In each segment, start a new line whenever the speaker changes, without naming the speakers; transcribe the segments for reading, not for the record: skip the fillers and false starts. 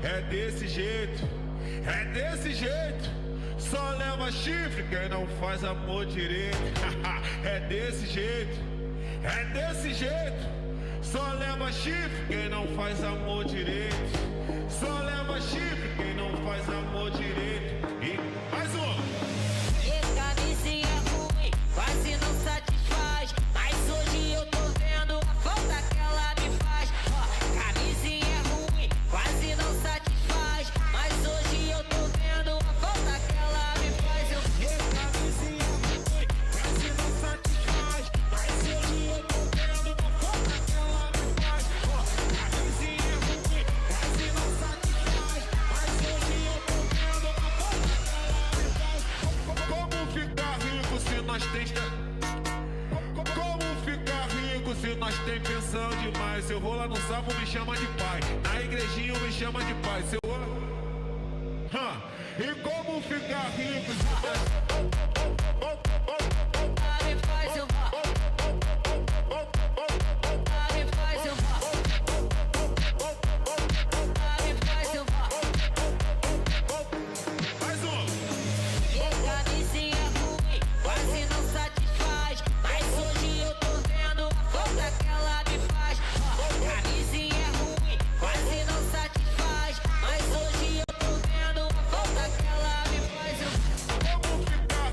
É desse jeito, é desse jeito. Só leva chifre quem não faz amor direito. É desse jeito, é desse jeito. Só leva chifre quem não faz amor direito. Só leva chifre quem não faz amor direito. E mais um.
E camisinha ruim, quase não satisfaz. Mas hoje eu tô vendo a falta que ela me faz. Camisinha ruim, quase não satisfaz. Mas hoje eu tô vendo a falta que ela me faz.
Camisinha ruim, quase não satisfaz. Mas hoje eu tô vendo a falta que ela me faz. Camisinha ruim, quase não satisfaz. Mas hoje eu tô vendo a falta que ela me faz. Como ficar rico se nós tem... Como ficar rico se nós tem pensão demais? Se eu vou lá no sapo me chama de pai, na igrejinha me chama de pai. Se eu vou... E como ficar rico se nós... Mais um.
E camisinha ruim, quase não satisfaz. Mas hoje eu tô vendo a falta que ela me faz. Camisinha ruim, quase não satisfaz. Mas hoje eu tô vendo a falta que ela me faz.
Como ficar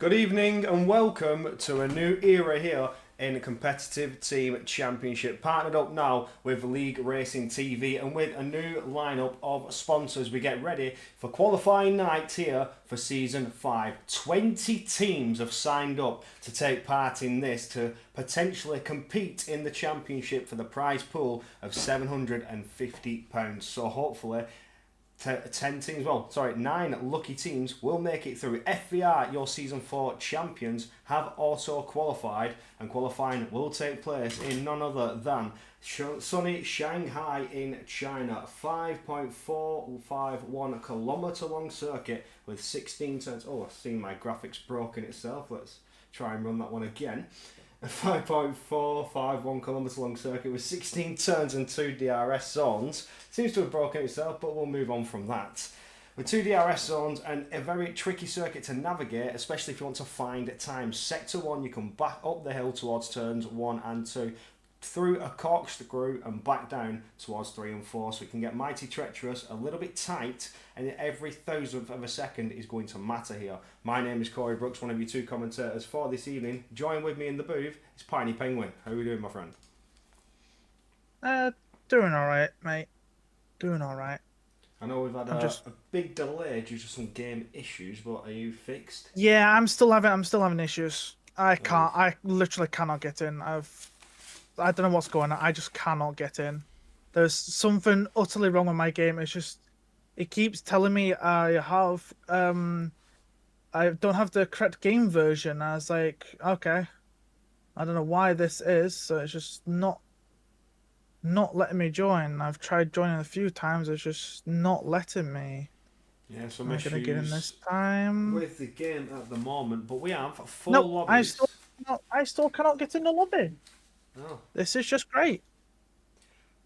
Good evening and welcome to a new era here in Competitive Team Championship. Partnered up now with League Racing TV and with a new lineup of sponsors. We get ready for qualifying night here for Season 5. 20 teams have signed up to take part in this to potentially compete in the championship for the prize pool of £750. So hopefully 9 lucky teams will make it through. FVR, your Season 4 champions, have also qualified, and qualifying will take place in none other than sunny Shanghai in China. 5.451 kilometre long circuit with 16 turns. Oh, I've seen my graphics broken itself. Let's try and run that one again. A 5.451 kilometre long circuit with 16 turns and 2 DRS zones. Seems to have broken itself, but we'll move on from that. With 2 DRS zones and a very tricky circuit to navigate, especially if you want to find time. Sector 1, you come back up the hill towards turns 1 and 2, through a corkscrew and back down towards 3 and 4, so it can get mighty treacherous, a little bit tight, and every thousandth of a second is going to matter here. My name is Corey Brooks, one of your two commentators for this evening. Join with me in the booth is Piney Penguin. How are we doing, my friend?
Doing alright, mate. Doing alright.
I know we've had a big delay due to some game issues, but are you fixed?
Yeah, I'm still having issues. I literally cannot get in. I don't know what's going on. I just cannot get in. There's something utterly wrong with my game. It's just, it keeps telling me I don't have the correct game version. I was like, okay, I don't know why this is. So it's just not letting me join. I've tried joining a few times. It's just not letting me.
Yeah, some
issues. I'm gonna get in this time
with the game at the moment, but we have 4 lobbies.
I still cannot get in the lobby.
Oh.
This is just great.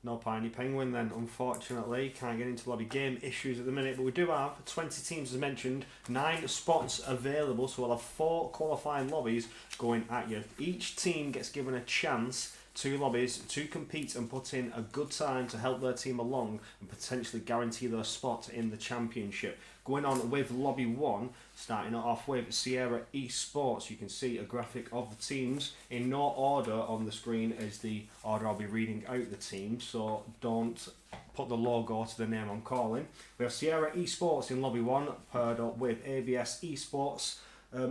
No Piney Penguin then, unfortunately. Can't get into lobby. Game issues at the minute, but we do have 20 teams as mentioned, 9 spots available, so we'll have 4 qualifying lobbies going at you. Each team gets given a chance, 2 lobbies, to compete and put in a good time to help their team along and potentially guarantee their spot in the championship. Going on with lobby 1, starting it off with Sierra Esports. You can see a graphic of the teams in no order on the screen as the order I'll be reading out the teams, so don't put the logo to the name I'm calling. We have Sierra Esports in lobby 1, paired up with ABS Esports,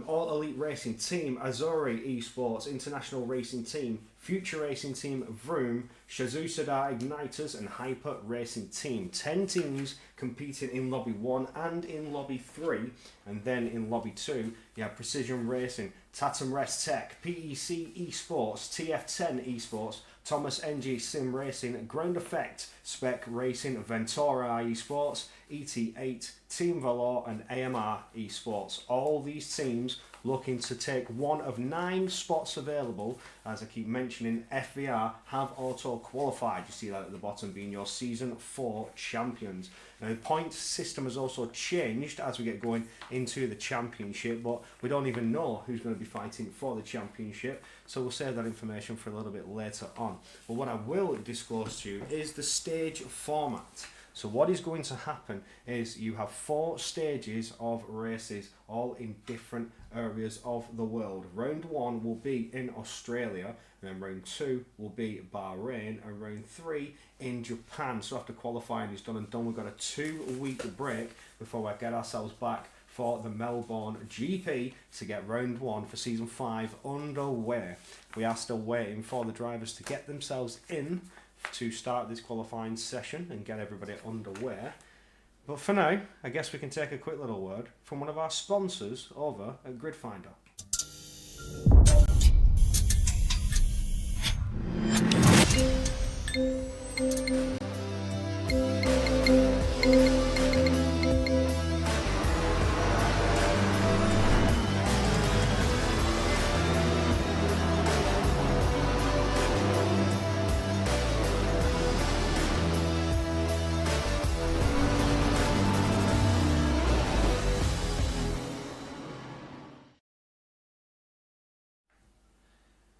All Elite Racing Team, Azuri Esports, International Racing Team, Future Racing Team, Vroom, Shazusada Igniters and Hyper Racing Team. 10 teams competing in Lobby 1 and in Lobby 3. And then in Lobby 2, you have Precision Racing, Tatum Rest Tech, PEC Esports, TF10 Esports, Thomas NG Sim Racing, Ground Effect, Spec Racing, Ventura Esports, ET8, Team Valor and AMR Esports. All these teams looking to take one of 9 spots available. As I keep mentioning, FVR have auto qualified. You see that at the bottom, being your Season 4 champions. Now the point system has also changed as we get going into the championship, but we don't even know who's going to be fighting for the championship, so we'll save that information for a little bit later on. But what I will disclose to you is the stage format. So what is going to happen is you have 4 stages of races, all in different areas of the world. Round 1 will be in Australia, and then round 2 will be Bahrain, and round 3 in Japan. So after qualifying is done and done, we've got a 2-week break before we get ourselves back for the Melbourne GP to get round 1 for Season 5 underway. We are still waiting for the drivers to get themselves in to start this qualifying session and get everybody underway. But for now, I guess we can take a quick little word from one of our sponsors over at Gridfinder.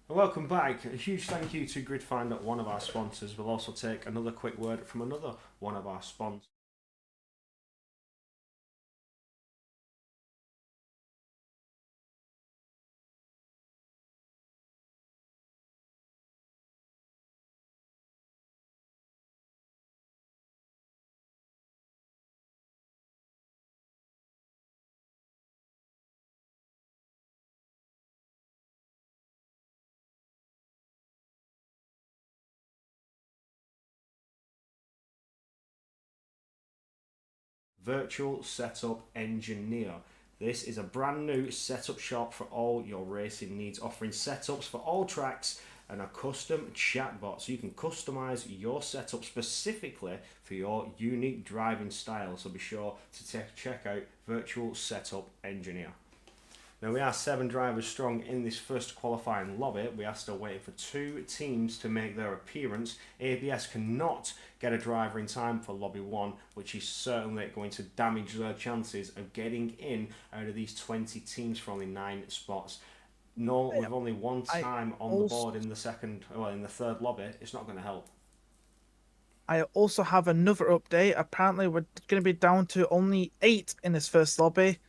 Welcome back. A huge thank you to Gridfinder, one of our sponsors. We'll also take another quick word from another one of our sponsors. Virtual Setup Engineer. This is a brand new setup shop for all your racing needs, offering setups for all tracks and a custom chatbot, so you can customize your setup specifically for your unique driving style. So be sure to check out Virtual Setup Engineer. Now we are 7 drivers strong in this first qualifying lobby. We are still waiting for 2 teams to make their appearance. ABS cannot get a driver in time for lobby 1, which is certainly going to damage their chances of getting in out of these 20 teams for only 9 spots. No, with only 1 time on the board in the third lobby, it's not going to help.
I also have another update. Apparently, we're going to be down to only 8 in this first lobby.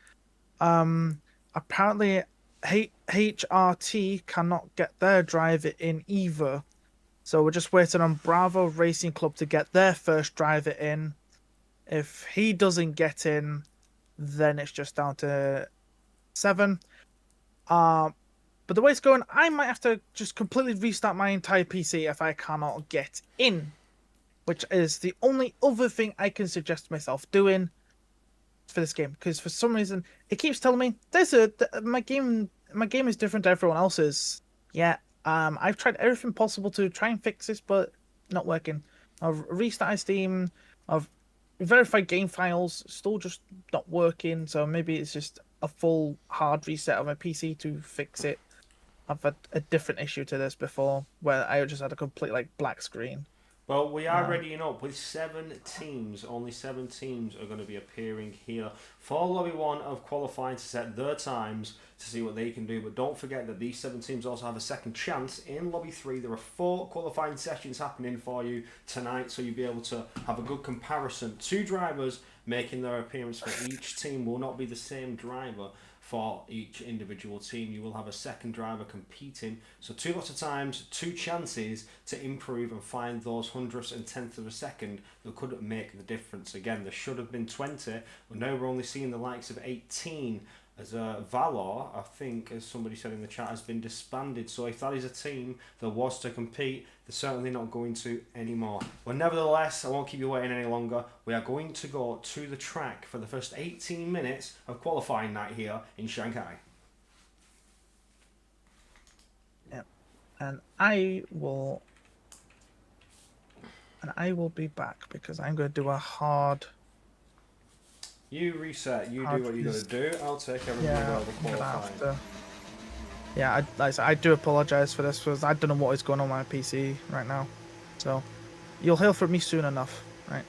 Apparently, HRT cannot get their driver in either. So we're just waiting on Bravo Racing Club to get their first driver in. If he doesn't get in, then it's just down to 7. But the way it's going, I might have to just completely restart my entire PC if I cannot get in. Which is the only other thing I can suggest myself doing for this game, because for some reason it keeps telling me my game is different to everyone else's. Yeah, I've tried everything possible to try and fix this, but not working. I've restarted Steam, I've verified game files, still just not working. So maybe it's just a full hard reset of my PC to fix it. I've had a different issue to this before, where I just had a complete black screen.
Well, we are readying up with 7 teams. Only 7 teams are going to be appearing here for Lobby 1 of qualifying to set their times to see what they can do. But don't forget that these 7 teams also have a second chance in Lobby 3. There are 4 qualifying sessions happening for you tonight, so you'll be able to have a good comparison. 2 drivers making their appearance for each team will not be the same driver for each individual team. You will have a second driver competing. So 2 lots of times, 2 chances to improve and find those hundredths and tenths of a second that could make the difference. Again, there should have been 20, but now we're only seeing the likes of 18, as Valor, I think, as somebody said in the chat, has been disbanded. So if that is a team that was to compete, they're certainly not going to anymore. But nevertheless, I won't keep you waiting any longer. We are going to go to the track for the first 18 minutes of qualifying night here in Shanghai.
Yep. And I will be back because I'm going to do a hard...
You reset, you do what you got to do. I'll take everybody over qualifying.
Yeah, I do apologise for this, because I don't know what is going on with my PC right now. So, you'll hear from me soon enough, right?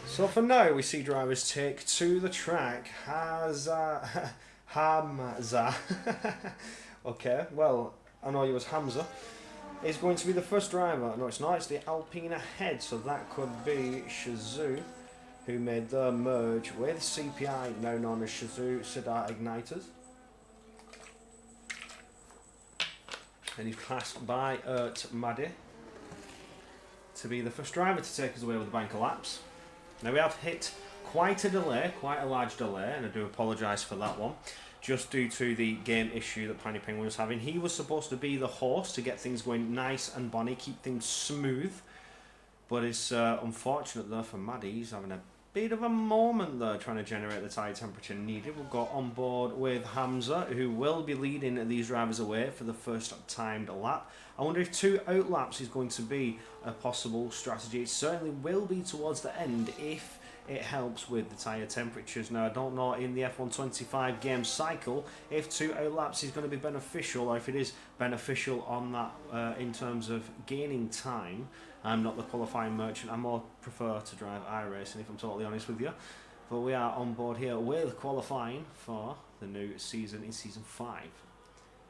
So for now, we see drivers take to the track. Hamza. Okay, well, I know you as Hamza. Is going to be the first driver. No, it's not. It's the Alpine ahead, so that could be Shazoo, who made their merge with CPI, now known as Shazoo Sedar Igniters. And he's passed by Maddy to be the first driver to take us away with the bank of laps. Now we have hit quite a delay, quite a large delay, and I do apologise for that one, just due to the game issue that Piney Penguin was having. He was supposed to be the horse to get things going nice and bonny, keep things smooth, but it's unfortunate though for Maddy. He's having a bit of a moment there, trying to generate the tyre temperature needed. We'll go on board with Hamza, who will be leading these drivers away for the first timed lap. I wonder if 2 out laps is going to be a possible strategy. It certainly will be towards the end if it helps with the tyre temperatures. Now, I don't know in the F125 game cycle if 2 out laps is going to be beneficial, or if it is beneficial on that in terms of gaining time. I'm not the qualifying merchant. I more prefer to drive iRacing, if I'm totally honest with you. But we are on board here with qualifying for the new season in Season 5.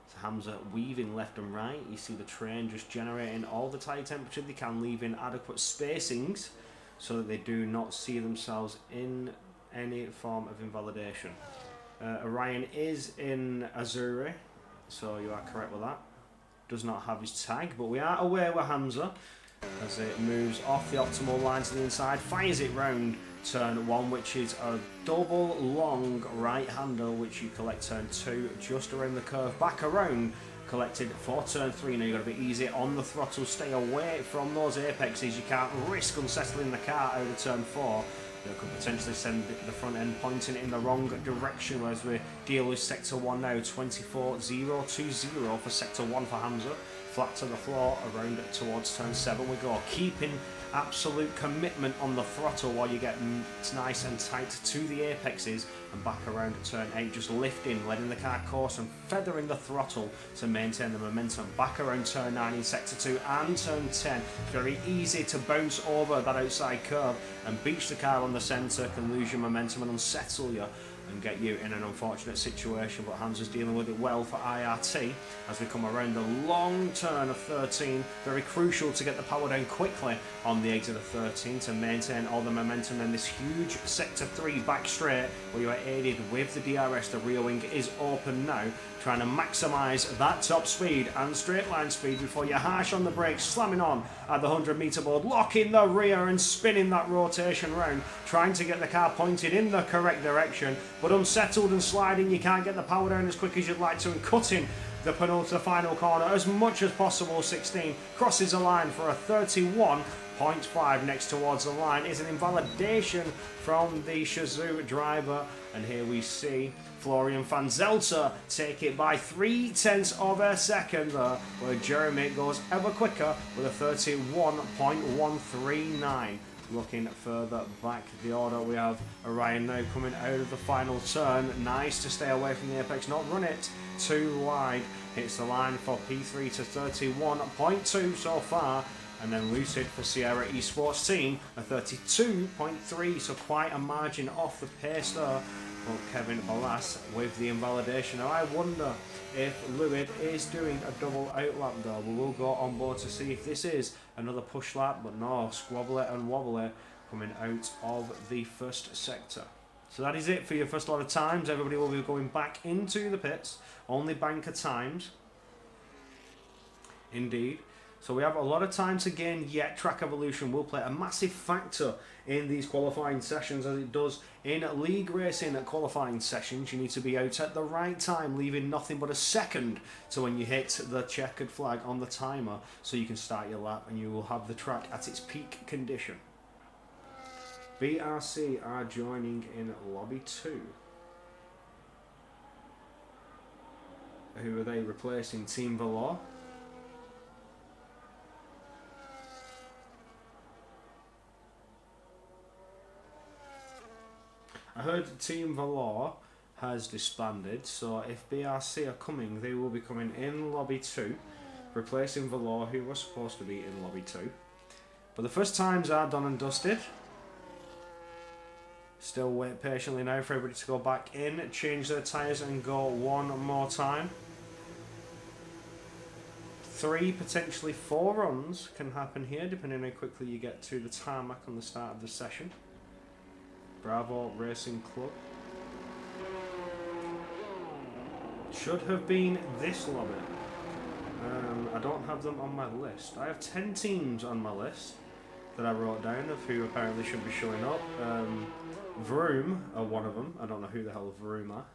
So Hamza weaving left and right. You see the train just generating all the tyre temperature they can, leaving adequate spacings so that they do not see themselves in any form of invalidation. Orion is in Azuri, so you are correct with that. Does not have his tag, but we are aware with Hamza as it moves off the optimal line to the inside, fires it round turn 1, which is a double long right-hander, which you collect turn 2, just around the curve, back around, collected for turn 3. Now you've got to be easy on the throttle, stay away from those apexes. You can't risk unsettling the car out of turn 4. that could potentially send the front end pointing in the wrong direction, whereas we deal with Sector 1 now. 24-0-2-0 for Sector 1 for Hamza. Flat to the floor, around towards turn 7 we go, keeping absolute commitment on the throttle while you get nice and tight to the apexes, and back around at turn 8, just lifting, letting the car course and feathering the throttle to maintain the momentum. Back around turn 9 in Sector 2 and turn 10, very easy to bounce over that outside curve and beach the car on the centre, can lose your momentum and unsettle you and get you in an unfortunate situation, but Hamza's dealing with it well for IRT as we come around the long turn of 13. Very crucial to get the power down quickly on the exit of 13 to maintain all the momentum in this huge Sector 3 back straight where you are aided with the DRS. The rear wing is open now, trying to maximise that top speed and straight line speed before you're harsh on the brakes, slamming on at the 100 metre board, locking the rear and spinning that rotation round, trying to get the car pointed in the correct direction, but unsettled and sliding, you can't get the power down as quick as you'd like to, and cutting the final corner as much as possible. 16 crosses the line for a 31.5. Next towards the line is an invalidation from the Shazoo driver, and here we see Florian van Zelter take it by 0.3 of a second there, where Jeremy goes ever quicker with a 31.139. Looking further back the order, we have Orion now coming out of the final turn. Nice to stay away from the apex, not run it too wide. Hits the line for P3 to 31.2 so far. And then Lucid for Sierra Esports team, a 32.3, so quite a margin off the pace there. Well, Kevin Balas with the invalidation. Now I wonder if Lewid is doing a double outlap though. We will go on board to see if this is another push lap, but no, squabbly and wobbly coming out of the first sector. So that is it for your first lot of times. Everybody will be going back into the pits. Only banker times. Indeed. So we have a lot of time to gain yet. Track evolution will play a massive factor in these qualifying sessions, as it does in league racing at qualifying sessions. You need to be out at the right time, leaving nothing but a second to when you hit the checkered flag on the timer, so you can start your lap and you will have the track at its peak condition. BRC are joining in lobby 2. Who are they replacing? Team Valor. I heard Team Valor has disbanded, so if BRC are coming, they will be coming in lobby 2, replacing Valor, who was supposed to be in lobby 2. But the first times are done and dusted. Still wait patiently now for everybody to go back in, change their tyres and go one more time. 3, potentially 4 runs can happen here, depending on how quickly you get to the tarmac on the start of the session. Bravo Racing Club. Should have been this lobby. I don't have them on my list. I have 10 teams on my list that I wrote down of who apparently should be showing up. Vroom are one of them. I don't know who the hell Vroom are,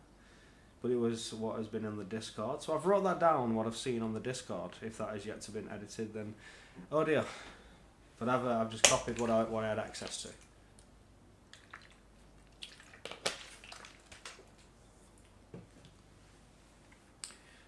but it was what has been in the Discord. So I've wrote that down, what I've seen on the Discord. If that has yet to been edited, then oh dear. But I've just copied what I had access to.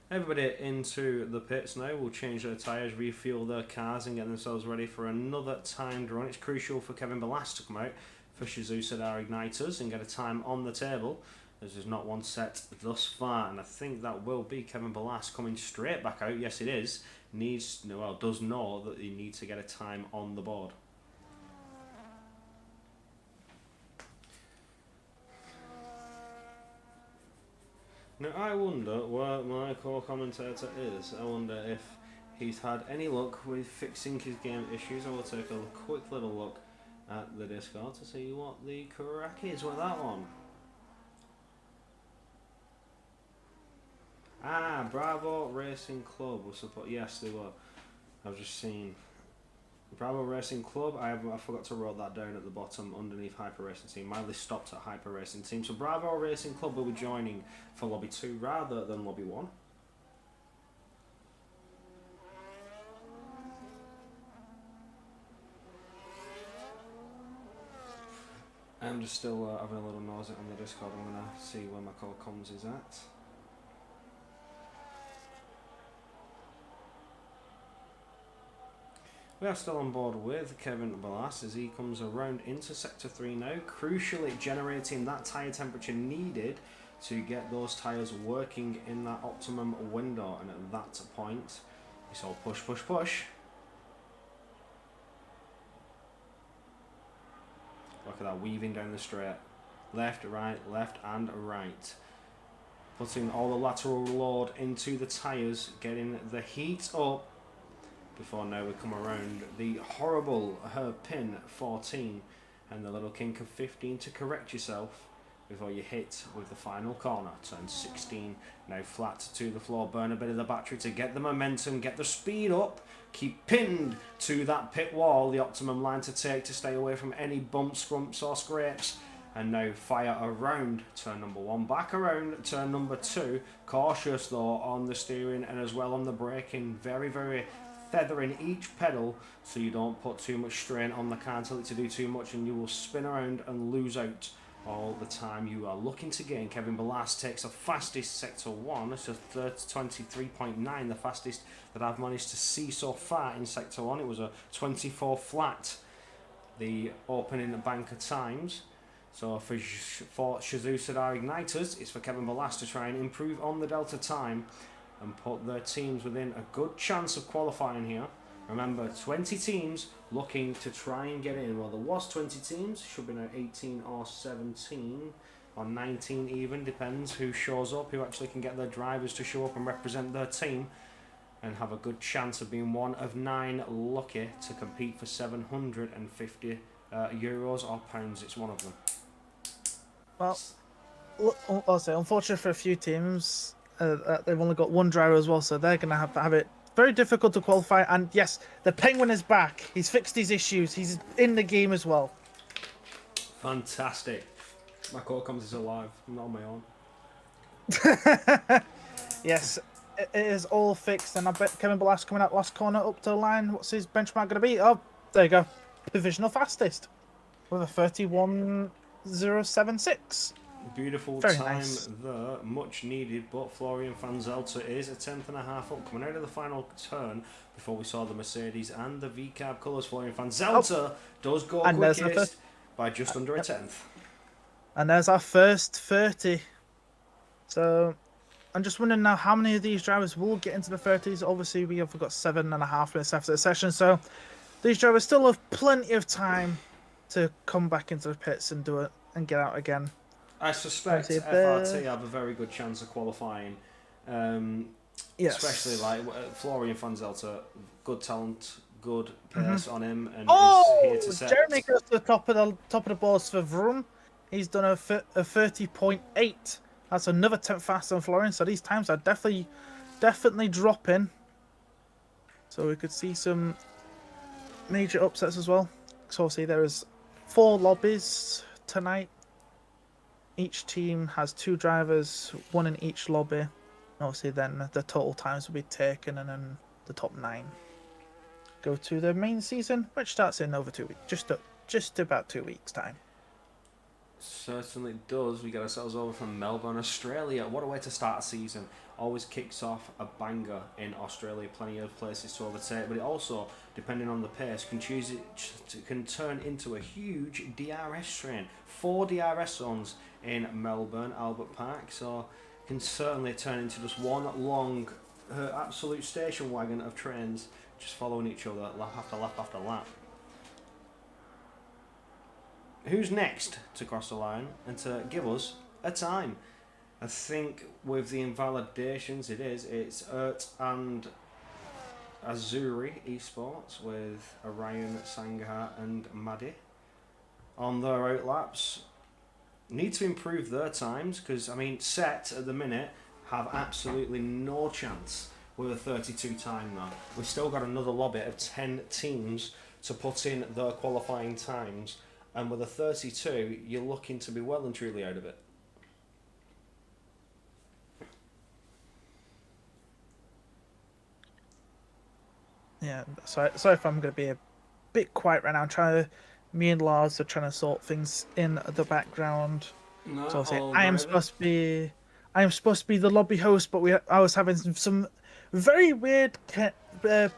Everybody into the pits now will change their tyres, refuel their cars and get themselves ready for another timed run. It's crucial for Kevin Balas to come out for Shazoo Sadar Igniters and get a time on the table, as there's not one set thus far, and I think that will be Kevin Balas coming straight back out. Yes it is. Does know that you need to get a time on the board. Now I wonder where my co-commentator is. I wonder if he's had any luck with fixing his game issues. I will take a quick little look at the Discord to see what the crack is with that one. Ah, Bravo Racing Club was support. Yes, they were. I've just seen Bravo Racing Club. I forgot to write that down at the bottom underneath Hyper Racing Team. My list stopped at Hyper Racing Team. So Bravo Racing Club will be joining for lobby 2 rather than lobby 1. And I'm just still having a little nose on the Discord. I'm going to see where my call comms is at. We are still on board with Kevin Ballas as he comes around into Sector 3 now, crucially generating that tyre temperature needed to get those tyres working in that optimum window, and at that point it's all push, push, push. Look at that, weaving down the straight. Left, and right. Putting all the lateral load into the tyres, getting the heat up before now we come around the horrible pin 14 and the little kink of 15 to correct yourself before you hit with the final corner. Turn 16, now flat to the floor, burn a bit of the battery to get the momentum, get the speed up, keep pinned to that pit wall, the optimum line to take to stay away from any bumps, scrumps or scrapes. And now fire around turn number 1, back around turn number 2, cautious though on the steering and as well on the braking, very feathering each pedal so you don't put too much strain on the car until it to do too much, and you will spin around and lose out all the time you are looking to gain. Kevin Ballas takes the fastest Sector 1, it's just 23.9, the fastest that I've managed to see so far in Sector 1. It was a 24 flat, the opening bank of times. So for Shazoo Sadar Igniters, it's for Kevin Ballas to try and improve on the Delta time and put their teams within a good chance of qualifying here. Remember, 20 teams looking to try and get in. Well, there was 20 teams, should be now 18 or 17 or 19 even, depends who shows up, who actually can get their drivers to show up and represent their team and have a good chance of being one of 9 lucky to compete for 750 euros or pounds. It's one of them.
Well, I'll say, unfortunately for a few teams, they've only got one driver as well, so they're going to have it very difficult to qualify. And yes, the Penguin is back. He's fixed his issues. He's in the game as well.
Fantastic. My call comes is alive. I'm not on my own.
Yes, it is all fixed. And I bet Kevin Ballas coming out last corner up to the line. What's his benchmark going to be? Oh, there you go. Provisional fastest with a 31.076.
Beautiful
Very
time
nice.
there, much needed, but Florian van Zelter is a 10th and a half up, coming out of the final turn before we saw the Mercedes and the VCAB colours. Florian van Zelter does go quickest by just under a 10th.
And there's our first 30. So I'm just wondering now how many of these drivers will get into the 30s. Obviously, we have got 7.5 minutes after the session, so these drivers still have plenty of time to come back into the pits and do it and get out again.
I suspect FRT have a very good chance of qualifying.
Yes.
Especially like Florian van Zelter, good talent, good pace on him, and
Oh,
is here to set.
Jeremy goes to the top of the boards for Vroom. He's done a 30.8. That's another 10th faster than Florian. So these times are definitely dropping. So we could see some major upsets as well. So see, there is 4 lobbies tonight. Each team has 2 drivers, 1 in each lobby. Obviously, then the total times will be taken, and then the top 9 go to the main season, which starts in over 2 weeks, just about 2 weeks' time.
Certainly does. We get ourselves over from Melbourne, Australia. What a way to start a season. Always kicks off a banger in Australia. Plenty of places to overtake, but it also, depending on the pace, can turn into a huge DRS train. 4 DRS zones in Melbourne, Albert Park, so can certainly turn into just one long absolute station wagon of trains just following each other lap after lap after lap. Who's next to cross the line and to give us a time? I think with the invalidations it's Ert and Azuri esports with Orion, Sangar and Maddie on their outlaps. Need to improve their times because, I mean, Set at the minute have absolutely no chance with a 32 time now. We've still got another lobby of 10 teams to put in their qualifying times, and with a 32 you're looking to be well and truly out of it.
Yeah, sorry if I'm going to be a bit quiet right now. I'm trying to Me and Lars are trying to sort things in the background.
No,
So I'll say
all
I am
right then.
supposed to be the lobby host, but I was having some very weird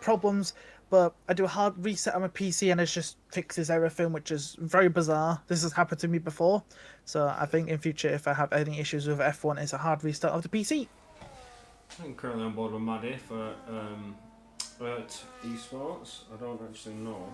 problems. But I do a hard reset on my PC and it just fixes everything, which is very bizarre. This has happened to me before, so I think in future if I have any issues with F1, it's a hard restart of the PC.
I'm currently on board with Maddie for at esports. I don't actually know.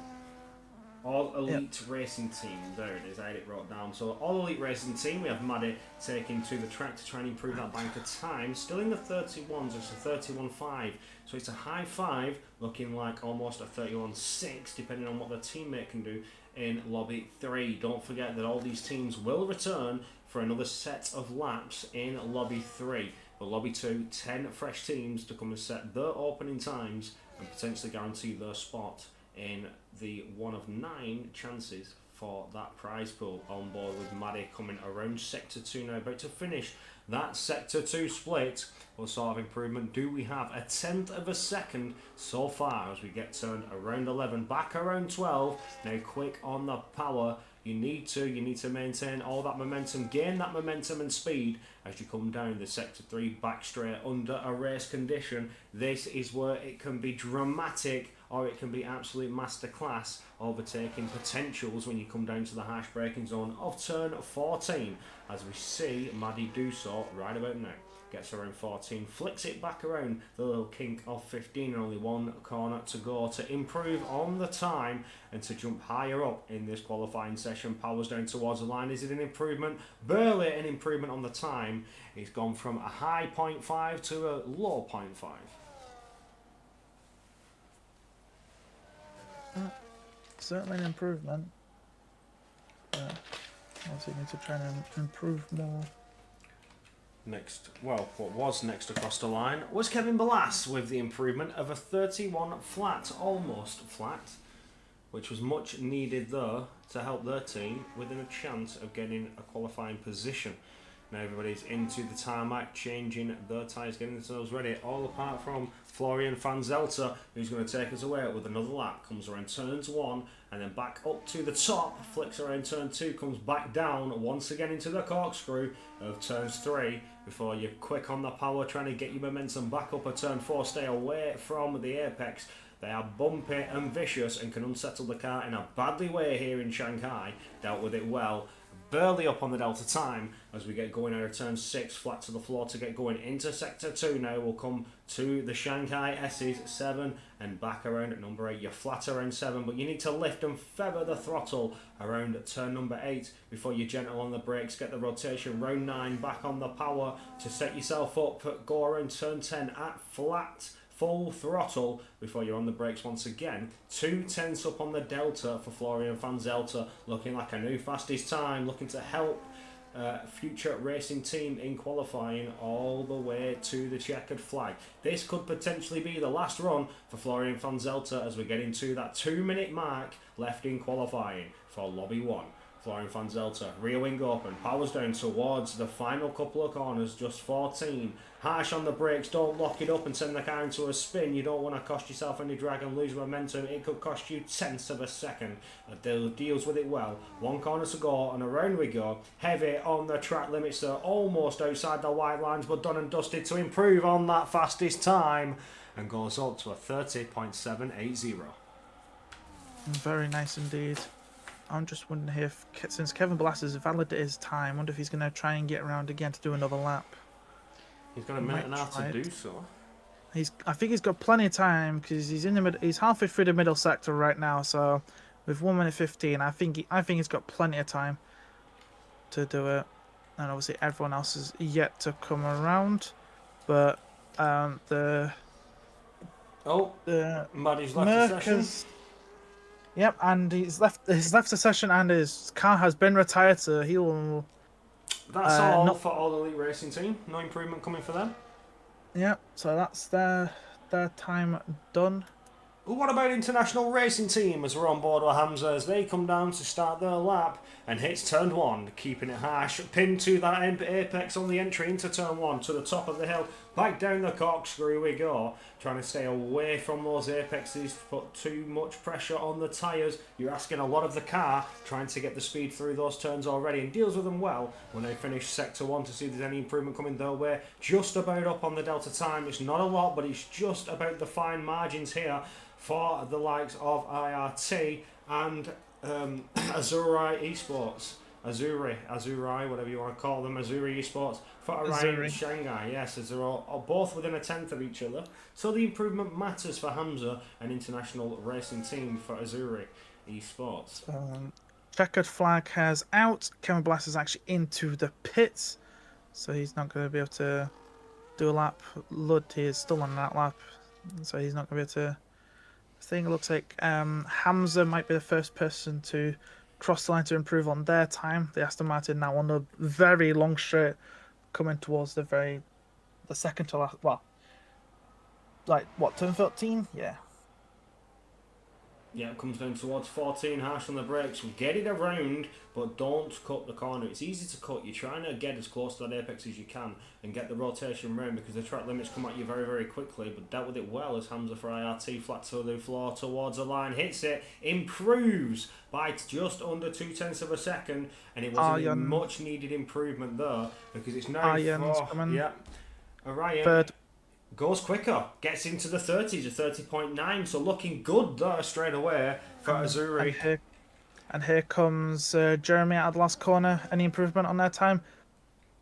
All Elite Racing Team, there it is, I had it wrote down. So All Elite Racing Team, we have Maddie taking to the track to try and improve that bank of time. Still in the 31s, it's a 31.5. So it's a high 5, looking like almost a 31.6, depending on what the teammate can do in Lobby 3. Don't forget that all these teams will return for another set of laps in Lobby 3. But Lobby 2, 10 fresh teams to come and set their opening times and potentially guarantee their spot in the one of 9 chances for that prize pool. On board with Maddie coming around Sector 2 now, about to finish that Sector 2 split. What sort of improvement do we have? A 1/10 of a second so far as we get turned around 11, back around 12. Now quick on the power. You need to maintain all that momentum, gain that momentum and speed as you come down the Sector 3 back straight under a race condition. This is where it can be dramatic or it can be absolute masterclass, overtaking potentials when you come down to the harsh braking zone of turn 14, as we see Maddie do so right about now. Gets around 14, flicks it back around the little kink of 15, and only one corner to go to improve on the time and to jump higher up in this qualifying session. Powers down towards the line. Is it an improvement? Barely an improvement on the time. He's gone from a high 0.5 to a low 0.5.
Certainly an improvement. Also need to try and improve more.
Next, well, what was next across the line was Kevin Balas with the improvement of a 31 flat, almost flat, which was much needed there to help their team within a chance of getting a qualifying position. Now everybody's into the tarmac, changing their tyres, getting themselves ready, all apart from Florian van Zelter, who's going to take us away with another lap. Comes around turns 1 and then back up to the top, flicks around turn 2, comes back down once again into the corkscrew of turns 3 before you're quick on the power, trying to get your momentum back up at turn 4. Stay away from the apex. They are bumpy and vicious and can unsettle the car in a badly way here in Shanghai. Dealt with it well. Barely up on the delta time as we get going out of turn 6, flat to the floor to get going into sector 2 now. We'll come to the Shanghai S's 7 and back around at number 8. You're flat around 7, but you need to lift and feather the throttle around turn number 8 before you're gentle on the brakes. Get the rotation, round 9, back on the power to set yourself up. Go around turn 10 at flat, full throttle before you're on the brakes once again. 2/10 up on the delta for Florian van Zelter, looking like a new fastest time, looking to help future racing team in qualifying all the way to the checkered flag. This could potentially be the last run for Florian van Zelter as we get into that 2-minute mark left in qualifying for Lobby 1. Florian van Zelter, rear wing open, powers down towards the final couple of corners, just 14. Harsh on the brakes, don't lock it up and send the car into a spin. You don't want to cost yourself any drag and lose momentum. It could cost you 1/10 of a second. Deals with it well. 1 corner to go and around we go. Heavy on the track limits, they're almost outside the white lines but done and dusted to improve on that fastest time and goes up to a 30.780.
Very nice indeed. I'm just wondering if, since Kevin Blass has validated his time, I wonder if he's going to try and get around again to do another lap.
He's got a minute and a half to do so.
I think he's got plenty of time because he's in the middle. He's halfway through the middle sector right now. So with 1 minute 15, I think he's got plenty of time to do it. And obviously everyone else is yet to come around. But Maddie's
left the session.
Yep, and he's left the session and his car has been retired, so he'll...
That's all for All Elite Racing Team. No improvement coming for them.
Yep, so that's their time done.
What about International Racing Team as we're on board with Hamza as they come down to start their lap and hits turn 1, keeping it harsh. Pinned to that apex on the entry into turn 1 to the top of the hill. Back down the corkscrew we go, trying to stay away from those apexes, put too much pressure on the tyres. You're asking a lot of the car, trying to get the speed through those turns already, and deals with them well when they finish sector 1 to see if there's any improvement coming their way. Just about up on the delta time. It's not a lot, but it's just about the fine margins here for the likes of IRT and Azuri Esports. Azuri, whatever you want to call them, Azuri Esports for Orion and Shanghai. Yes, as they're all both within a tenth of each other. So the improvement matters for Hamza, an international racing team for Azuri Esports.
Checkered flag has out. Kevin Blass is actually into the pits, so he's not going to be able to do a lap. Lud is still on that lap, so he's not going to be able to. I think it looks like Hamza might be the first person to cross the line to improve on their time. The Aston Martin now on a very long straight, coming towards the second to last. Well, like what, turn 13? Yeah.
Yeah, it comes down towards 14, harsh on the brakes. Get it around, but don't cut the corner. It's easy to cut. You're trying to get as close to that apex as you can and get the rotation round because the track limits come at you very, very quickly. But dealt with it well as Hamza for IRT, flat to the floor towards the line, hits it, improves by just under 0.2 of a second, and it was a much needed improvement there because it's now Orion.
Third.
Goes quicker, gets into the 30s, a 30.9, so looking good there straight away for Azuri.
And here comes Jeremy out of the last corner. Any improvement on their time?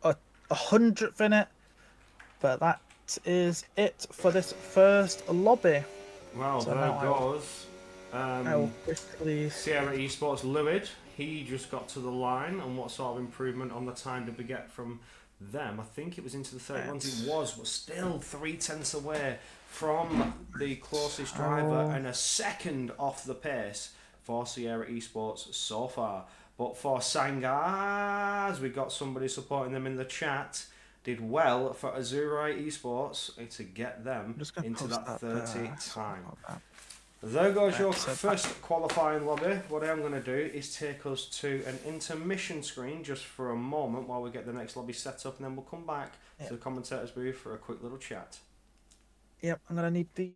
A 100th in it. But that is it for this first lobby.
Well, so there goes Sierra Esports Lewid. He just got to the line, and what sort of improvement on the time did we get from them? I think it was into the 31s. It was, but still 0.3 away from the closest driver and a second off the pace for Sierra Esports so far. But for Sangas, we got somebody supporting them in the chat. Did well for Azuri Esports to get them into that 30 time. There goes your first qualifying lobby. What I am going to do is take us to an intermission screen just for a moment while we get the next lobby set up, and then we'll come back to the commentators booth for a quick little chat.
Yep, I'm going to need the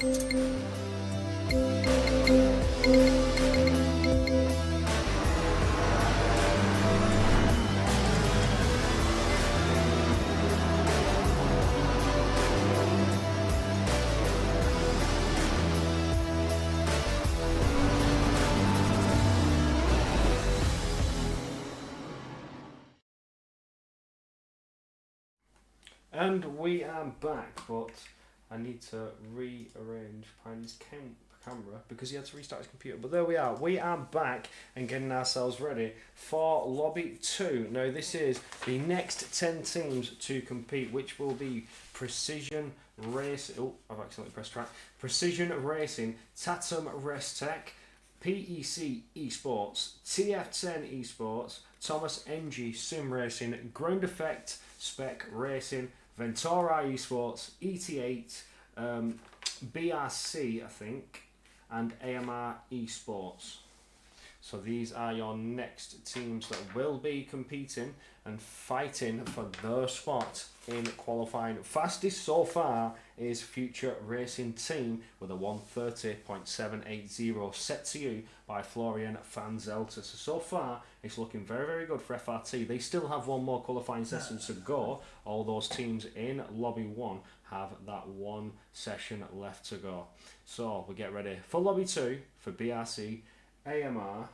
And we are back, but I need to rearrange Pine's camera because he had to restart his computer. But there we are. We are back and getting ourselves ready for Lobby 2. Now, this is the next 10 teams to compete, which will be Precision Racing. Oh, I've accidentally pressed track. Precision Racing, Tatum Restech, PEC Esports, TF10 Esports, Thomas NG Sim Racing, Ground Effect Spec Racing, Ventura Esports, ET8, BRC, I think, and AMR Esports. So these are your next teams that will be competing and fighting for their spot in qualifying. Fastest so far is Future Racing Team with a 1:30.780 set to you by Florian Fanzelta. So far, it's looking very, very good for FRT. They still have one more qualifying session to go. All those teams in Lobby 1 have that one session left to go. So we get ready for Lobby 2 for BRC, AMR,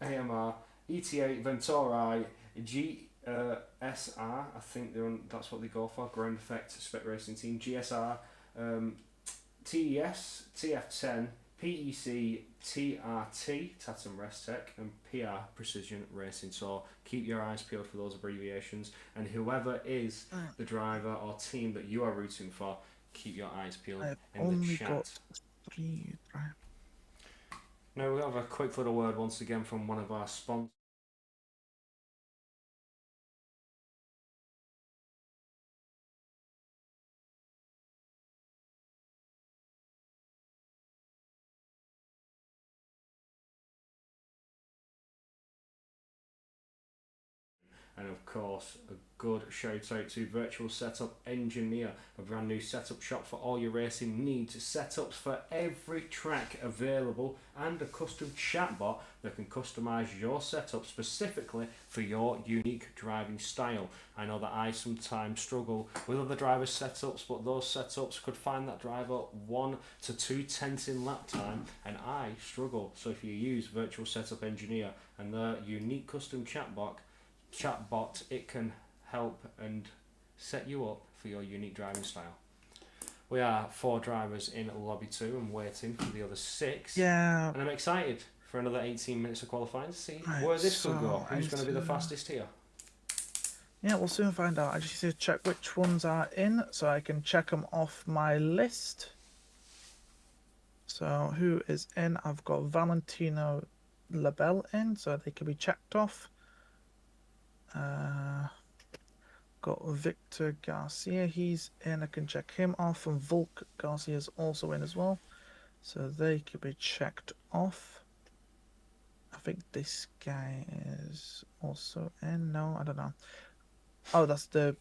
AMR, ET8, Venturi, GSR, I think that's what they go for, Ground Effect Spec Racing Team, GSR, TES, TF10, PEC, TRT, Tatum Restech, and PR Precision Racing. So keep your eyes peeled for those abbreviations, and whoever is the driver or team that you are rooting for, keep your eyes peeled in the chat.
Got 3, right?
Now we have a quick little word once again from one of our sponsors. And of course, a good shout out to Virtual Setup Engineer, a brand new setup shop for all your racing needs, setups for every track available, and a custom chatbot that can customize your setup specifically for your unique driving style. I know that I sometimes struggle with other drivers' setups, but those setups could find that driver 1 to 2 tenths in lap time, and I struggle. So if you use Virtual Setup Engineer and their unique custom chatbot, it can help and set you up for your unique driving style. We are 4 drivers in Lobby 2 and waiting for the other 6.
Yeah.
And I'm excited for another 18 minutes of qualifying to see where this could go. Who's going to be the fastest here?
Yeah, we'll soon find out. I just need to check which ones are in so I can check them off my list. So who is in? I've got Valentino Labelle in, so they can be checked off. Got Victor Garcia, he's in, I can check him off, and Volk Garcia is also in as well, so they could be checked off. I think this guy is also in. No, I don't know. Oh, that's the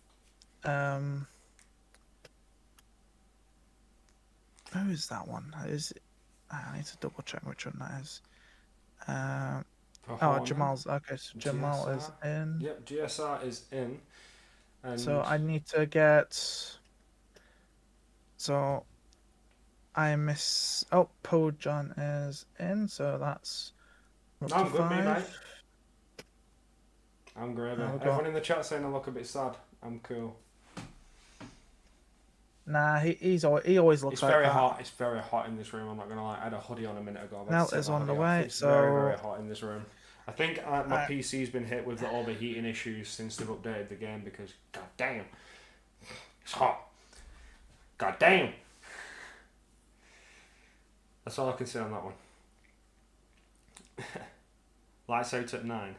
who is that one? Is it... I need to double check which one that is. Oh, Jamal's okay. So Jamal
GSR
is in.
Yep, GSR is in. And
So I need to get. So I miss. Oh, Pojan is in. So that's. Up
I'm
to
good, me
5.
mate. I'm gravy.
Oh,
Everyone in the chat saying I look a bit sad. I'm cool.
Nah, he always looks
It's
like
very
that.
hot. It's very hot in this room. I'm not gonna lie. I had a hoodie on a minute ago.
Melt is on the way.
It's
So
very, very hot in this room. I think my PC's been hit with the overheating issues since they've updated the game because god damn, it's hot. God damn. That's all I can say on that one. Lights out at 9.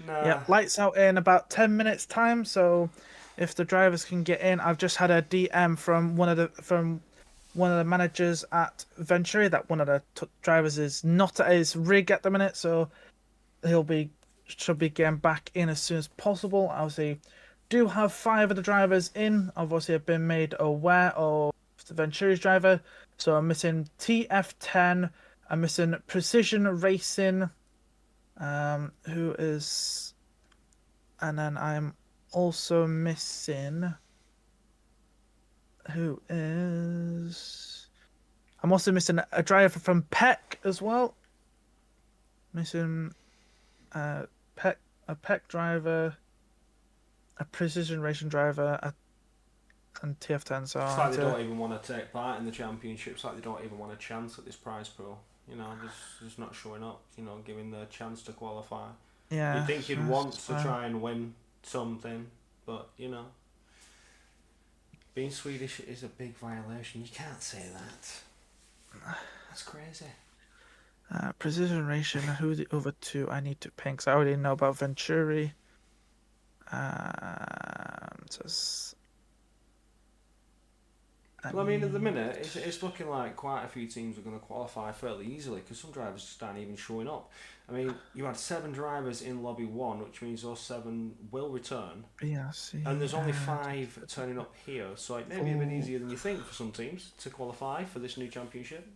Nah.
yeah, lights out in about 10 minutes time. So if the drivers can get in, I've just had a DM from one of the managers at Venturi that one of the drivers is not at his rig at the minute, so should be getting back in as soon as possible. Obviously, do have 5 of the drivers in. Obviously, I've been made aware of the Venturi's driver. So I'm missing TF10. I'm missing Precision Racing. Who is... And then I'm also missing... Who is... I'm also missing a driver from Peck as well. Missing a Peck driver, a Precision Racing driver, and TF10. So
it's like they don't even want to take part in the championship. It's like they don't even want a chance at this prize pool. You know, just not showing up. You know, giving the chance to qualify.
Yeah.
You think you'd want to try and win something, but you know, being Swedish is a big violation. You can't say that. That's crazy.
Precision Racing. Who are the other 2 I need to ping? 'Cause I already know about Venturi.
Well, I mean, at the minute, it's looking like quite a few teams are going to qualify fairly easily because some drivers just aren't even showing up. I mean, you had 7 drivers in Lobby 1, which means those 7 will return.
Yeah, see.
And there's only 5 turning up here, so it may be a bit easier than you think for some teams to qualify for this new championship.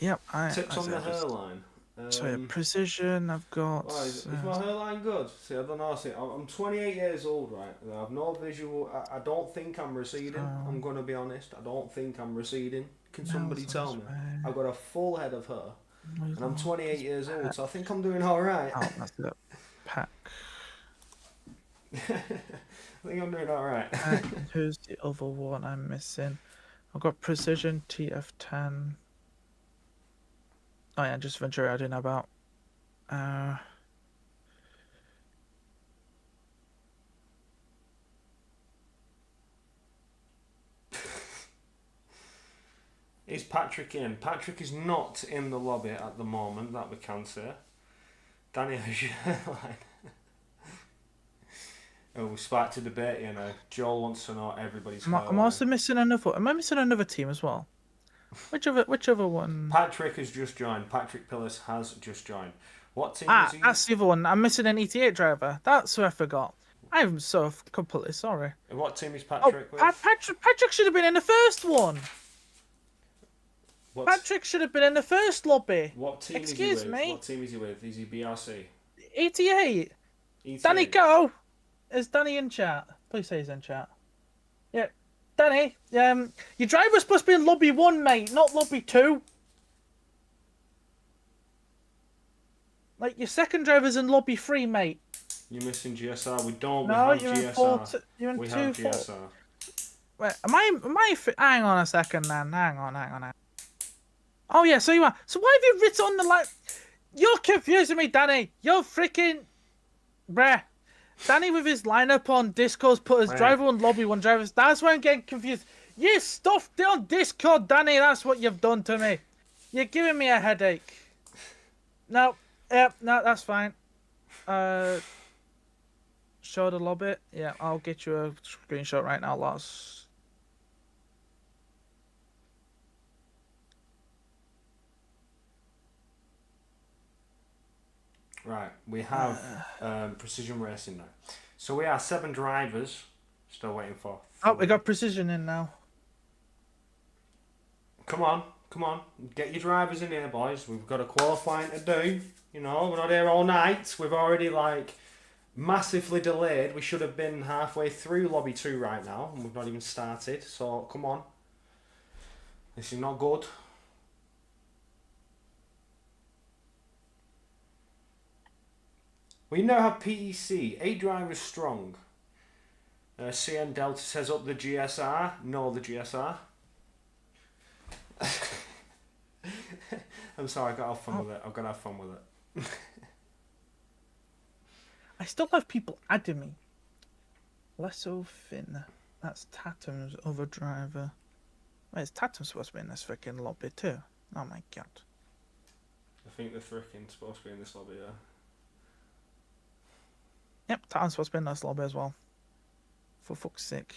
Yep.
Tips on the hairline.
So yeah, Precision, I've got...
Well, is my hairline good? See, I don't know. See, I'm 28 years old, right? I have no visual... I don't think I'm receding. I'm going to be honest. I don't think I'm receding. Can somebody tell me? I've got a full head of hair. And I'm 28 years old, so I think I'm doing alright.
Oh, that's it. Pack.
I think I'm doing alright.
Who's the other one I'm missing? I've got Precision, TF10... Oh yeah, just Venturi I didn't know about.
Is Patrick in? Patrick is not in the lobby at the moment, that we can say. Danny has your line. Oh, we sparked a debate, you know. Joel wants to know everybody's
I'm also missing another... Am I missing another team as well? Which other one?
Patrick has just joined. Patrick Pillis has just joined. What team is he?
That's the other one. I'm missing an ET8 driver. That's who I forgot. I'm so completely sorry.
What team is Patrick with?
Patrick should have been in the first one. Patrick should have been in the first lobby.
What team
Excuse
is he with?
me?
What team is he with? Is he BRC?
ET8.
ET8.
Danny, go. Is Danny in chat? Please say he's in chat. Yeah. Danny, your driver's supposed to be in lobby 1, mate, not lobby 2. Like, your second driver's in lobby 3, mate.
You're missing GSR. We don't.
No,
we have
you're
GSR.
you're in
we
2
have
4.
GSR.
Wait, am I hang on a second, then. Hang on. Oh, yeah, so you are. So why have you written on the, like... You're confusing me, Danny. You're freaking... Bruh. Danny with his lineup on Discord's put his driver on lobby 1 drivers. That's why I'm getting confused. You stuffed it on Discord, Danny. That's what you've done to me. You're giving me a headache. No, that's fine. Show the lobby. Yeah, I'll get you a screenshot right now, Lars.
Right, we have Precision Racing now. So we are 7 drivers. Still waiting for... 3.
Oh, we got Precision in now.
Come on. Get your drivers in here, boys. We've got a qualifying to do. You know, we're not here all night. We've already, like, massively delayed. We should have been halfway through Lobby 2 right now, and we've not even started. So, come on. This is not good. We now have PEC, 8 drivers strong. CN Delta says up the GSR. No, the GSR. I'm sorry, I've got to have fun with it. I've got to have fun with it.
I still have people adding me. Lesso Finn. That's Tatum's other driver. Wait, is Tatum supposed to be in this freaking lobby too? Oh my god.
I think the freaking supposed to be in this lobby, yeah.
Yep, Tatum's supposed to be in this lobby as well. For fuck's sake.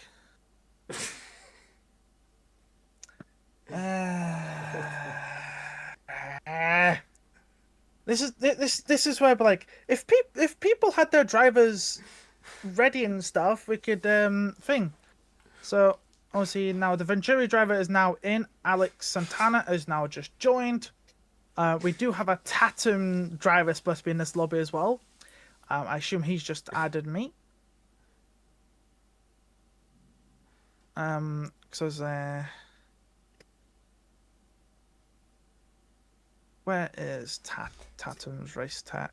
This is where, like, if people had their drivers ready and stuff, we could thing. So obviously now the Venturi driver is now in. Alex Santana is now just joined. We do have a Tatum driver supposed to be in this lobby as well. I assume he's just added me. Because where is Tatum's race tat?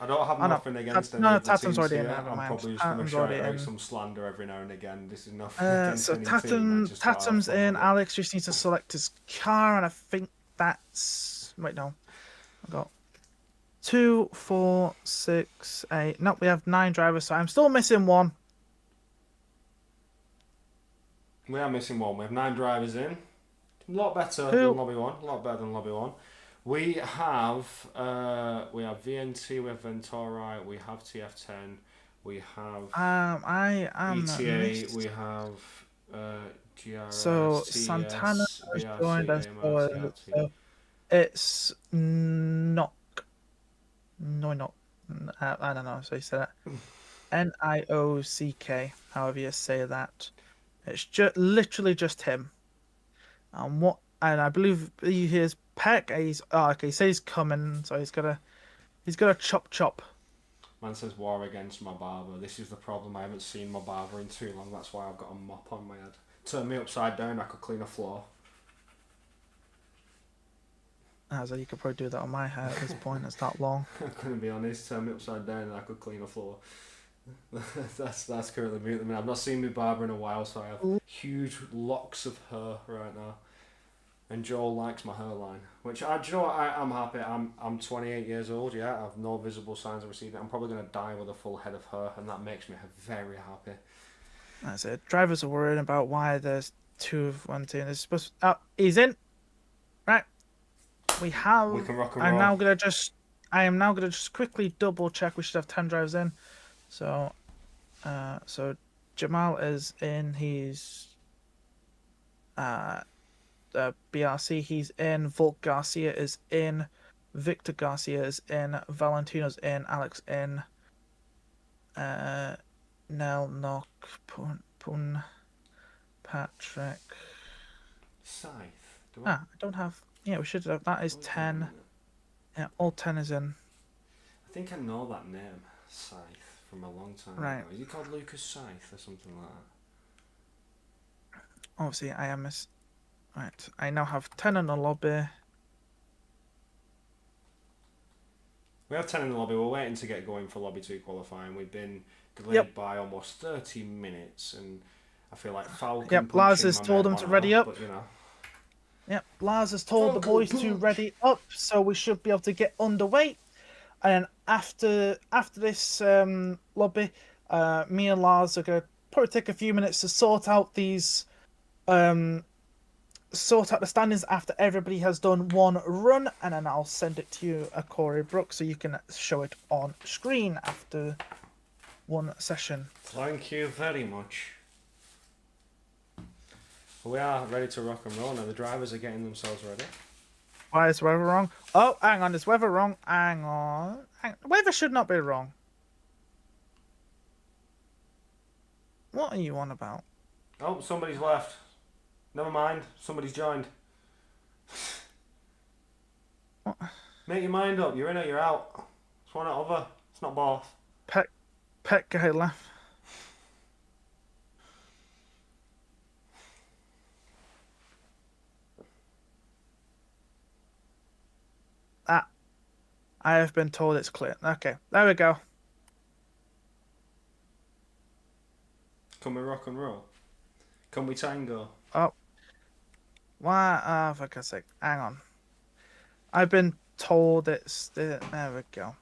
I don't have nothing against any
no,
of the
Tatum's
teams
already
here.
in. Never
I'm
mind.
probably just going to
Tatum's
shout
already
out
in.
some slander every now and again. This is nothing against
So
any team. I just gotta have
Tatum's
fun
in.
with it.
Alex just needs to select his car, and I think that's. Wait, no. I got 2, 4, 6, 8. Nope, we have 9 drivers, so I'm still missing one.
We are missing one. We have 9 drivers in. A lot better
Who?
than lobby 1. A lot better than lobby 1. We have VNT, we have Ventori, we have TF10, we have
I am
ETA, we have GRS,
so
TS,
Santana has
BRC,
joined us.
AMR, TRT.
So it's knock. No, not. I don't know. So you say that. Niock. However you say that. It's just literally just him. And I believe he hears Peck. Okay. He says he's coming, so he's got a chop.
Man says war against my barber. This is the problem. I haven't seen my barber in too long. That's why I've got a mop on my head. Turn me upside down. I could clean a floor.
So you could probably do that on my hair at this point. It's that long.
I'm gonna be honest. Turn me upside down and I could clean a floor. that's currently me at the minute. I've not seen my barber in a while, so I have huge locks of hair right now. And Joel likes my hairline, which do you know what? I'm happy. I'm 28 years old. Yeah, I have no visible signs of receding. I'm probably gonna die with a full head of hair, and that makes me very happy.
That's it. Drivers are worried about why there's 2 of 1 team. There's supposed. Oh, he's in. Right. We have.
We can rock and
I
roll.
am now gonna just quickly double check. We should have 10 drivers in. So Jamal is in. He's BRC, he's in. Volk Garcia is in. Victor Garcia is in. Valentino's in. Alex in. Nell, Knock, Pun, Patrick.
Scythe.
I don't have. Yeah, we should have. That is 10. Yeah, all 10 is in.
I think I know that name, Scythe, from a long time
Right.
ago. Is he called Lucas Scythe or something like that?
Obviously, I am Right, I now have 10 in the lobby.
We have 10 in the lobby. We're waiting to get going for lobby 2 qualifying. We've been delayed by almost 30 minutes, and I feel like Falcon.
Yep, Lars has told them to ready up.
But, you know.
Yep, Lars has told the boys to ready up, so we should be able to get underway. And after this lobby, me and Lars are gonna probably take a few minutes to sort out these, sort out the standings after everybody has done one run, and then I'll send it to you, Corey Brooks, so you can show it on screen after one session.
Thank you very much. We are ready to rock and roll now. The drivers are getting themselves ready.
Why is weather wrong? Oh, hang on, is weather wrong? Hang on. Weather should not be wrong. What are you on about?
Oh, somebody's left. Never mind. Somebody's joined.
What?
Make your mind up. You're in or you're out. It's one or other. It's not both.
Pet guy left. I have been told it's clear. Okay, there we go.
Can we rock and roll? Can we tango?
Oh. Why? Oh, for God's sake. Hang on. I've been told it's... There we go.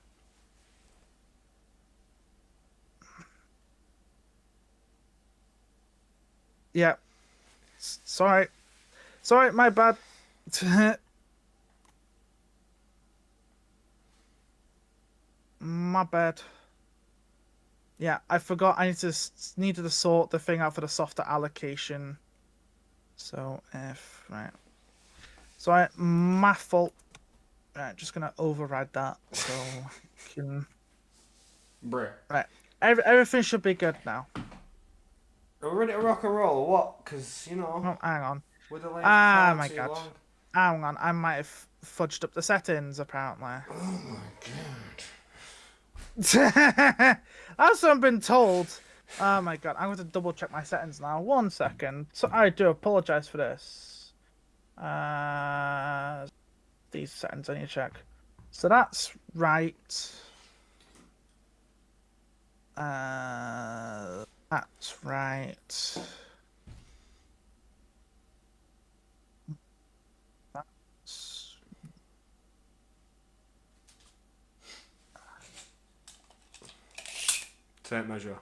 Yeah. Sorry. Sorry, my bad. My bad. Yeah, I forgot. I needed to sort the thing out for the softer allocation. So right. Sorry, my fault. Right, just gonna override that so can.
Bruh.
Right. Everything should be good now.
Are we ready to rock and roll or what? Because, you know,
Oh, hang on.
we're delaying
Ah,
for
my
too
God.
long.
Hang on. I might have fudged up the settings, apparently.
Oh my
That's what I've been told. Oh my God. I'm going to double check my settings now. 1 second. So I do apologize for this. These settings I need to check. So that's right. That's right. That's...
Tape measure.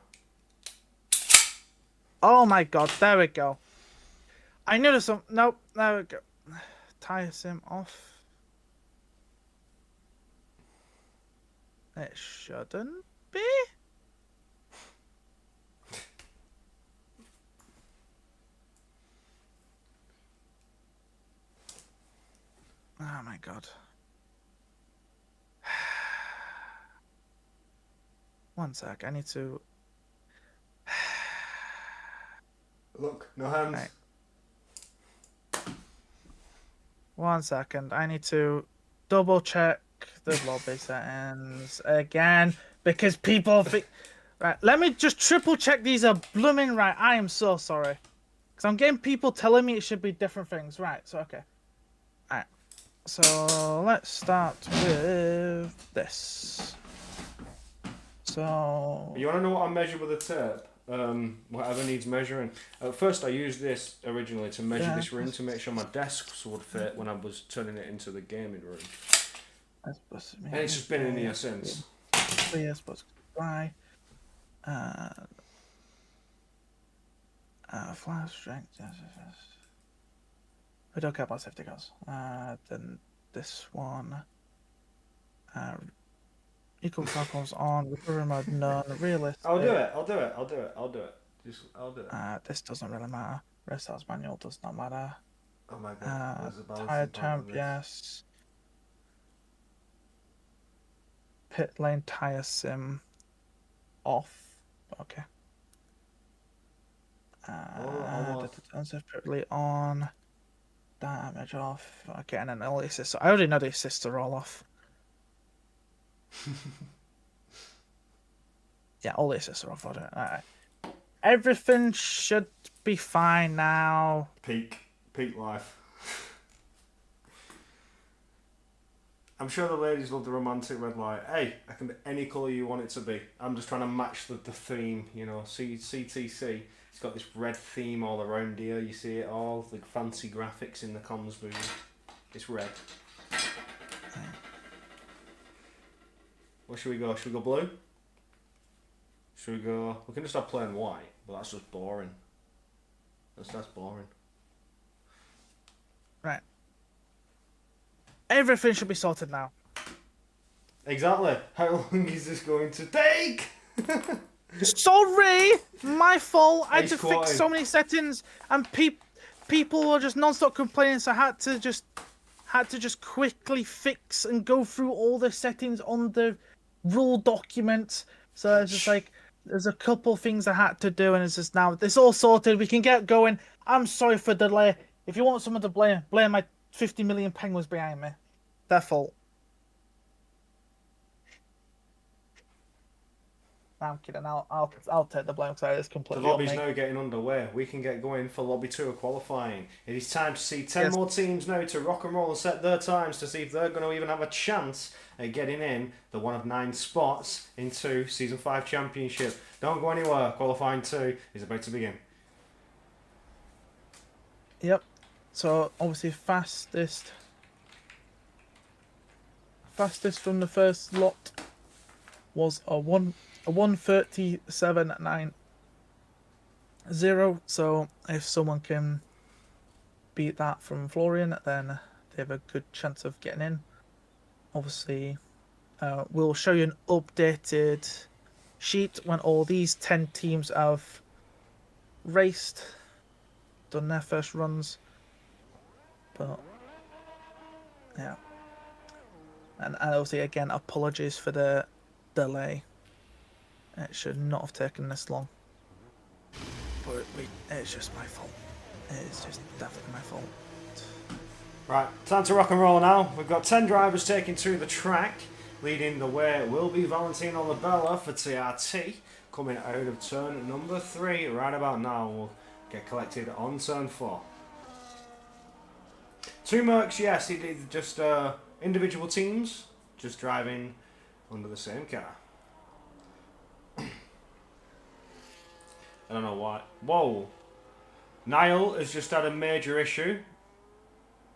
Oh my God, there we go. I knew there's some. Nope, there we go. Tire sim off. It shouldn't be. Oh my God. 1 sec, I need to.
Look, no hands.
Right. 1 second, I need to double check the lobby settings again because people think. Right, let me just triple check these are blooming right. I am so sorry. Because I'm getting people telling me it should be different things. Right, so okay. Alright. So let's start with this. So
You want to know what I measure with a tape? Whatever needs measuring. At first I used this originally to measure this room to make sure my desks would fit when I was turning it into the gaming room. And it's just been in here since.
Clear, supposed to buy. Flash strength. Yes. I don't care about safety cars. Then this one. Equal calculus on. Recovery mode none. Realistic.
I'll do it. I'll do it.
This doesn't really matter. Restarts manual does not matter.
Oh my God. There's a balancing
Tire
part
temp,
on this.
yes. Pit lane tire sim off. Okay. Unsafe pit lane on. Damage off. Okay, and then all the assists. I already know the assists are all off. Yeah, all the assists are off. Alright. Everything should be fine now.
Peak life. I'm sure the ladies love the romantic red light. Hey, I can be any colour you want it to be. I'm just trying to match the theme, you know. CTC, it's got this red theme all around here. You see it all, the fancy graphics in the comms movie. It's red. Where should we go? Should we go blue? Should we go... We can just have plain white, but that's just boring. That's boring.
Right. Everything should be sorted now.
Exactly. How long is this going to take?
Sorry! My fault. I had to
Quality.
fix so many settings and people were just non-stop complaining, so I had to just quickly fix and go through all the settings on the rule document. So it's just like there's a couple things I had to do, and it's just now it's all sorted. We can get going. I'm sorry for the delay. If you want someone to blame my 50 million penguins behind me. Their fault. No, I'm kidding. I'll take the blame because it's
The
completely
lobby's
on me.
now getting underway. We can get going for Lobby 2 of qualifying. It is time to see 10 more teams now to rock and roll and set their times to see if they're going to even have a chance at getting in the one of 9 spots into Season 5 Championship. Don't go anywhere. Qualifying 2 is about to begin.
Yep. So obviously fastest from the first lot was a 1:37.90. So if someone can beat that from Florian, then they have a good chance of getting in. Obviously, we'll show you an updated sheet when all these 10 teams have raced, done their first runs. But yeah, and obviously again, apologies for the delay. It should not have taken this long. But it's just my fault. It's just definitely my fault.
Right, time to rock and roll now. We've got 10 drivers taking to the track. Leading the way will be Valentino Labella for TRT. Coming out of turn number 3 right about now. We'll get collected on turn 4. 2 Mercs, yes, he did just individual teams, just driving under the same car. I don't know why. Whoa! Niall has just had a major issue.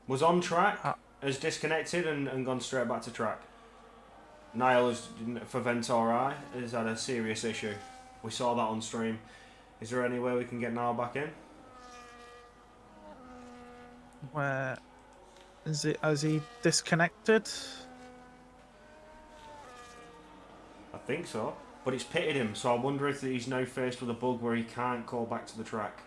Was on track, has disconnected and gone straight back to track. Niall is, for Ventori, has had a serious issue. We saw that on stream. Is there any way we can get Niall back in?
Where is it? Has he disconnected?
I think so. But it's pitted him, so I wonder if he's now faced with a bug where he can't call back to the track.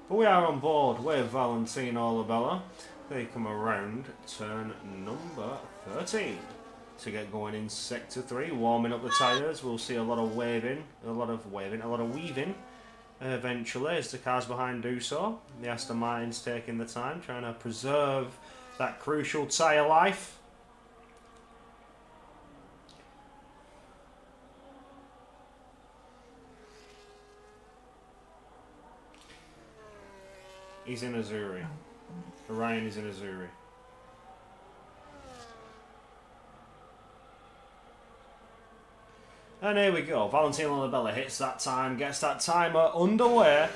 But we are on board with Valentino Labella. They come around turn number 13 to get going in sector 3, warming up the tyres. We'll see a lot of weaving eventually as the cars behind do so. The Aston Martin's taking the time, trying to preserve that crucial tyre life. He's in Azuri. Ryan is in Azuri. And here we go. Valentino Labella hits that time, gets that timer underway,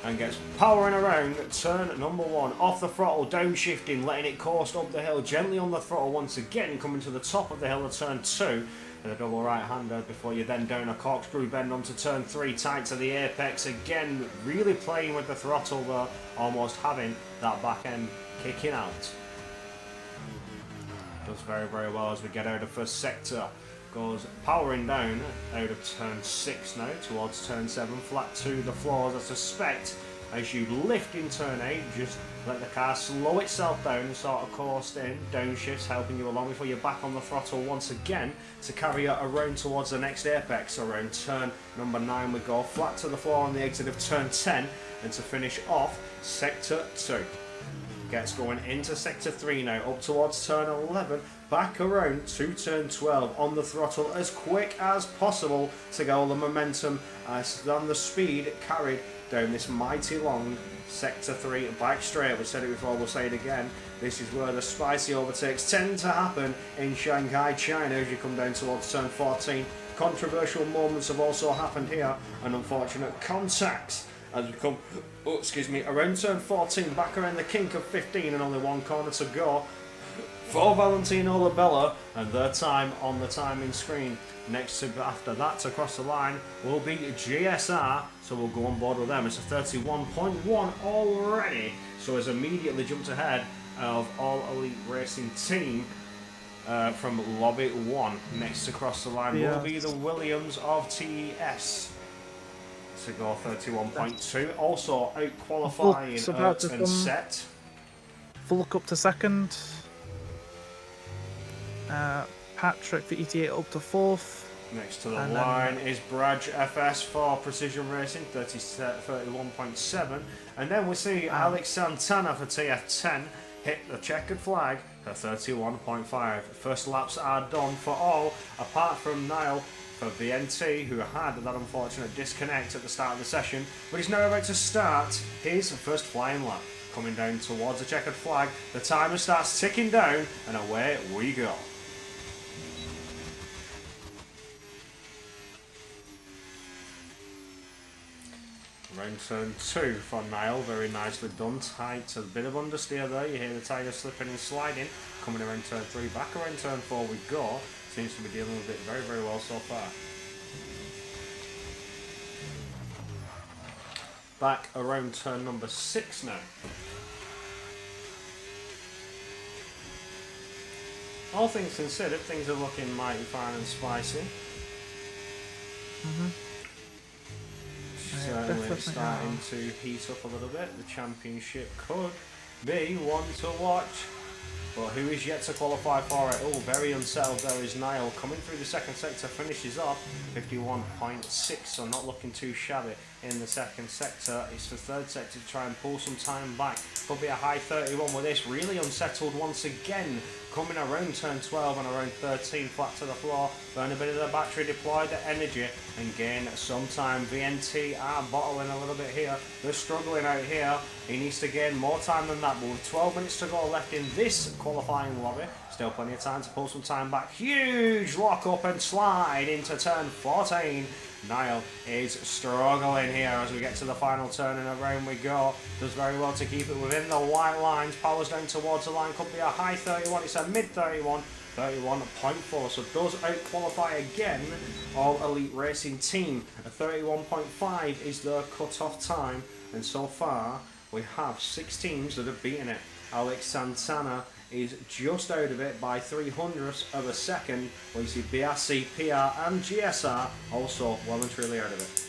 and gets powering around turn number 1. Off the throttle, downshifting, letting it coast up the hill, gently on the throttle once again, coming to the top of the hill of turn 2. And a double right-hander before you then down a corkscrew bend onto turn 3, tight to the apex again, really playing with the throttle though, almost having that back end kicking out. Does very, very well as we get out of first sector. Goes powering down out of turn 6 now towards turn 7, flat to the floors I suspect. As you lift in turn 8, just let the car slow itself down and sort of coast in. Downshifts helping you along before you're back on the throttle once again to carry you around towards the next apex. Around turn number 9 we go, flat to the floor on the exit of turn 10, and to finish off sector 2. Gets going into sector 3 now, up towards turn 11, back around to turn 12 on the throttle as quick as possible to get all the momentum and the speed carried down this mighty long sector 3 back straight. We said it before, we'll say it again. This is where the spicy overtakes tend to happen in Shanghai, China as you come down towards turn 14. Controversial moments have also happened here and unfortunate contacts as we come around turn 14, back around the kink of 15 and only one corner to go for Valentino Labella, and their time on the timing screen. Next to after that across the line will be GSR, so we'll go on board with them. It's a 31.1 already, so has immediately jumped ahead of All Elite Racing Team from Lobby 1. Next across the line will be the Williams of TES to go 31.2, also out qualifying and set.
Fulk up to second. Patrick for ETA up to 4th.
Next to the line is Braj FS for Precision Racing, 31.7. And then we see Alex Santana for TF10 hit the checkered flag for 31.5. First laps are done for all, apart from Niall for VNT, who had that unfortunate disconnect at the start of the session, but he's now about to start his first flying lap. Coming down towards the checkered flag, the timer starts ticking down, and away we go. Round turn 2 for Niall, very nicely done, tight, a bit of understeer there, you hear the tyre slipping and sliding. Coming around turn 3, back around turn 4 we go, seems to be dealing with it very, very well so far. Back around turn number 6 now. All things considered, things are looking mighty fine and spicy. Certainly starting to heat up a little bit. The championship could be one to watch. But who is yet to qualify for it? Oh, very unsettled there is Niall. Coming through the second sector, finishes off 51.6, so not looking too shabby in the second sector. It's the third sector to try and pull some time back. Could be a high 31 with this. Really unsettled once again. Coming around turn 12 and around 13, flat to the floor. Burn a bit of the battery, deploy the energy, and gain some time. VNT are bottling a little bit here. They're struggling out here. He needs to gain more time than that, but with 12 minutes to go left in this qualifying lobby, still plenty of time to pull some time back. Huge lock up and slide into turn 14. Niall is struggling here as we get to the final turn, and around we go. Does very well to keep it within the white lines. Powers down towards the line. Could be a high 31. It's a mid 31. 31.4, so does out-qualify again All Elite Racing Team. A 31.5 is the cut-off time, and so far we have 6 teams that have beaten it. Alex Santana is just out of it by 0.03 of a second. We see BRC, PR and GSR also well and truly out of it.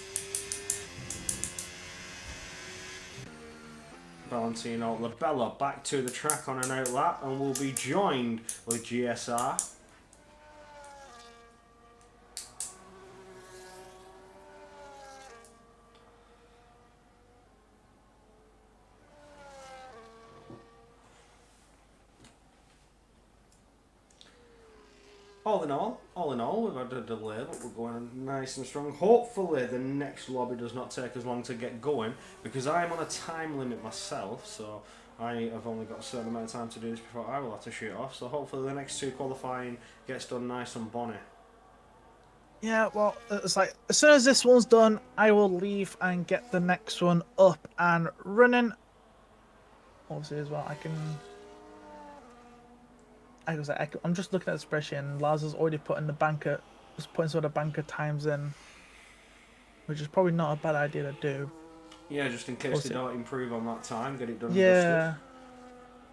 Valentino Labella back to the track on an out lap, and will be joined with GSR. All in all, we've had a delay, but we're going nice and strong. Hopefully the next lobby does not take as long to get going, because I'm on a time limit myself, so I have only got a certain amount of time to do this before I will have to shoot off. So hopefully the next 2 qualifying gets done nice and bonny.
Yeah, well, it's like, as soon as this one's done, I will leave and get the next one up and running. Obviously as well, I'm just looking at the spreadsheet, and Lars has already put in the banker, just putting sort of banker times in, which is probably not a bad idea to do.
Yeah, just in case they don't improve on that time, get it done.
Yeah.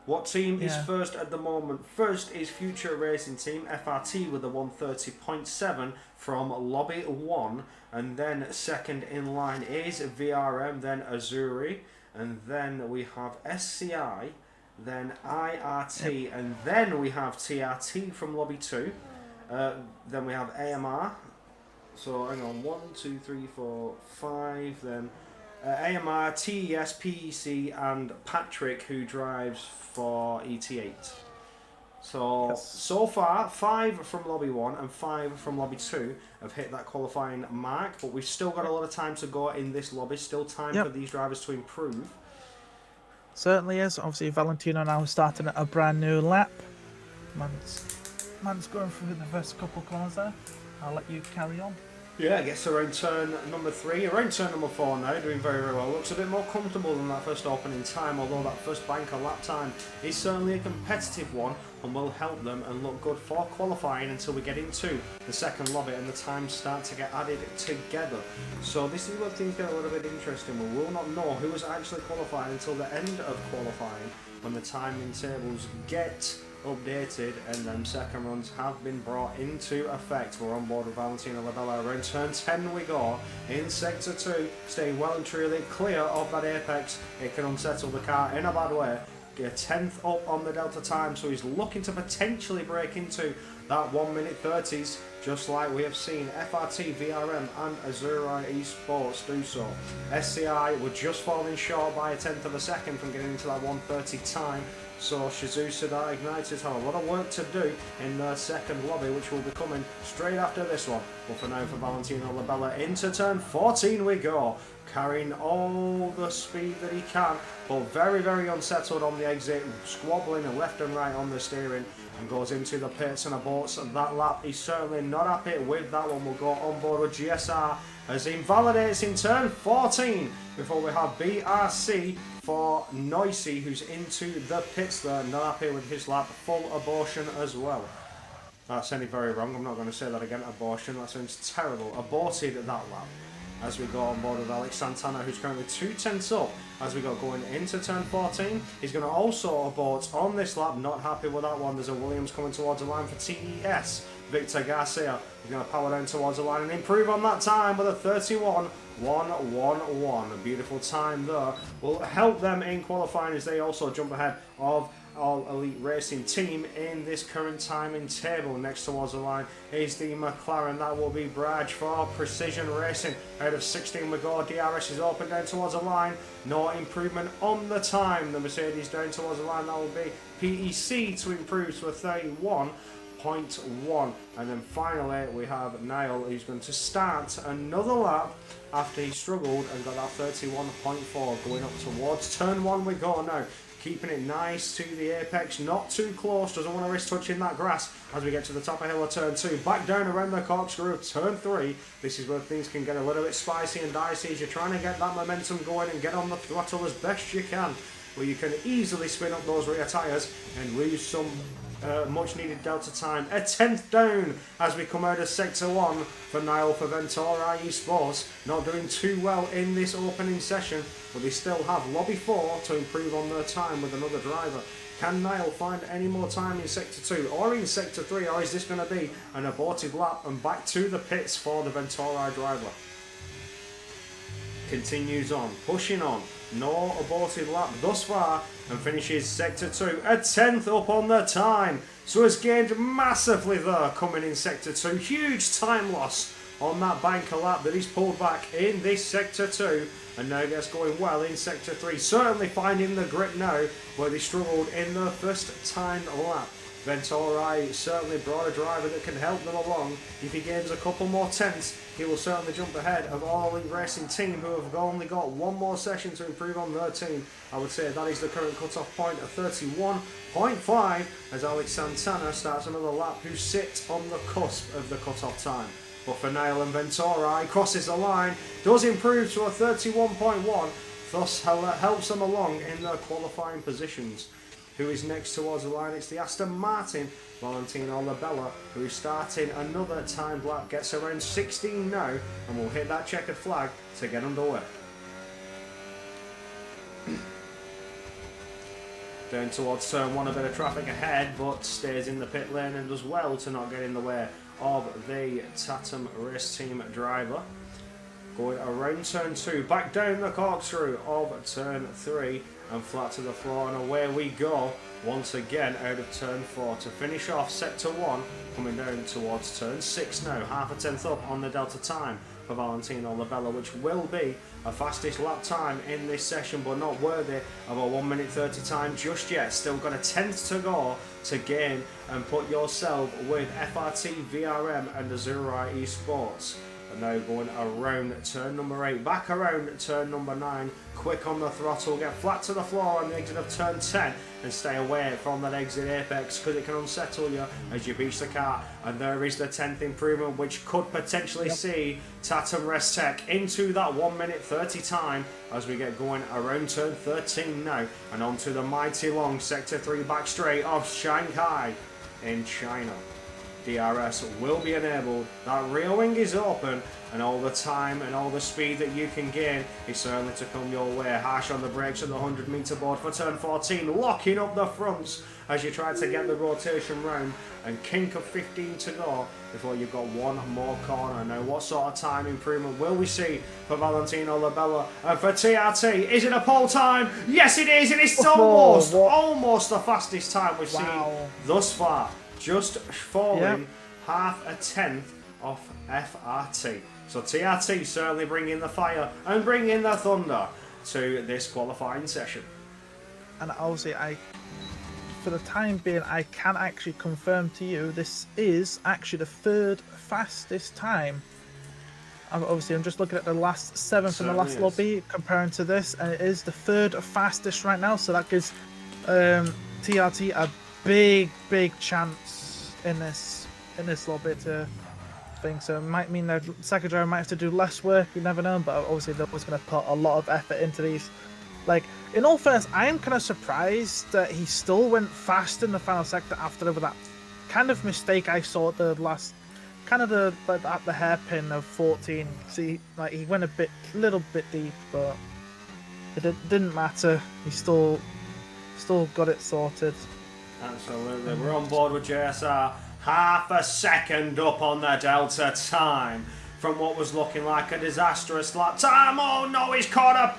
What team is first at the moment? First is Future Racing Team, FRT, with a 130.7 from Lobby 1, and then second in line is VRM, then Azuri, and then we have SCI, then IRT, and then we have TRT from Lobby 2. Then we have AMR. So hang on, 1, 2, 3, 4, 5. Then AMR, TES, PEC, and Patrick, who drives for ET8. So so far, 5 from Lobby 1 and 5 from Lobby 2 have hit that qualifying mark, but we've still got a lot of time to go in this lobby. Still time for these drivers to improve.
Certainly is. Obviously, Valentino now starting a brand new lap. Man's going through the first couple corners there. I'll let you carry on.
Yeah, gets around turn number 3, around turn number 4 now, doing very, very well. Looks a bit more comfortable than that first opening time, although that first banker lap time is certainly a competitive one and will help them and look good for qualifying until we get into the second lobby and the times start to get added together. So this is where things get a little bit interesting. We will not know who is actually qualifying until the end of qualifying, when the timing tables get updated and then second runs have been brought into effect. We're on board with Valentino Labella. Around turn 10 we go in sector 2, staying well and truly clear of that apex. It can unsettle the car in a bad way. Get 10th up on the delta time, so he's looking to potentially break into that 1 minute 30s, just like we have seen FRT, VRM and Azura Esports do so. SCI were just falling short by a 10th of a second from getting into that 1:30 time. So Shizusa that Ignited have a lot of work to do in their second lobby, which will be coming straight after this one. But for now, for Valentino Labella, into turn 14 we go, carrying all the speed that he can, but very, very unsettled on the exit, squabbling left and right on the steering, and goes into the pits and aborts that lap. He's certainly not happy with that one. We'll go on board with GSR as he invalidates in turn 14 before we have BRC for Noisy, who's into the pits there, not happy with his lap. Full abortion as well. That sounded very wrong. I'm not going to say that again. Abortion. That sounds terrible. Aborted that lap. As we go on board with Alex Santana, who's currently 2 tenths up as we go going into turn 14. He's going to also abort on this lap. Not happy with that one. There's a Williams coming towards the line for TES. Victor Garcia. He's going to power down towards the line and improve on that time with a 31.111. A beautiful time there will help them in qualifying as they also jump ahead of All Elite Racing team in this current timing table. Next towards the line is the McLaren. That will be Brad for Precision Racing. Out of 16 we go. DRS is open down towards the line. No improvement on the time. The Mercedes down towards the line. That will be PEC to improve to a 31.1. And then finally we have Niall, who's going to start another lap after he struggled and got that 31.4. Going up towards turn 1 we go now. Keeping it nice to the apex, not too close, doesn't want to risk touching that grass as we get to the top of hill of turn 2. Back down around the corkscrew of turn 3. This is where things can get a little bit spicy and dicey as you're trying to get that momentum going and get on the throttle as best you can, where you can easily spin up those rear tyres and lose some much needed delta time. A 10th down as we come out of sector 1 for Niall for Ventura Esports. Not doing too well in this opening session, but they still have lobby 4 to improve on their time with another driver. Can Niall find any more time in sector 2 or in sector 3, or is this going to be an aborted lap and back to the pits for the Ventura driver? Continues on, pushing on. No aborted lap thus far, and finishes sector 2 a 10th up on the time. So has gained massively there coming in sector 2. Huge time loss on that banker lap that he's pulled back in this sector 2, and now gets going well in sector 3. Certainly finding the grip now where they struggled in the first time lap. Ventura certainly brought a driver that can help them along. If he gains a couple more tenths, he will certainly jump ahead of All Elite Racing team, who have only got one more session to improve on their team. I would say that is the current cut-off point of 31.5 as Alex Santana starts another lap, who sits on the cusp of the cut-off time. But for Niall and Ventura, he crosses the line, does improve to a 31.1, thus helps them along in their qualifying positions. Who is next towards the line? It's the Aston Martin, Valentino Labella, who is starting another timed lap, gets around 16 now, and will hit that checkered flag to get underway. Down towards turn 1, a bit of traffic ahead, but stays in the pit lane and does well to not get in the way of the Tatum race team driver. Going around turn 2, back down the corkscrew of turn 3, and flat to the floor, and away we go once again out of turn 4 to finish off sector 1, coming down towards turn 6 now. Half a tenth up on the delta time for Valentino Labella, which will be a fastest lap time in this session, but not worthy of a 1:30 time just yet. Still got a tenth to go to gain and put yourself with FRT, VRM and Azurai Esports. And now going around turn number 8, back around turn number 9, quick on the throttle, get flat to the floor on the exit of turn 10 and stay away from that exit apex because it can unsettle you as you beach the car. And there is the 10th improvement, which could potentially see Tatum Restec into that 1:30 time as we get going around turn 13 now, and onto the mighty long sector 3 back straight of Shanghai in China. DRS will be enabled, that rear wing is open, and all the time and all the speed that you can gain is certainly to come your way. Harsh on the brakes at the 100-metre board for turn 14, locking up the fronts as you try to get the rotation round, and kink of 15 to go before you've got one more corner. Now what sort of time improvement will we see for Valentino Labella and for TRT? Is it a pole time? Yes it is, and it's almost the fastest time we've seen thus far. Just falling half a tenth off FRT. So TRT certainly bringing the fire and bringing the thunder to this qualifying session.
And obviously, for the time being, I can actually confirm to you this is actually the third fastest time. Obviously, I'm just looking at the last 7 from the last lobby, comparing to this, and it is the third fastest right now. So that gives TRT a big chance in this lobby to think. So it might mean that second driver might have to do less work, you never know, but obviously they're always going to put a lot of effort into these. Like, in all fairness, I am kind of surprised that he still went fast in the final sector after that kind of mistake I saw at the last, kind of at the hairpin of 14. See, like, he went a little bit deep, but it didn't matter. He still got it sorted.
Absolutely, we're on board with JSR. Half a second up on the delta time from what was looking like a disastrous lap time. Oh no, he's caught a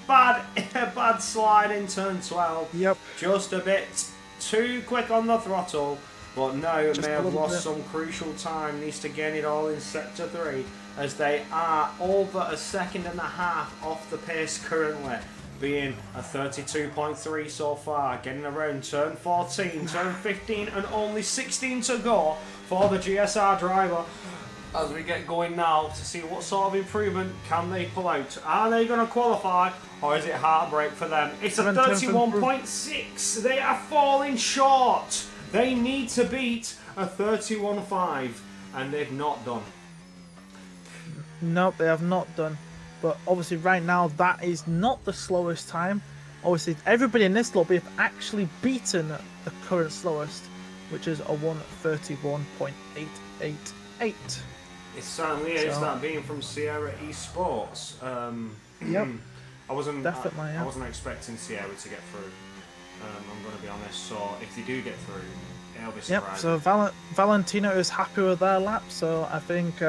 bad slide in turn 12.
Yep.
Just a bit too quick on the throttle, but no,
Just
may
a
have
little
lost
bit.
some crucial time. Needs to gain it all in Sector 3, as they are over a second and a half off the pace currently, being a 32.3 so far, getting around turn 14, turn 15, and only 16 to go for the GSR driver. As we get going now to see what sort of improvement can they pull out. Are they going to qualify, or is it heartbreak for them? It's a 31.6. They are falling short. They need to beat a 31.5, and they've not done.
Nope, they have not done. But obviously right now that is not the slowest time. Obviously everybody in this lobby have actually beaten the current slowest, which is a 1:31.888.
It certainly is,
So-
that being from Sierra Esports.
Yep.
I wasn't
Definitely, yeah.
I wasn't expecting Sierra to get through. I'm going to be honest. So if they do get through, it'll be surprising.
Yep, so Valentino is happy with their lap, so I think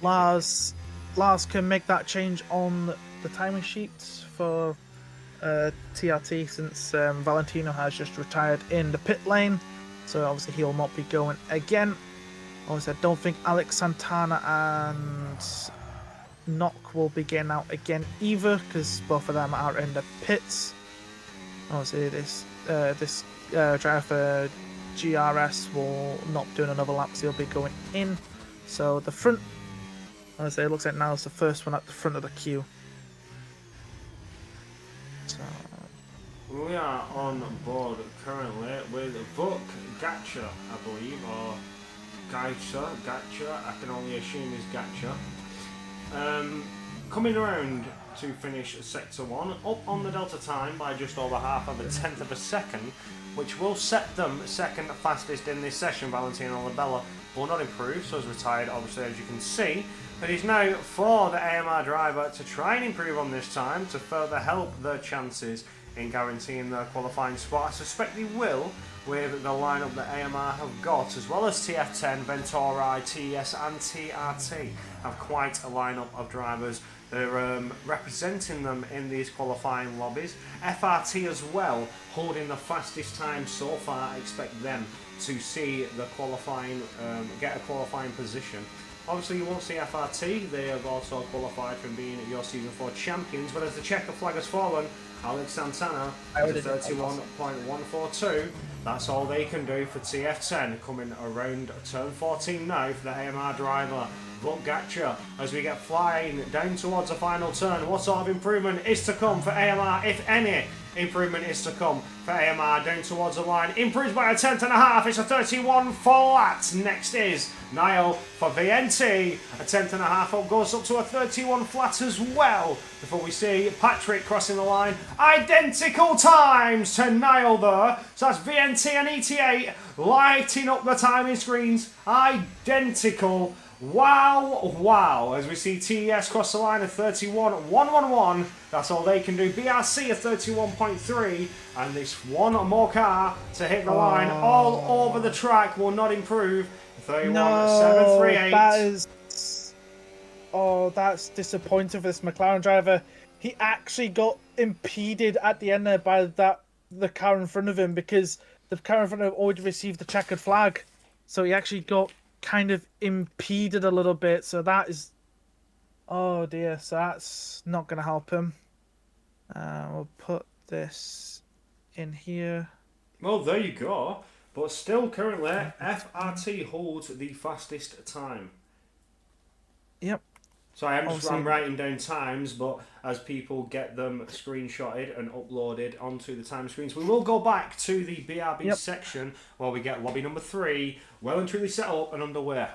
Lars can make that change on the timing sheets for TRT, since Valentino has just retired in the pit lane, so obviously he will not be going again. Obviously, I don't think Alex Santana and Knock will be getting out again either, because both of them are in the pits. Obviously, this driver for GRS will not be doing another lap, so he'll be going in. So the front, honestly, it looks like now it's the first one at the front of the queue. So
We are on board currently with Vuk Gacha, I believe, or Gacha, I can only assume is Gacha. Coming around to finish Sector 1, up on the Delta time by just over half of a tenth of a second, which will set them second fastest in this session. Valentino Labella will not improve, so has retired, obviously, as you can see. But it's now for the AMR driver to try and improve on this time to further help their chances in guaranteeing their qualifying spot. I suspect they will, with the lineup that AMR have got, as well as TF10, Venturi, TES and TRT have quite a lineup of drivers. They're representing them in these qualifying lobbies. FRT as well, holding the fastest time so far. I expect them to see the qualifying, get a qualifying position. Obviously you won't see FRT, they have also qualified from being your Season 4 champions, but as the checker flag has fallen, Alex Santana has a 31.142. That's all they can do for TF10, coming around turn 14 now for the AMR driver. Vuk Gacha, as we get flying down towards the final turn. What sort of improvement is to come for AMR, if any improvement is to come for AMR down towards the line? Improves by a tenth and a half, it's a 31 flat. Next is Niall for VNT, a tenth and a half up, goes up to a 31 flat as well, before we see Patrick crossing the line. Identical times to Niall there, so that's VNT and ET8 lighting up the timing screens, identical. Wow, wow, as we see TES cross the line at 31.111, that's all they can do. BRC at 31.3, and this one more car to hit the line all over the track will not improve. 31.738.
that is... Oh, that's disappointing for this McLaren driver. He actually got impeded at the end there by the car in front of him, because the car in front of him already received the checkered flag. So he actually got kind of impeded a little bit, so that is, oh dear, so that's not going to help him. We'll put this in here.
Well, there you go, but still currently FRT holds the fastest time.
Yep.
So I'm writing down times, but as people get them screenshotted and uploaded onto the time screens, we will go back to the BRB section where we get lobby number 3 well and truly set up and underway.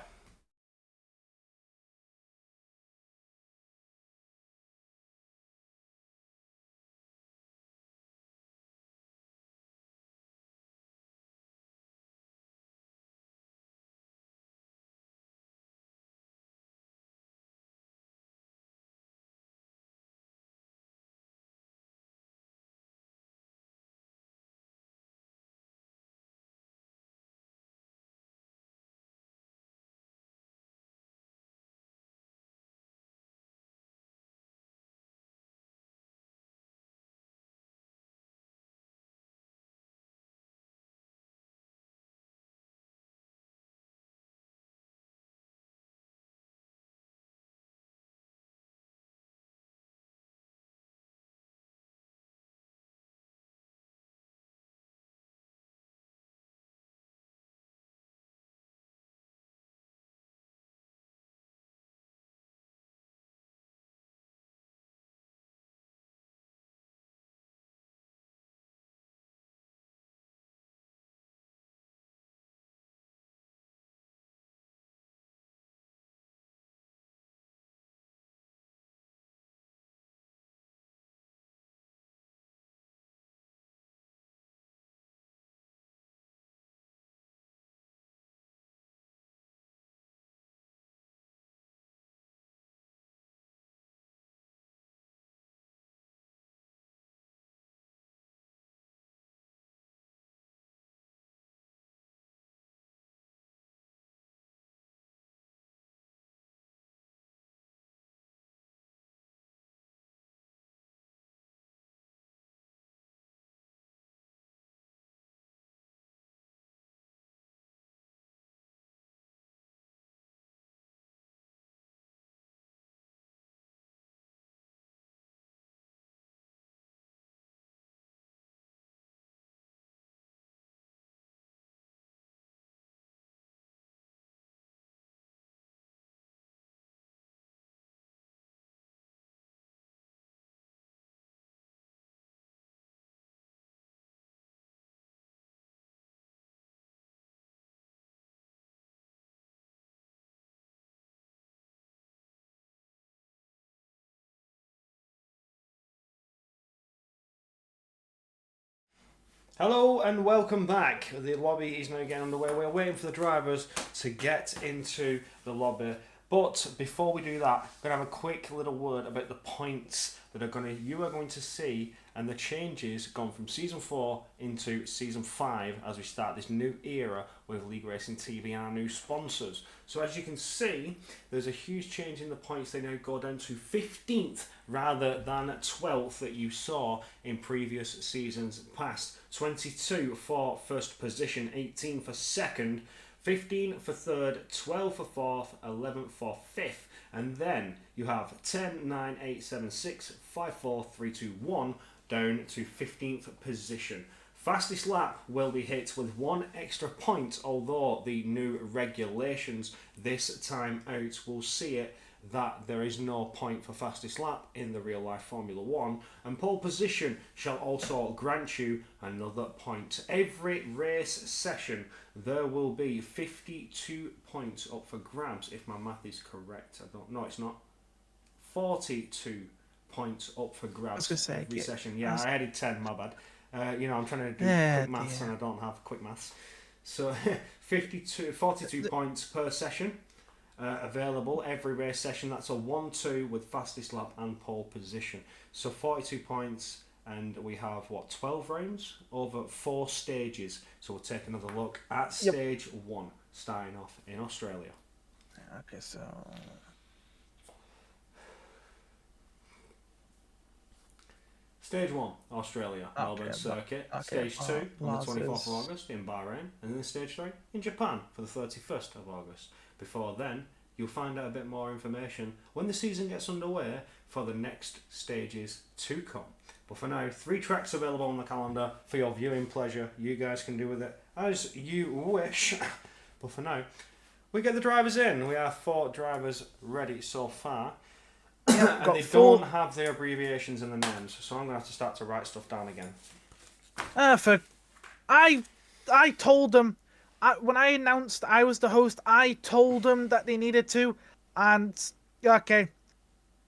Hello and welcome back. The lobby is now getting underway. We're waiting for the drivers to get into the lobby. But before we do that, I'm going to have a quick little word about the points that you are going to see and the changes gone from Season 4 into Season 5 as we start this new era with League Racing TV and our new sponsors. So as you can see, there's a huge change in the points. They now go down to 15th rather than 12th that you saw in previous seasons past. 22 for first position, 18 for second, 15 for third, 12 for fourth, 11 for fifth, and then you have 10, 9, 8, 7, 6, 5, 4, 3, 2, 1 down to 15th position. Fastest lap will be hit with 1 extra point, although the new regulations this time out will see it that there is no point for fastest lap in the real life Formula 1, and pole position shall also grant you another point. Every race session there will be 52 points up for grabs, if my math is correct. I don't know, it's not. 42 points up for grabs every session. Yeah, I added 10, my bad. I'm trying to do quick maths and I don't have quick maths. So 42 points per session. Available every race session. That's a 1-2 with fastest lap and pole position. So 42 points, and we have 12 rounds over 4 stages. So we'll take another look at stage 1, starting off in Australia.
Okay, so
Stage 1, Australia, Melbourne Circuit. Stage 2 on the 24th of August in Bahrain, and then Stage 3 in Japan for the 31st of August. Before then, you'll find out a bit more information when the season gets underway for the next stages to come. But for now, 3 tracks available on the calendar for your viewing pleasure. You guys can do with it as you wish. But for now, we get the drivers in. We have 4 drivers ready so far. And they don't have their abbreviations in the names, so I'm going to have to start to write stuff down again.
I told them, when I announced I was the host, I told them that they needed to, and okay,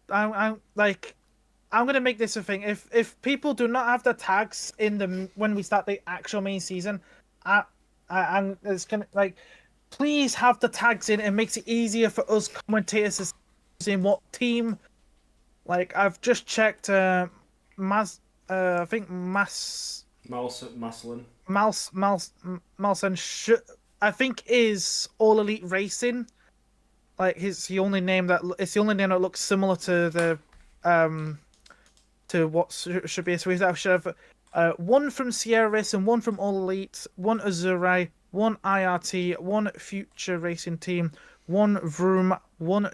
I'm gonna make this a thing. If people do not have the tags in when we start the actual main season, and it's gonna please have the tags in. It makes it easier for us commentators to see in what team. I've just checked, I think
Malson.
Malson I think is All Elite Racing. It's the only name that looks similar to the to what should be. So we should have 1 from Sierra Racing, 1 from All Elite, 1 Azurai, 1 IRT, 1 Future Racing Team, 1 Vroom, 1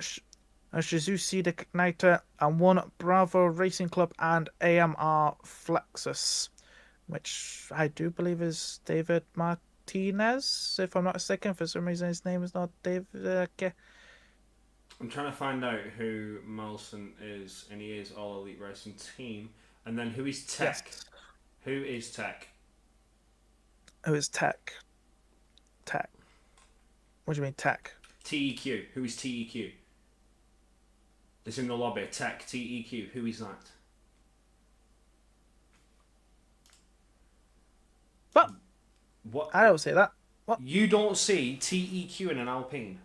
Shizushi Igniter, and 1 Bravo Racing Club and AMR Flexus, which I do believe is David Martinez, if I'm not mistaken. For some reason his name is not David. Okay.
I'm trying to find out who Molson is, and he is All Elite Racing Team. And then who is Tech? Yes. Who is Tech?
Who is Tech? Tech. What do you mean Tech?
TEQ. Who is TEQ? It's in the lobby. Tech, TEQ. Who is that? What?
I don't see that. What?
You don't see TEQ in an Alpine?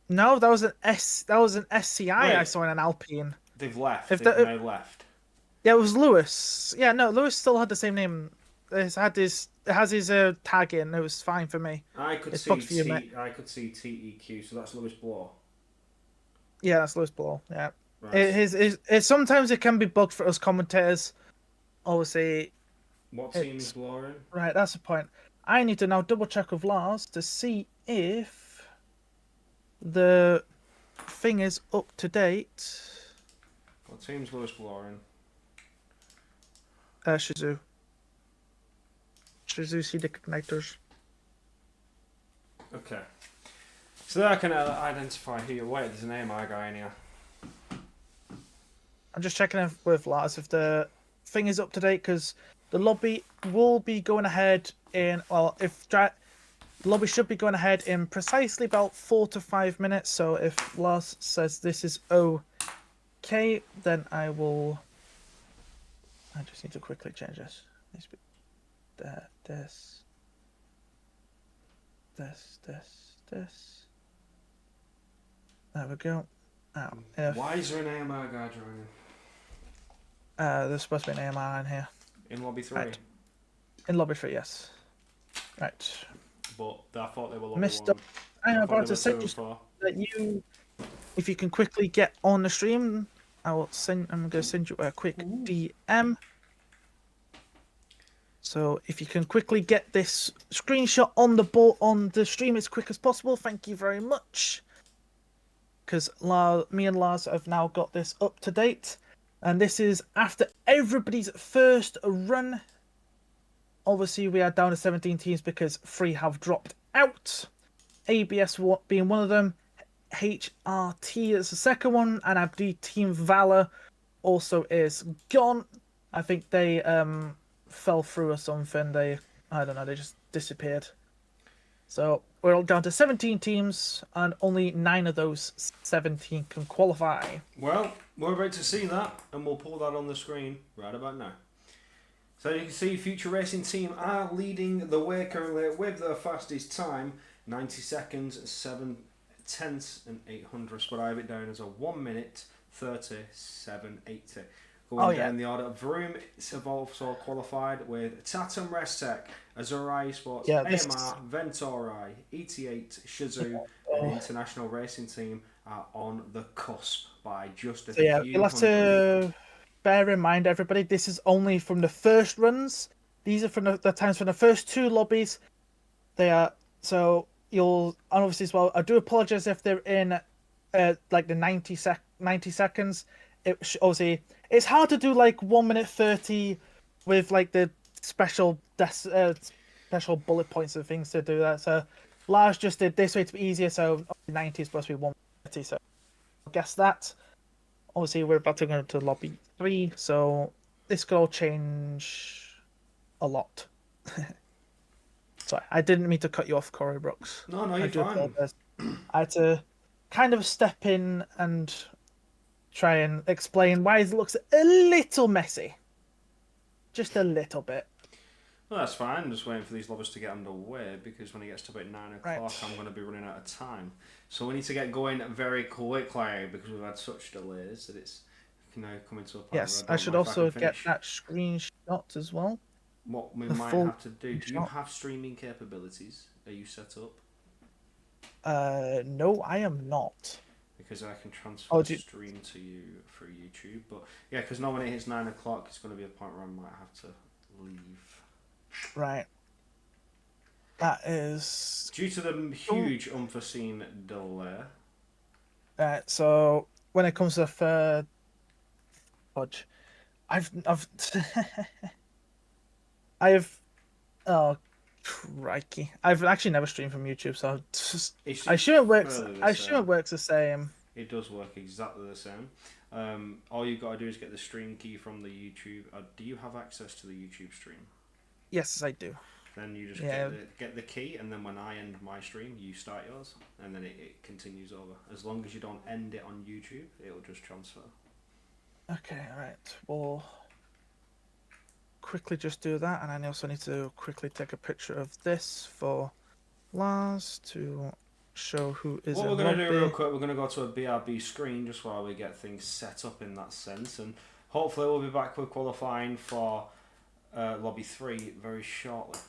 No, that was an SCI
Right.
I saw in an Alpine.
They've left. They've now left.
Yeah, it was Lewis. Yeah, no, Lewis still had the same name. It has his tag in. It was fine for me.
I could see TEQ, so that's Lewis Bloor.
Yeah, that's Lewis Bloor. Yeah,
right.
Sometimes it can be bugged for us commentators. Obviously.
What team is Bloor in?
Right, that's the point. I need to now double check with Lars to see if the thing is up to date.
What team's Lewis Bloor in?
Shizu see the Igniters.
Okay. So that I can identify who you're. Wait, there's an AMI guy in here.
I'm just checking with Lars if the thing is up to date, because the lobby will be going ahead in, the lobby should be going ahead in precisely about 4 to 5 minutes. So if Lars says this is okay, then I will I just need to quickly change this. Needs to be there, this. This. There we go. Now, if
Why is there an AMR guy joining?
there's supposed to be an AMR in here.
In lobby 3?
Right. In lobby 3, yes. Right.
But I thought they were lobby
Mr.
1.
I'm
I
about
thought
to
they
say
were 2 and 4.
that you, if you can quickly get on the stream, I'm going to send you a quick DM. So if you can quickly get this screenshot on the board on the stream as quick as possible, thank you very much. Because me and Lars have now got this up to date, and this is after everybody's first run. Obviously, we are down to 17 teams because 3 have dropped out. ABS being one of them, HRT is the second one, and I believe Team Valor also is gone. I think they fell through or something. I don't know, they just disappeared. So we're all down to 17 teams, and only 9 of those 17 can qualify.
Well, we're about to see that, and we'll pull that on the screen right about now. So you can see Future Racing Team are leading the way currently with their fastest time, 90 seconds, 7 tenths and 800ths, but I have it down as a 1 minute 37.80. Going down the order, Vroom have also qualified with Tatum Restec, Azura Esports, AMR, Ventori, ET8, Shazoo, and International Racing Team are on the cusp by just a few
you'll have to bear in mind, everybody, this is only from the first runs. These are from the times from the first 2 lobbies. They are, so you'll, and obviously as well, I do apologize if they're in like the 90 seconds. Obviously, it's hard to do like 1 minute 30 with like the special bullet points and things to do that. So Lars just did this way to be easier. So 90 is supposed to be 130. So I guess that. Obviously, we're about to go to lobby 3, so this could all change a lot. Sorry, I didn't mean to cut you off, Corey Brooks.
No, you're fine.
Apologize. I had to kind of step in and try and explain why it looks a little messy. Just a little bit.
Well, that's fine. I'm just waiting for these lobbies to get underway, because when it gets to about 9 o'clock,
Right.
I'm going to be running out of time. So we need to get going very quickly, because we've had such delays that it's now coming to a point.
Yes,
where
I should
know if
also
can
get
finish.
that screenshot as well.
What we
the
might
full
have to do. Do you
shot.
have streaming capabilities? Are you set up?
No, I am not.
Because I can transfer
Oh,
the stream to you through YouTube. But yeah, because now when it hits 9 o'clock, it's going to be a point where I might have to leave.
Right. That is
Due to the huge unforeseen delay.
so when it comes to the third fudge, I've oh crikey. I've actually never streamed from YouTube, so I assume it works. I assume it works the same.
It does work exactly the same. All you've got to do is get the stream key from the YouTube. Do you have access to the YouTube stream?
Yes, I do.
Then you just get the key, and then when I end my stream, you start yours, and then it continues over. As long as you don't end it on YouTube, it'll just transfer.
Okay, alright. We'll quickly just do that, and I also need to quickly take a picture of this for Lars to show who is
What
in
we're going to do
lobby.
real quick, we're going to go to a BRB screen just while we get things set up in that sense, and hopefully we'll be back with qualifying for lobby 3 very shortly.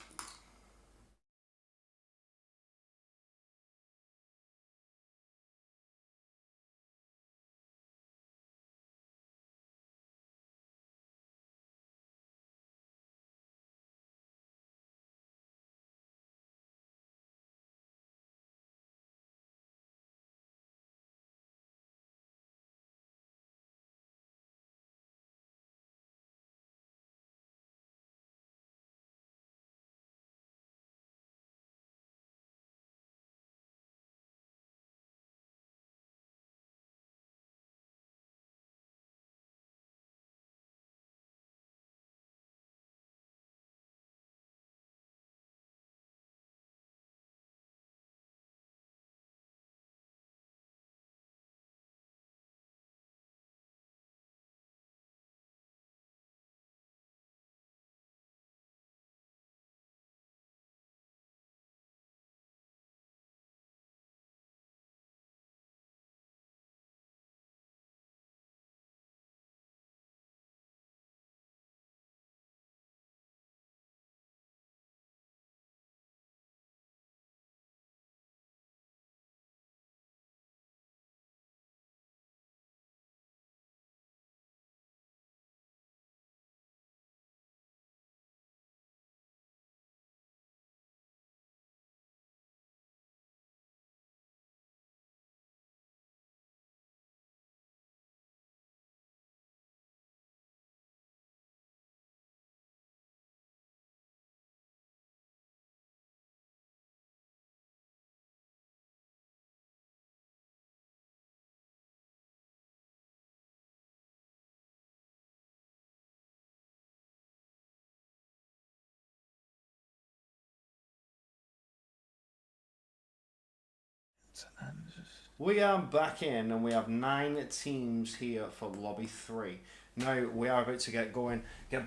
We are back in and we have 9 teams here for Lobby 3. Now we are about to get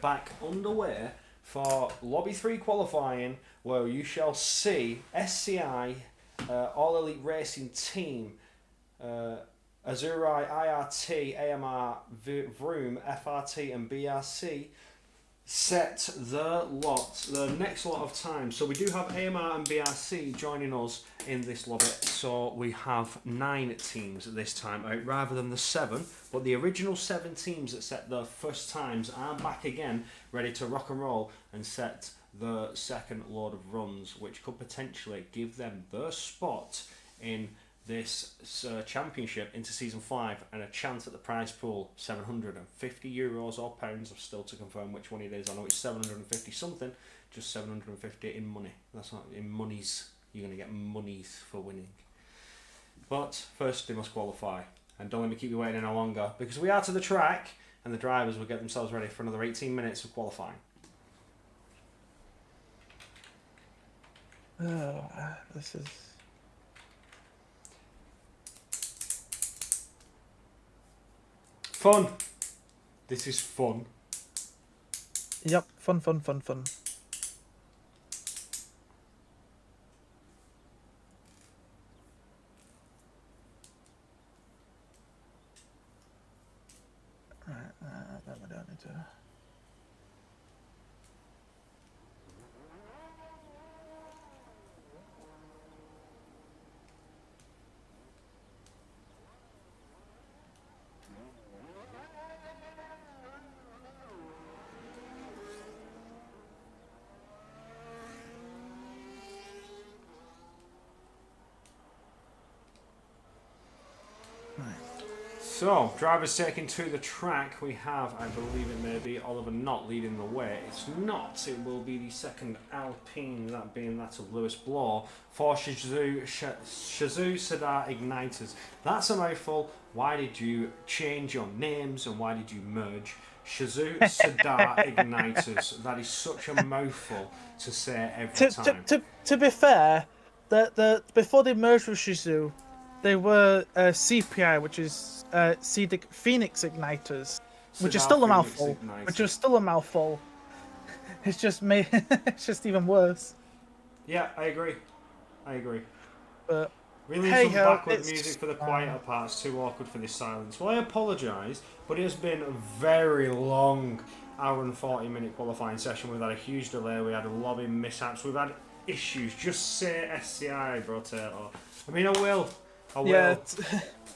back underway for Lobby 3 qualifying, where you shall see SCI, All Elite Racing Team, Azurai, IRT, AMR, Vroom, FRT and BRC set the next lot of time. So we do have AMR and BRC joining us in this lobby. So we have 9 teams this time out rather than the 7. But the original 7 teams that set the first times are back again, ready to rock and roll and set the second load of runs, which could potentially give them the spot in this championship into season 5 and a chance at the prize pool. €750 or pounds. I've still to confirm which one it is. I know it's 750 something, just 750 in money. That's not in monies. You're going to get monies for winning. But first they must qualify, and don't let me keep you waiting any longer, because we are to the track and the drivers will get themselves ready for another 18 minutes of qualifying.
This is
fun. This is fun.
Yep, fun. Right, that we don't need to.
So, drivers taken to the track. We have, I believe it may be, Oliver Knott leading the way. It's not. It will be the second Alpine, that being that of Lewis Bloor, for Shazoo Sadar Igniters. That's a mouthful. Why did you change your names and why did you merge? Shazoo Sadar Igniters. That is such a mouthful to say every time.
To be fair, before they merged with Shazoo, they were CPI, which is Phoenix Igniters, which is still a mouthful. It's just it's just even worse.
Yeah, I agree.
But
we need some backward music for the quieter parts. Too awkward for this silence. Well, I apologise, but it has been a very long hour and 40-minute qualifying session. We've had a huge delay. We had lobby mishaps. We've had issues. Just say SCI, bro. I mean, I will.
Yeah,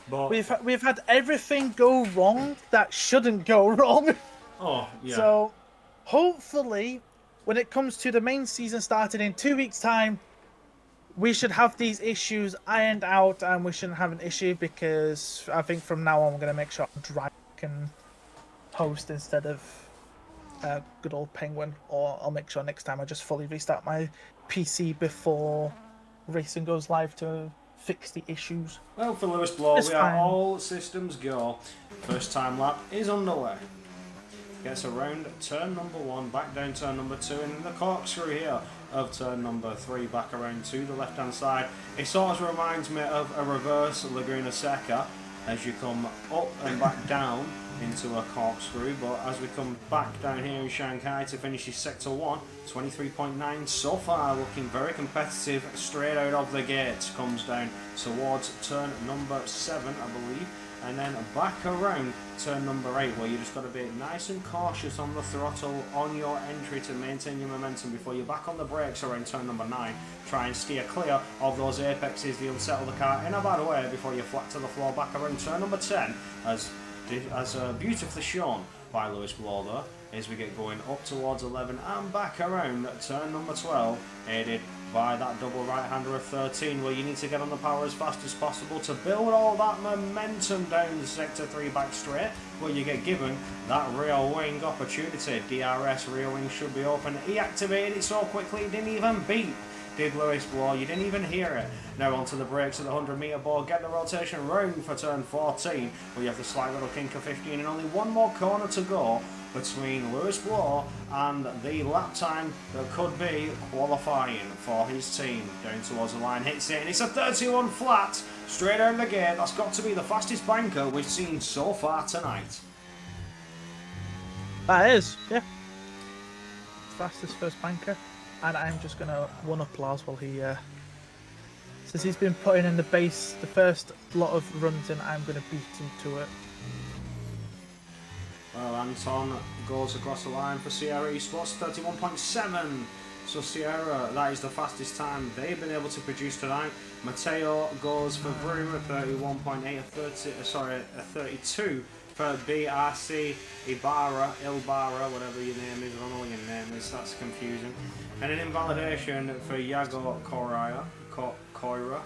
but
we've had everything go wrong that shouldn't go wrong.
Oh, yeah.
So, hopefully, when it comes to the main season starting in 2 weeks' time, we should have these issues ironed out and we shouldn't have an issue, because I think from now on we're going to make sure Drag can host instead of good old Penguin, or I'll make sure next time I just fully restart my PC before racing goes live to fix the issues.
Well, for Lewis Bloor, we are all systems go. First time lap is underway. Gets around turn number 1, back down turn number 2, and in the corkscrew here of turn number 3, back around to the left hand side. It sort of reminds me of a reverse Laguna Seca as you come up and back down into a corkscrew, but as we come back down here in Shanghai to finish his sector 1, 23.9 so far, looking very competitive straight out of the gate. Comes down towards turn number 7, I believe, and then back around turn number 8, where you just got to be nice and cautious on the throttle on your entry to maintain your momentum before you're back on the brakes around turn number 9. Try and steer clear of those apexes that will settle the car in a bad way before you're flat to the floor back around turn number 10, as beautifully shown by Lewis Bloor there, as we get going up towards 11 and back around turn number 12, aided by that double right-hander of 13, where you need to get on the power as fast as possible to build all that momentum down sector 3 back straight, where you get given that rear wing opportunity. DRS rear wing should be open. He activated it so quickly it didn't even beep. Did Lewis Bloor, you didn't even hear it. Now onto the brakes at the 100 metre board, get the rotation round for turn 14, where you have the slight little kink of 15 and only one more corner to go between Lewis Bloor and the lap time that could be qualifying for his team. Down towards the line, hits it, and it's a 31 flat Straight out of the gate, that's got to be the fastest banker we've seen so far tonight.
That is, yeah. Fastest first banker. And I'm just going to one applause while he... since he's been putting in the first lot of runs in, I'm going to beat him to it.
Well, Anton goes across the line for Sierra Esports, 31.7. So Sierra, that is the fastest time they've been able to produce tonight. Mateo goes for Vroom at 31.8, a 32 for BRC Ibarra, whatever your name is, I don't know what your name is, that's confusing. And an invalidation for Yago Koira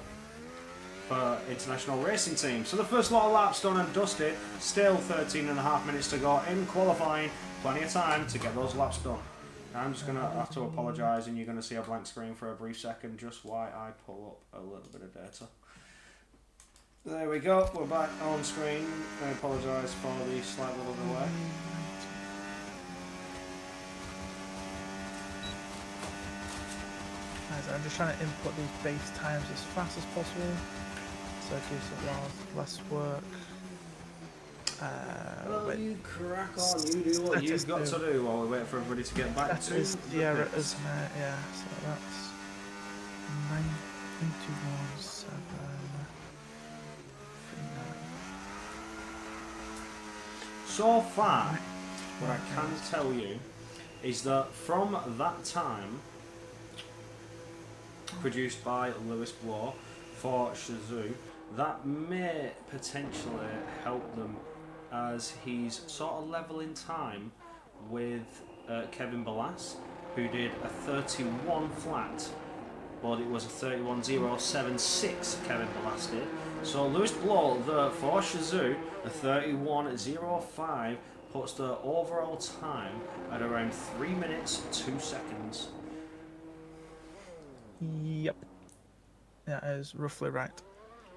for International Racing Team. So the first lot of laps done and dusted, still 13.5 minutes to go in qualifying, plenty of time to get those laps done. I'm just going to have to apologise, and you're going to see a blank screen for a brief second just while I pull up a little bit of data. There we go, we're back on screen. I apologise for the slight little delay.
I'm just trying to input these base times as fast as possible, so it gives it less work.
Well, you crack on, you do what you've got to do while we wait for everybody to get back
that
to
is
the
Sierra,
pits.
isn't it? Yeah, so that's 9.217.
So far, what I can tell you is that from that time, produced by Lewis Bloor for Shazoo, that may potentially help them as he's sort of level in time with Kevin Balas, who did a 31 flat, but it was a 31.076 Kevin Balas did. So Lewis Bloor for Shazoo, a 31.05 puts the overall time at around 3 minutes 2 seconds.
Yep. That is roughly right.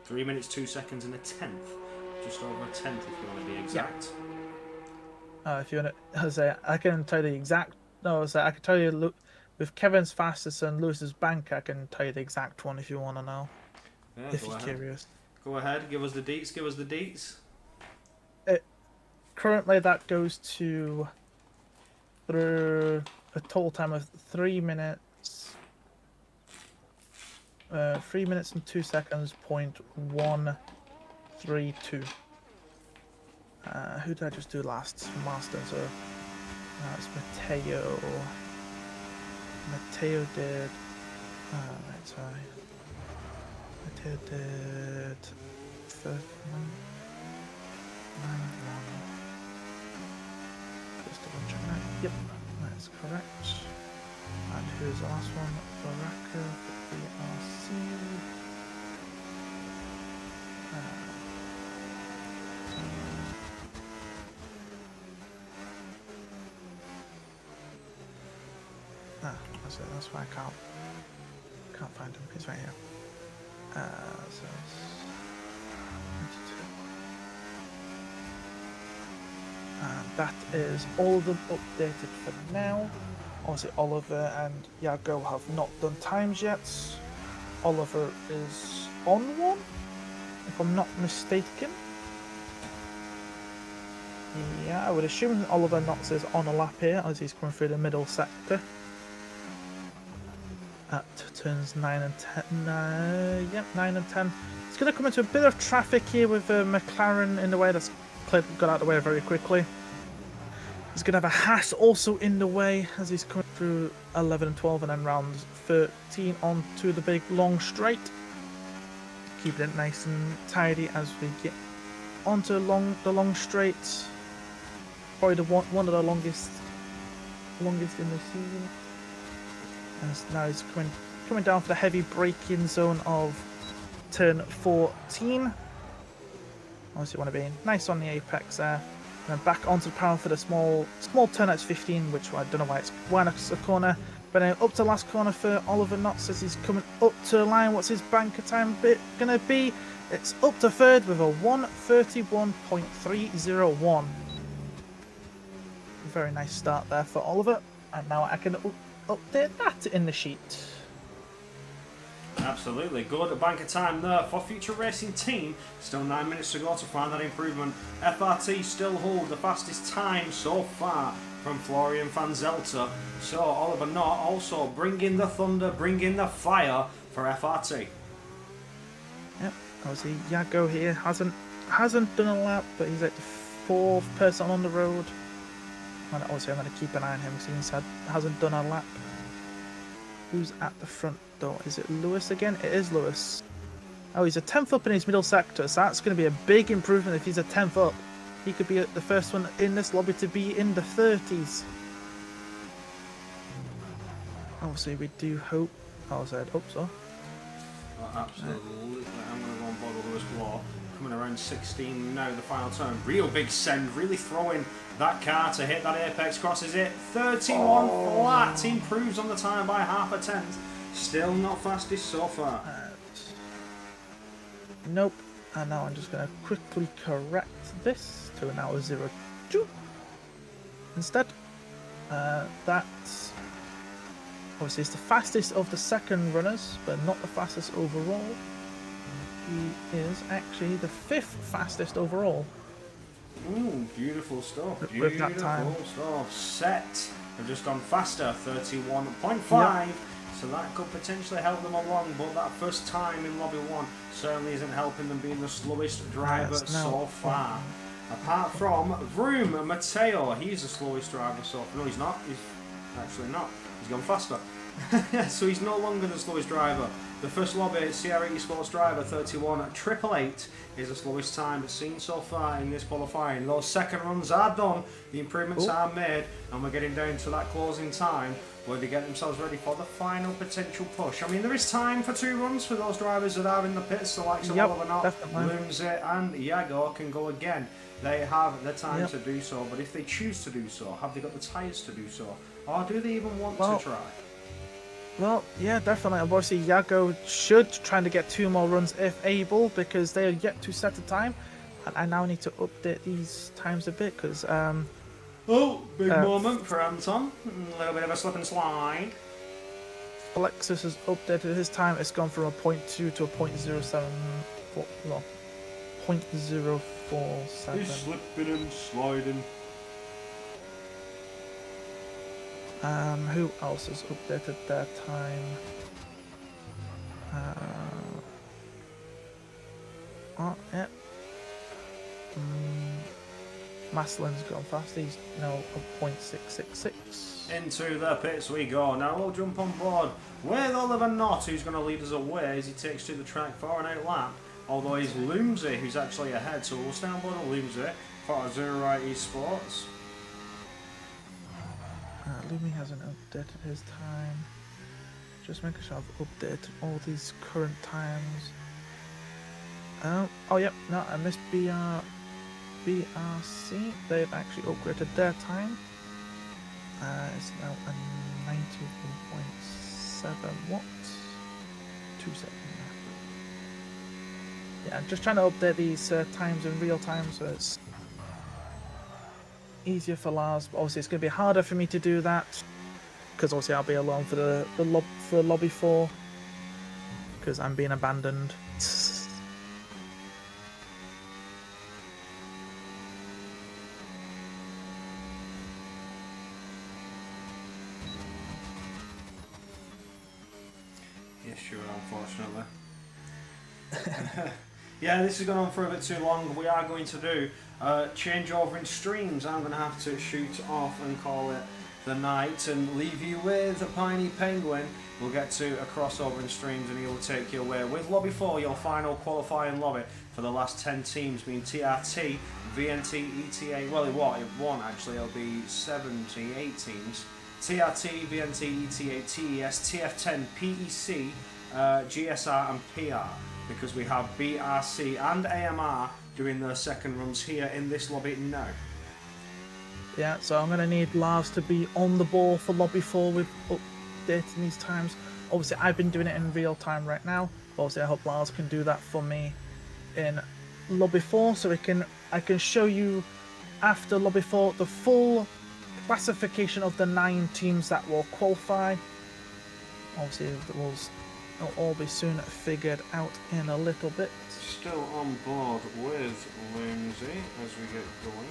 3 minutes 2 seconds and a tenth. Just over a tenth if you want to be exact.
If you want to say, I can tell you the exact. No, I can tell you with Kevin's fastest and Lewis's bank. I can tell you the exact one if you want to know.
Yeah,
if you're curious.
Go ahead, give us the deets. Give us the deets.
Currently, that goes to through a total time of 3 minutes. 3 minutes and 2 seconds. .132. Who did I just do last? Master. So it's Mateo. Mateo did. Right, sorry. Mateo did. 9-1. Just double check that. Yep, that's correct. And who's the last one? Baraka for BRC. That's it. That's why I can't find him. He's right here. So it's 22. And that is all of them updated for now. Obviously, Oliver and Yago have not done times yet. Oliver is on one, if I'm not mistaken. Yeah, I would assume Oliver Knox is on a lap here as he's coming through the middle sector. At turns 9 and 10. Yep, 9 and 10. It's going to come into a bit of traffic here with McLaren in the way. That's got out of the way very quickly. He's going to have a Haas also in the way as he's coming through 11 and 12 and then round 13 onto the big long straight. Keeping it nice and tidy as we get onto the long straight. Probably one of the longest in the season. And now he's coming down for the heavy braking zone of turn 14. Obviously want to be nice on the apex there. And then back onto the power for the small turn at 15, which I don't know why it's a corner. But now up to the last corner for Oliver Knotts as he's coming up to the line. What's his banker time going to be? It's up to third with a 1:31.301. Very nice start there for Oliver. And now I can update that in the sheet.
Absolutely. Good bank of time there for Future Racing Team. Still 9 minutes to go to find that improvement. FRT still hold the fastest time so far from Florian van Zelter. So Oliver Knott also bringing the thunder, bringing the fire for FRT.
Yep, obviously Yago here hasn't done a lap, but he's like the 4th person on the road. And obviously I'm going to keep an eye on him because he hasn't done a lap. Who's at the front door? Is it Lewis again? It is Lewis. Oh, he's a 10th up in his middle sector, so that's going to be a big improvement if he's a 10th up. He could be the first one in this lobby to be in the 30s. Obviously, we do hope. Oh, I said hope so.
Oh, absolutely. I'm going to go on board with Lewis Law. Coming around 16 now, the final turn. Real big send, really throwing that car to hit that apex, crosses it. 31 flat, improves on the time by half a tenth. Still not fastest so far.
Nope. And now I'm just going to quickly correct this to an hour 02 instead. That's obviously it's the fastest of the second runners, but not the fastest overall. He is actually the 5th fastest overall.
Ooh, beautiful stuff.
With that time.
Stuff. Set have just gone faster, 31.5. Yep. So that could potentially help them along, but that first time in Lobby 1 certainly isn't helping them being the slowest driver so far. Apart from Vroom, Matteo, he's the slowest driver so far. No, he's not. He's actually not. He's gone faster. So he's no longer the slowest driver. The first lobby, Sierra Esports driver 31.888 is the slowest time seen so far in this qualifying. Those second runs are done, the improvements are made, and we're getting down to that closing time where they get themselves ready for the final potential push. I mean, there is time for 2 runs for those drivers that are in the pits, the likes of Oliver Knott, Lumsey and Yago can go again. They have the time to do so, but if they choose to do so, have they got the tyres to do so? Or do they even want to try?
Well, yeah, definitely. Obviously, Yago should try to get 2 more runs if able, because they are yet to set a time. And I now need to update these times a bit, because...
big moment for Anton. A little bit of a slip and slide.
Alexis has updated his time. It's gone from a 0.2 to a 0.07... Well, 0.047.
He's slipping and sliding.
Who else has updated their time? Yep. Maslin's gone fast. He's now a 0.666.
Into the pits we go. Now we'll jump on board with Oliver Knott, who's going to lead us away as he takes to the track for an out lap. Although it's Lumsey who's actually ahead, so we'll stay on board with Lumsey for Zero Right Esports.
Lumi hasn't updated his time. Just making sure I've updated all these current times. Oh, yep, no, I missed BRC. They've actually upgraded their time. It's now a 91.7 watts. 2 seconds. Yeah, I'm just trying to update these times in real time so it's easier for Lars, but obviously it's going to be harder for me to do that because obviously I'll be alone for the lobby 4 because I'm being abandoned.
Yes, sure, unfortunately. Yeah, this has gone on for a bit too long. We are going to do change over in streams. I'm going to have to shoot off and call it the night and leave you with a Piney Penguin. We'll get to a crossover in streams and he'll take you away with Lobby 4, your final qualifying lobby for the last 10 teams being TRT, VNT, ETA, well it won't actually, it'll be 78 teams. TRT, VNT, ETA, TES, TF10, PEC, GSR and PR, because we have BRC and AMR doing their second runs here in this lobby now.
Yeah, so I'm going to need Lars to be on the ball for lobby 4 with updating these times. Obviously I've been doing it in real time right now, but obviously I hope Lars can do that for me in lobby 4 so I can show you after lobby 4 the full classification of the 9 teams that will qualify. Obviously we'll It'll all be soon figured out in a little bit.
Still on board with Lindsay as we get going.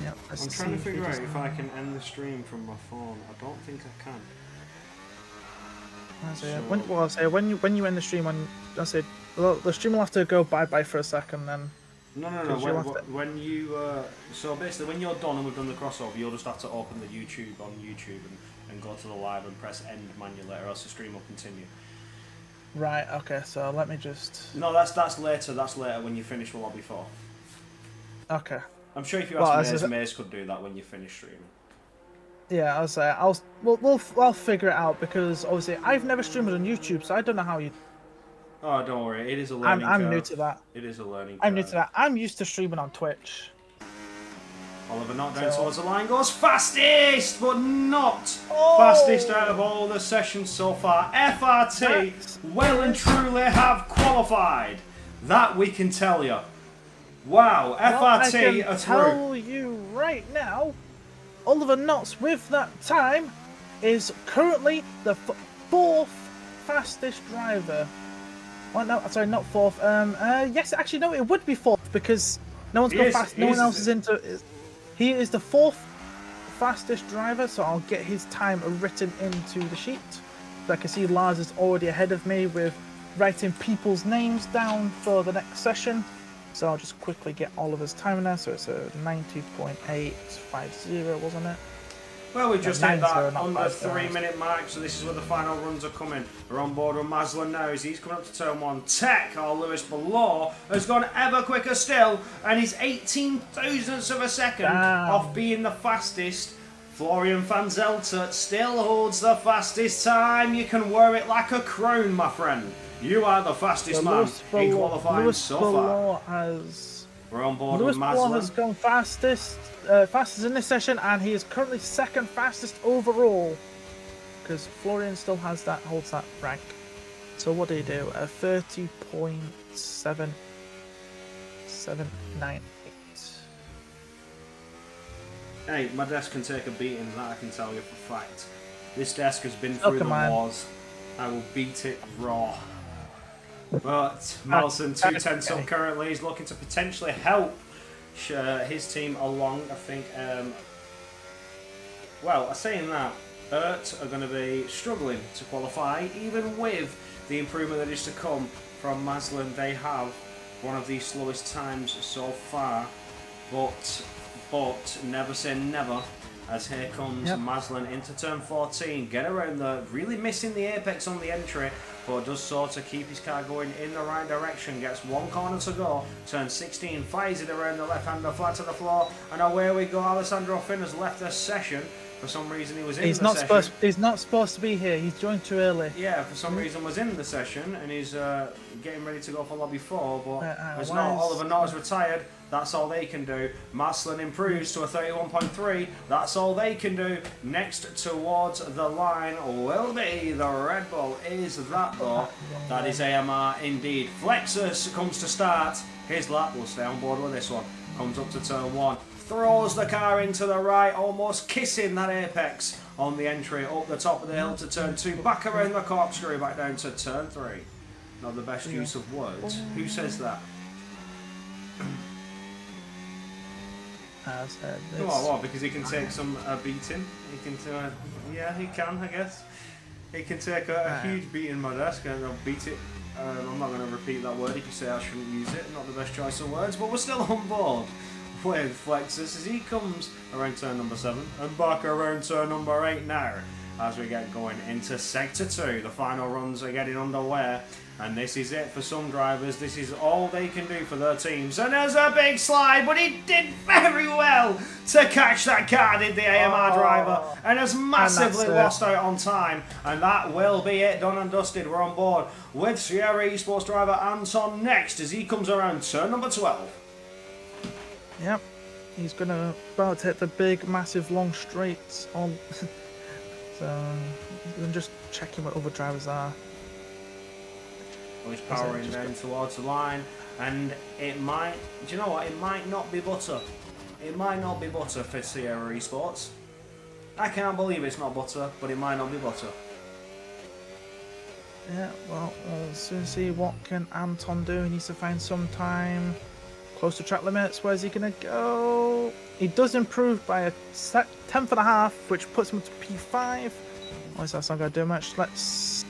Yep, let's
I'm
see
trying to
if he
figure out
does
if
that.
I can end the stream from my phone. I don't think I can.
When you end the stream, the stream will have to go bye for a second. Then
No. When you so basically when you're done and we've done the crossover, you'll just have to open the YouTube on YouTube and go to the live and press end manually, or else the stream will continue.
right, okay. So let me just.
No, that's later. That's later when you finish with Lobby 4.
Okay.
I'm sure if you
Well,
ask
as
Maze,
I-
Maze could do that when you finish streaming.
Yeah, I'll figure it out because obviously I've never streamed on YouTube, so I don't know how you.
Oh, don't worry. It is a learning curve.
I'm new to that.
It is a learning curve.
I'm new to that. I'm used to streaming on Twitch.
Oliver not down
So-
towards the line goes fastest, but not
Oh!
fastest out of all the sessions so far. FRT
That's-
well and truly have qualified. That we can tell you. Wow, FRT
Well, I
are
can
through.
tell you right now, Oliver Knotts with that time is currently the fourth fastest driver. Well, no, sorry, not fourth. Yes, actually, no, it would be fourth because no one's
He
gone
is-
fast.
he
No one
is-
else is into. He is the fourth fastest driver, so I'll get his time written into the sheet. So I can see Lars is already ahead of me with writing people's names down for the next session. So I'll just quickly get Oliver's time in there. So it's a 90.850, wasn't it?
Well, we just
Yeah,
hit
9-0,
that
not
on the
5-0.
3-minute mark, so this is where the final runs are coming. We're on board with Maslin now as he's coming up to turn 1. Tech, our Lewis below, has gone ever quicker still, and he's 18 thousandths of a second
Damn.
off being the fastest. Florian van Zelter still holds the fastest time. You can wear it like a crown, my friend. You are the fastest man in qualifying
Lewis
so far.
Below has
We're on board
Lewis
with
Below
Maslin.
has gone fastest in this session, and he is currently second fastest overall because Florian still holds that rank. So what did he do? 30.7798.
Hey, my desk can take a beating, that I can tell you for fact. This desk has been through the
come on.
wars. I will beat it raw. But Malson, 2 tenths up currently. He's looking to potentially help his team along, I think. Well, saying that, Ert are going to be struggling to qualify, even with the improvement that is to come from Maslin. They have one of the slowest times so far, but never say never, as here comes Maslin into turn 14. Get around there, really missing the apex on the entry, but does so to keep his car going in the right direction. Gets one corner to go, turn 16, fires it around the left-hander, flat to the floor, and away we go. Alessandro Finn has left the session. For some reason he was in the session.
He's not supposed to be here. He's joined too early.
Yeah, for some reason was in the session, and he's getting ready to go for lobby 4, but as
why
not,
is-
Oliver Knott is retired. That's all they can do. Maslin improves to a 31.3. That's all they can do. Next towards the line will be the Red Bull. Is that though? That is AMR indeed. Flexus comes to start his lap. We'll stay on board with this one. Comes up to turn 1. Throws the car into the right, almost kissing that apex on the entry up the top of the hill to turn 2. Back around the corkscrew, back down to turn 3. Not the best use of words. Who says that? Well, because he can take some beating. He can, yeah, he can, I guess. He can take a huge beating in my desk and I'll beat it. I'm not going to repeat that word if you say I shouldn't use it. Not the best choice of words, but we're still on board with Flexus as he comes around turn number 7 and back around turn number 8 now as we get going into Sector 2. The final runs are getting underway. And this is it for some drivers. This is all they can do for their teams. And there's a big slide, but he did very well to catch that car, did the AMR driver. And has massively lost out on time. And that will be it, done and dusted. We're on board with Sierra Esports driver Anton next as he comes around turn number 12.
Yep. He's about to hit the big, massive, long straights on. So I'm just checking what other drivers are.
He's powering down towards the line, and it might, do you know what, it might not be butter. It might not be butter for Sierra Esports. I can't believe it's not butter, but it might not be butter.
Yeah, well, we'll soon see what can Anton do. He needs to find some time close to track limits. Where's he gonna go? He does improve by a tenth and a half, which puts him to P5. Oh, that's not gonna do much. Let's.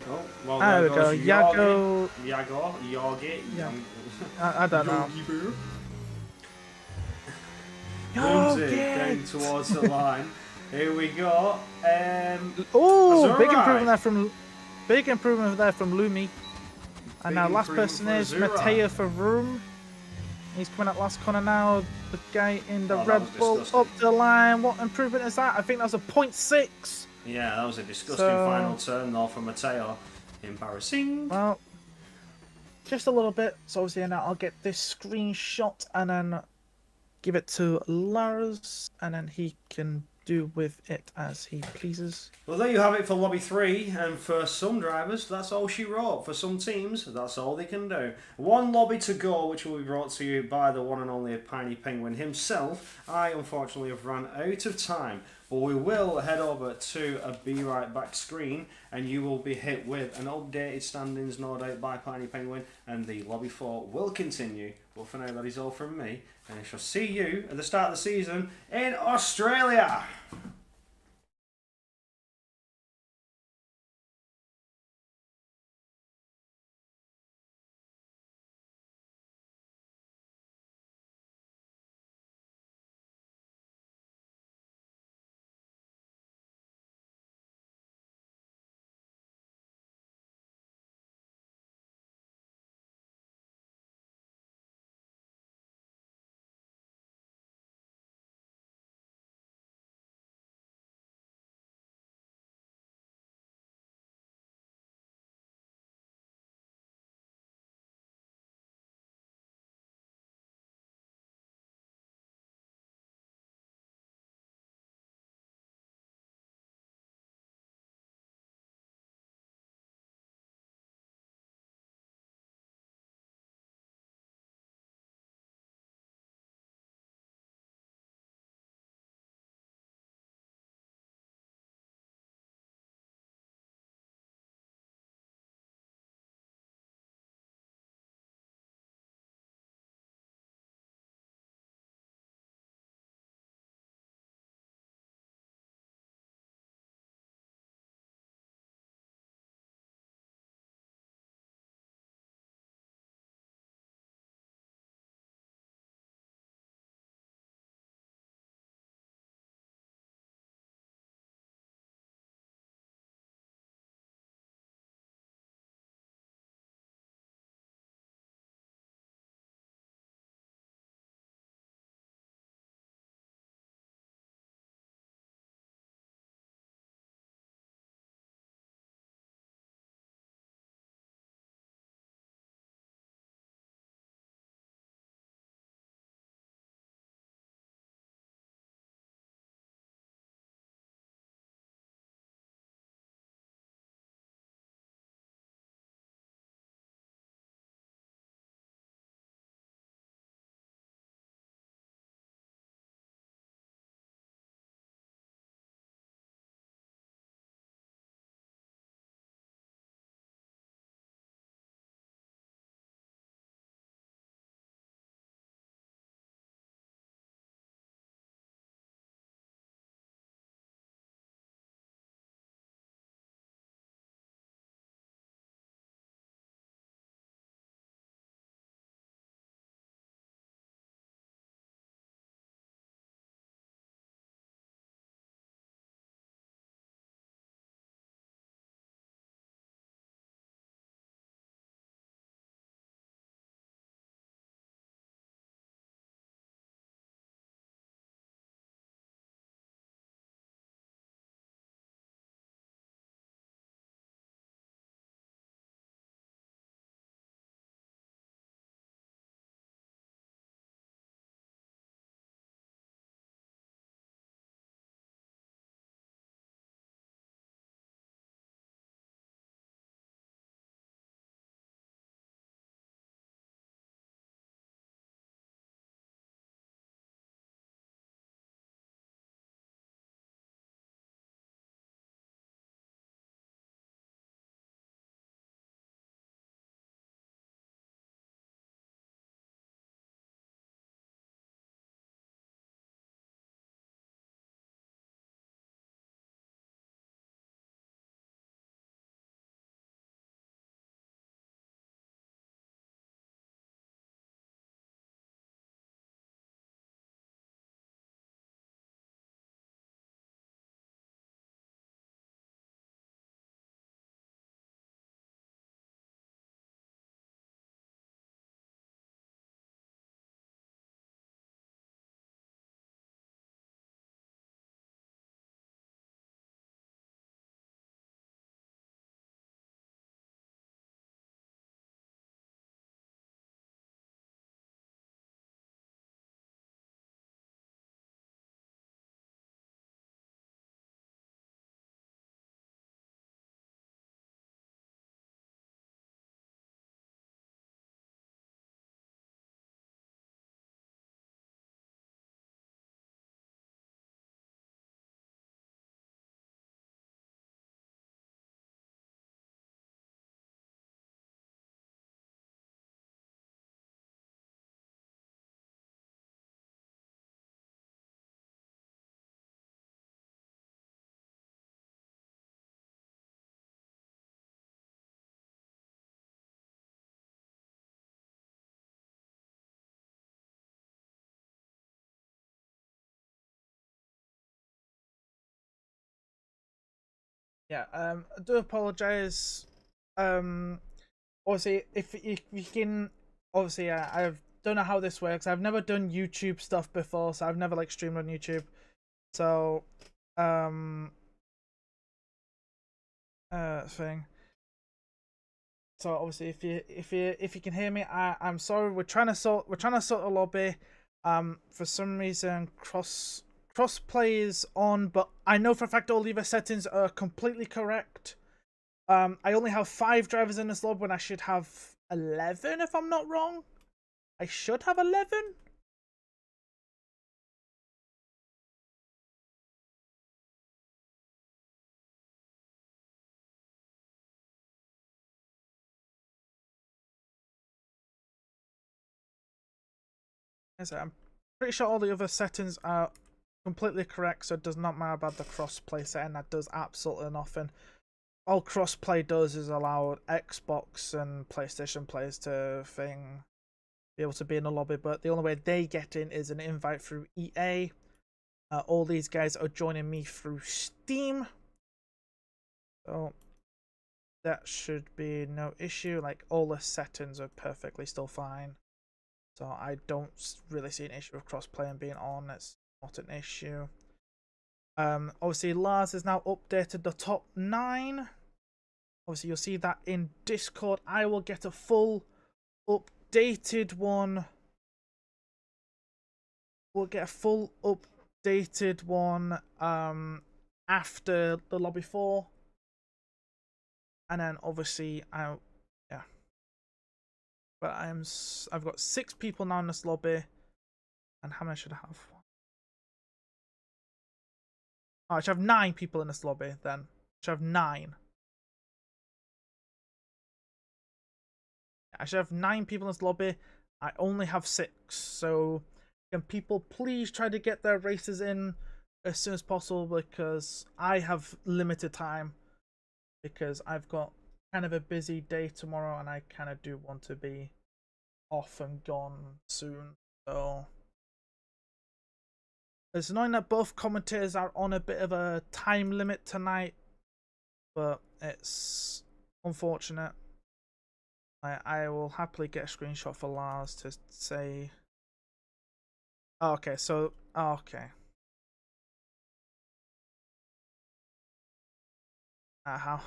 Oh, well,
There we go.
Yago.
Yago.
Yogi.
Yeah. I don't know.
Booms it
Yogi.
down towards the line. Here we go.
Oh, big
Azurai.
improvement there from Lumi. And now last person is Mateo Faroum. He's coming at last corner now. The guy in the Red Bull up the line. What improvement is that? I think that's a 0.6.
Yeah, that was a disgusting final turn though for Mateo. Embarrassing.
Well, just a little bit. So obviously now I'll get this screenshot and then give it to Lars, and then he can do with it as he pleases.
Well, there you have it for Lobby 3, and for some drivers, that's all she wrote. For some teams, that's all they can do. One lobby to go, which will be brought to you by the one and only Piney Penguin himself. I, unfortunately, have run out of time, but we will head over to a Be Right Back screen, and you will be hit with an updated standings, no doubt, by Piney Penguin, and the Lobby 4 will continue. But for now, that is all from me, and I shall see you at the start of the season in Australia.
Yeah, I do apologize. Obviously, if you can, obviously, I don't know how this works. I've never done YouTube stuff before, so I've never like streamed on YouTube. So, thing. So obviously, if you can hear me, I'm sorry. We're trying to sort a lobby. For some reason, crossplay is on, but I know for a fact all the other settings are completely correct. I only have 5 drivers in this lobby when I should have 11, if I'm not wrong. I should have 11. I'm pretty sure all the other settings are completely correct, so it does not matter about the crossplay setting. That does absolutely nothing. All crossplay does is allow Xbox and PlayStation players to be able to be in the lobby, but the only way they get in is an invite through EA. All these guys are joining me through Steam, so that should be no issue. Like, all the settings are perfectly still fine, so I don't really see an issue with crossplay and being on. It's not an issue. Obviously Lars has now updated the top 9. Obviously you'll see that in Discord. I will get a full updated one. We'll get a full updated one after the lobby 4. And then obviously yeah. But I've got 6 people now in this lobby. And how many should I have? Oh, I should have 9 people in this lobby then. I should have 9. I should have 9 people in this lobby. I only have 6. So can people please try to get their races in as soon as possible, because I have limited time, because I've got kind of a busy day tomorrow and I kind of do want to be off and gone soon. So it's annoying that both commentators are on a bit of a time limit tonight, but it's unfortunate. I will happily get a screenshot for Lars to say. Oh, okay, so okay. How?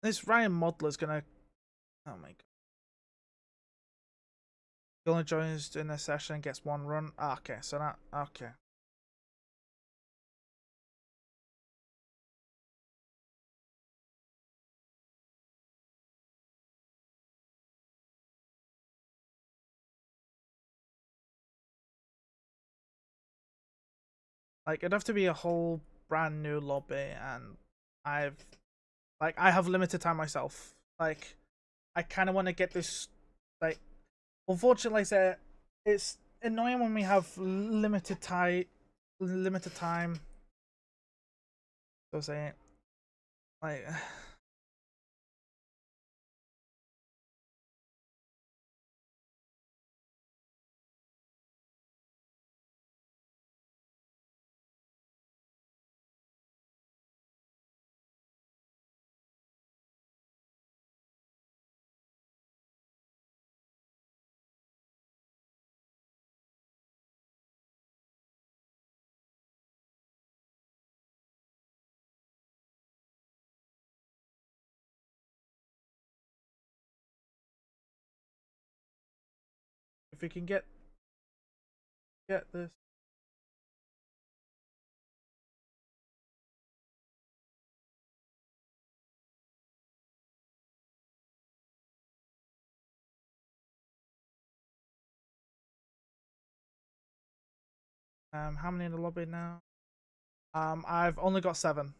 This Ryan Modler's gonna. Oh my god. He only joins in this session and gets 1 run. Ah, okay, so that. Okay. Like, it'd have to be a whole brand new lobby, and I have limited time myself. Like, I kind of want to get this. Like, unfortunately, it's annoying when we have limited time. So say, like. If we can get this. How many in the lobby now? I've only got 7.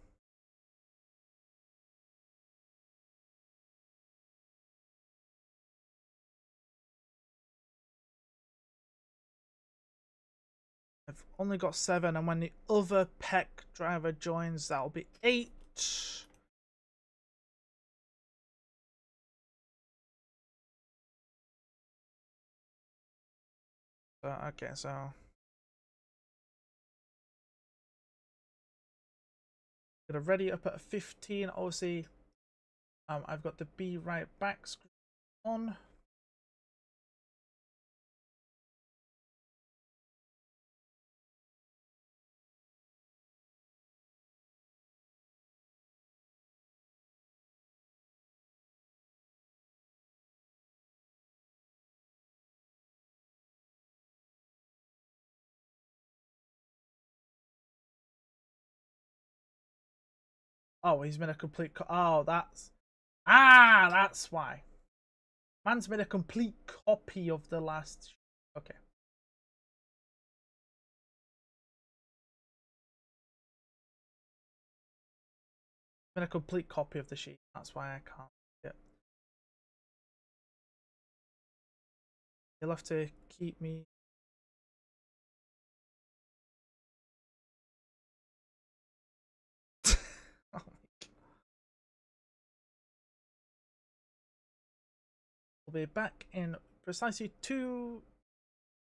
only got 7, and when the other PEC driver joins, that'll be 8. Okay, so get ready up at 15. Obviously, I've got the be right back screen on. Oh, he's made a complete. Oh, that's why. Man's made a complete copy of the last. Okay. Made a complete copy of the sheet. That's why I can't see it. You'll have to keep me. Oh my God. We'll be back in precisely 2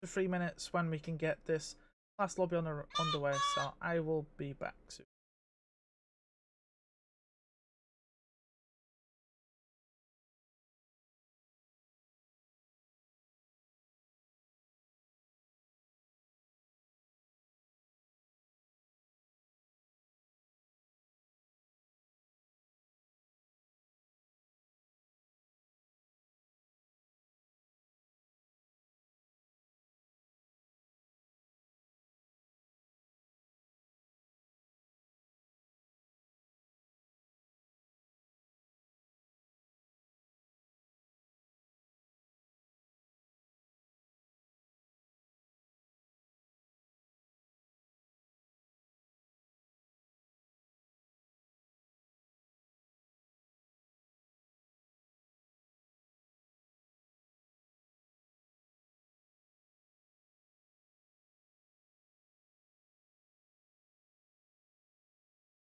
to 3 minutes when we can get this last lobby underway. So I will be back soon.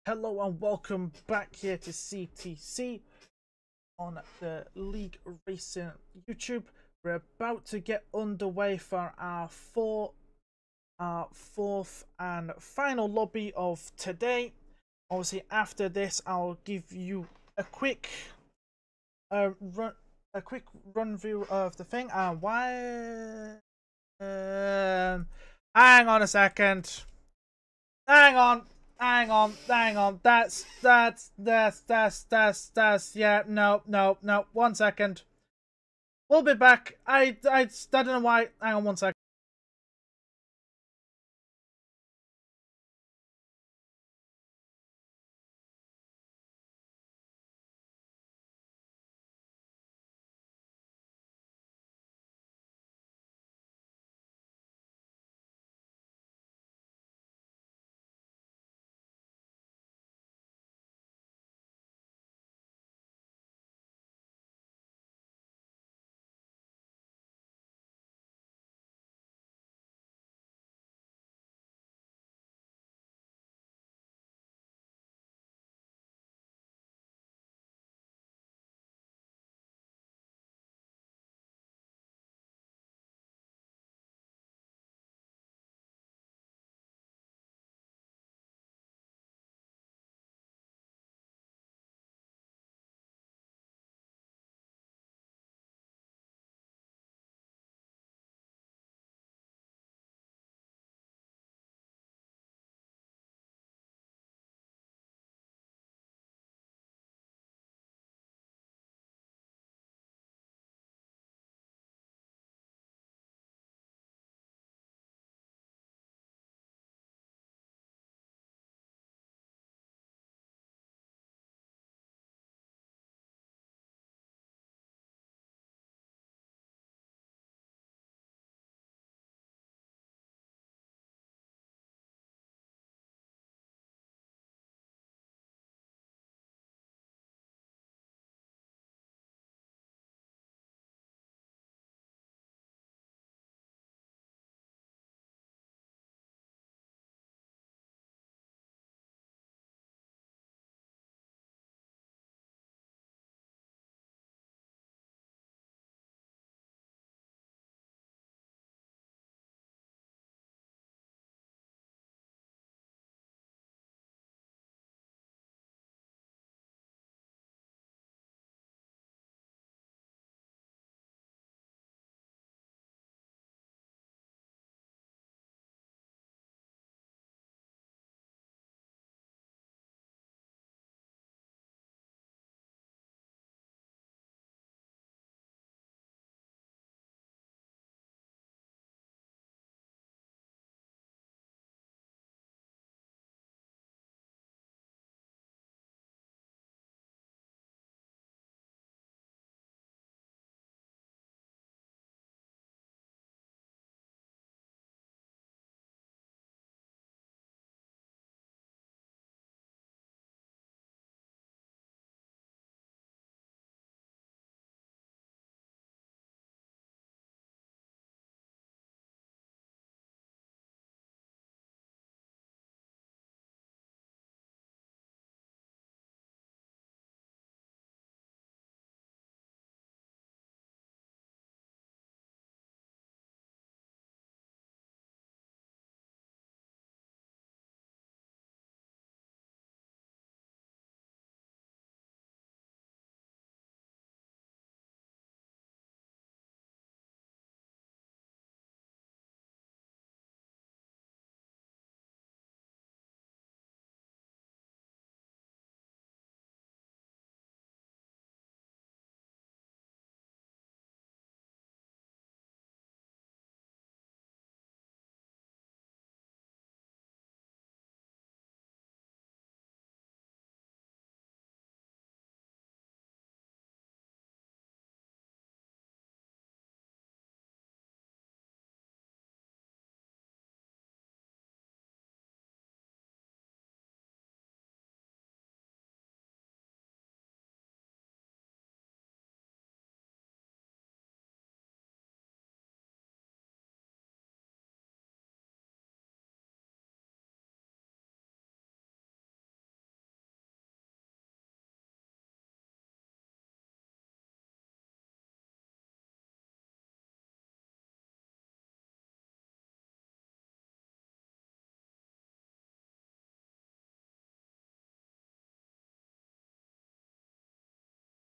Hello and welcome back here to CTC on the League Racing YouTube. We're about to get underway for our fourth and final lobby of today. Obviously, after this, I'll give you a quick run through of the thing. Why? Hang on a second. Hang on. That's yeah. No. 1 second. We'll be back. I don't know why. Hang on 1 second.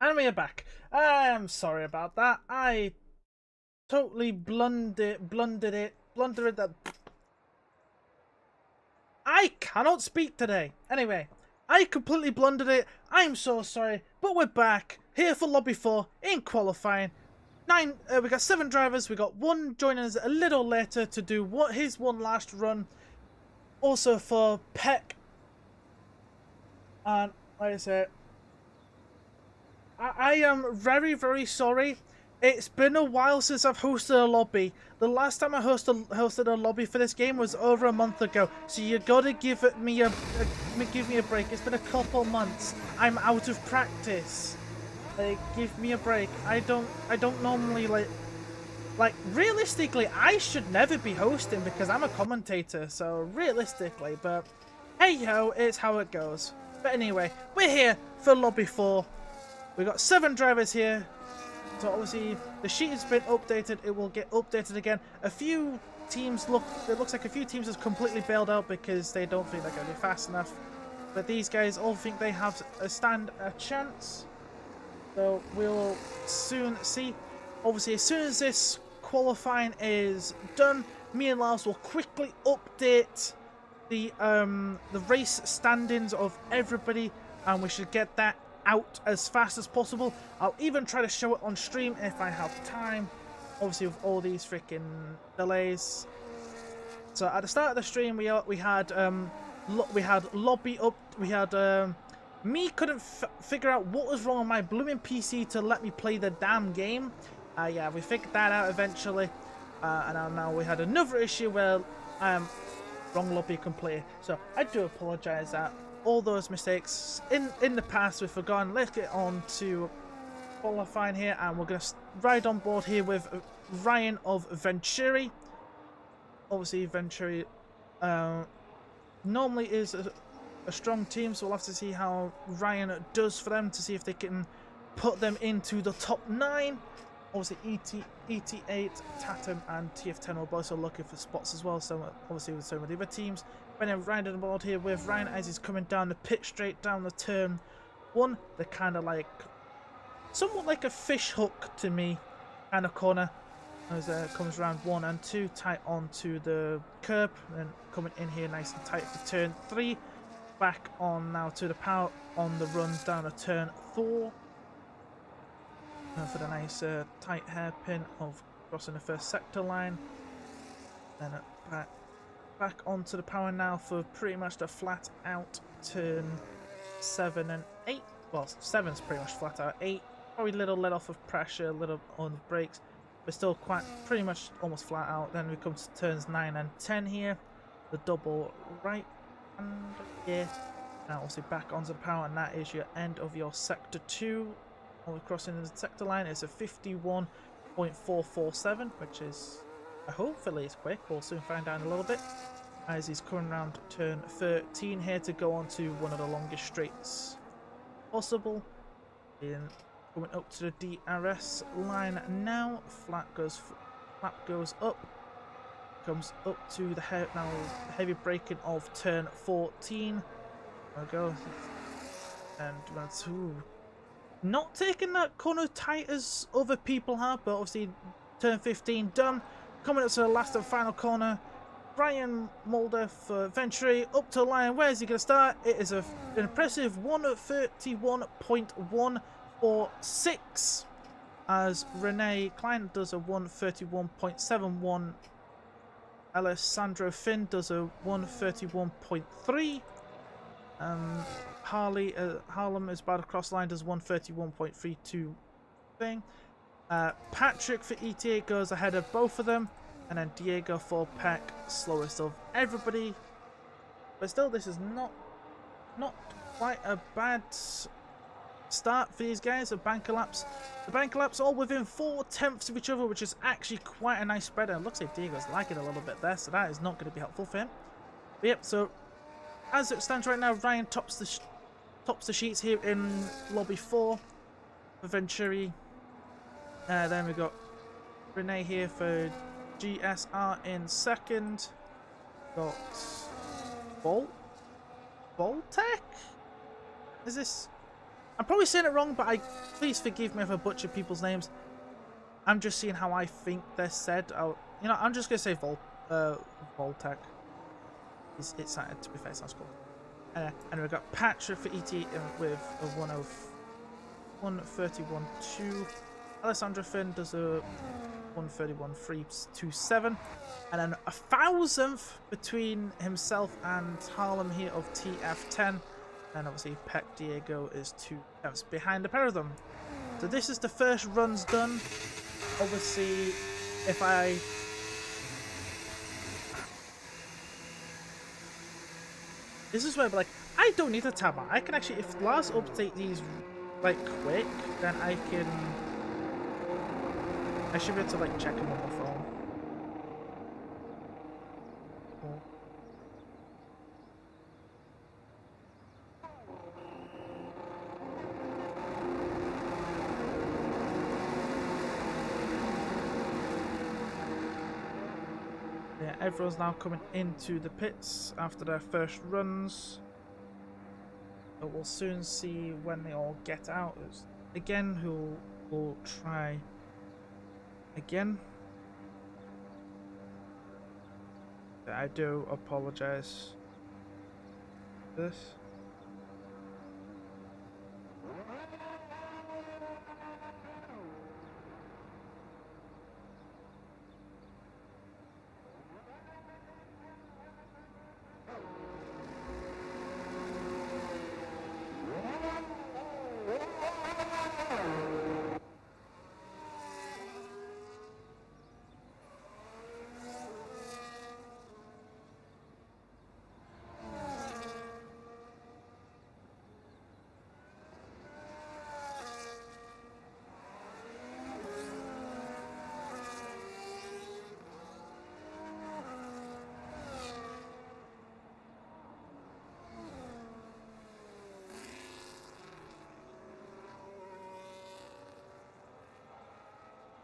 And we are back. I'm sorry about that. I totally blundered it. That I cannot speak today. Anyway, I completely blundered it. I'm so sorry, but we're back here for Lobby 4 in qualifying. We got 7 drivers. We got one joining us a little later to do his one last run. Also for Peck. And like I said, I am very, very sorry. It's been a while since I've hosted a lobby. The last time I hosted a lobby for this game was over a month ago. So you gotta give me a break. It's been a couple months. I'm out of practice. Like, give me a break. I don't normally like realistically I should never be hosting because I'm a commentator. So realistically, but hey ho, it's how it goes. But anyway, we're here for Lobby 4. We got 7 drivers here. So obviously the sheet has been updated. It will get updated again. A few teams it looks like a few teams have completely bailed out because they don't think they're going to be fast enough. But these guys all think they have a chance. So we'll soon see. Obviously, as soon as this qualifying is done, me and Lars will quickly update the race standings of everybody, and we should get that out as fast as possible. I'll even try to show it on stream if I have time. Obviously, with all these freaking delays. So at the start of the stream, we had lobby up. We had me couldn't figure out what was wrong on my blooming PC to let me play the damn game. Yeah, we figured that out eventually. And now we had another issue where wrong lobby completed. So I do apologise that all those mistakes in the past we've forgotten. Let's get on to qualifying here, and we're going to ride on board here with Ryan of Venturi. Obviously Venturi normally is a strong team, so we'll have to see how Ryan does for them to see if they can put them into the top 9. Obviously ET8, Tatum and TF10 are both looking for spots as well, so obviously with some of the other teams. When I'm riding on board here with Ryan as he's coming down the pit straight down the turn 1, they're kind of like somewhat like a fish hook to me kind of corner as comes around 1 and 2 tight onto the curb, and then coming in here nice and tight for turn 3. Back on now to the power on the run down to turn 4. For the nice tight hairpin of crossing the first sector line. Then back onto the power now for pretty much the flat out turn 7 and 8. Well, 7's pretty much flat out. 8 probably a little let off of pressure, a little on the brakes, but still pretty much almost flat out. Then we come to turns 9 and 10 here. The double right and yeah. Now also back onto the power, and that is your end of your sector 2. While crossing the sector line, it's a 51.447, which is hopefully it's quick. We'll soon find out in a little bit. As he's coming around turn 13 here to go on to one of the longest straights possible. And coming up to the DRS line now. Flap goes up. Comes up to the heavy braking of turn 14. There we go. And that's not taking that corner tight as other people have, but obviously turn 15 done. Coming up to the last and final corner, Brian Mulder for Venturi up to the line. Where is he going to start? It is an impressive 131.146 as Renee Klein does a 131.71. Alessandro Finn does a 131.3. Harlem is about across the line, does 131.32 thing. Patrick for ETA goes ahead of both of them, and then Diego for Peck, slowest of everybody. But still, this is not quite a bad start for these guys. The banker laps all within 4/10 of each other, which is actually quite a nice spread. And it looks like Diego's liking it a little bit there, so that is not going to be helpful for him. But yep, so as it stands right now, Ryan tops the sheets here in lobby 4 for Venturi. Then we've got Renee here for GSR in second. Got Voltec? Is this I'm probably saying it wrong, but please forgive me if I butcher people's names. I'm just seeing how I think they're said. You know, I'm just gonna say Voltec. To be fair, it sounds cool. And we've got Patrick for ET with a 131.2. Alessandro Finn does a 131.327, and then a 1,000th between himself and Harlem here of TF10, and obviously Pep Diego is 2/10 behind the pair of them. So this is the first runs done. Obviously, if this is where, like, I don't need a tab. I can actually, if Lars update these like quick, then I should be able to like check them on my phone. Cool. Yeah, everyone's now coming into the pits after their first runs. But we'll soon see when they all get out. Again, who will try again. I do apologize for this.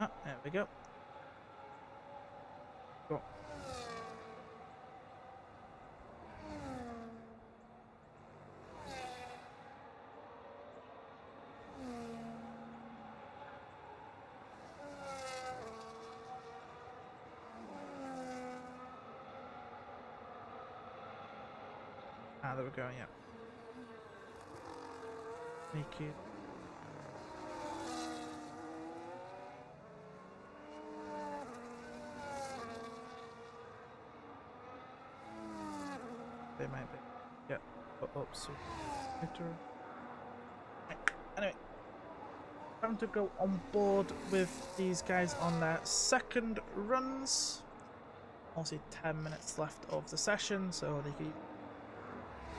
Ah, there we go. Cool. Ah, there we go, yeah. Make it. They might be. Yeah. So anyway, time to go on board with these guys on their second runs. Also 10 minutes left of the session, so they can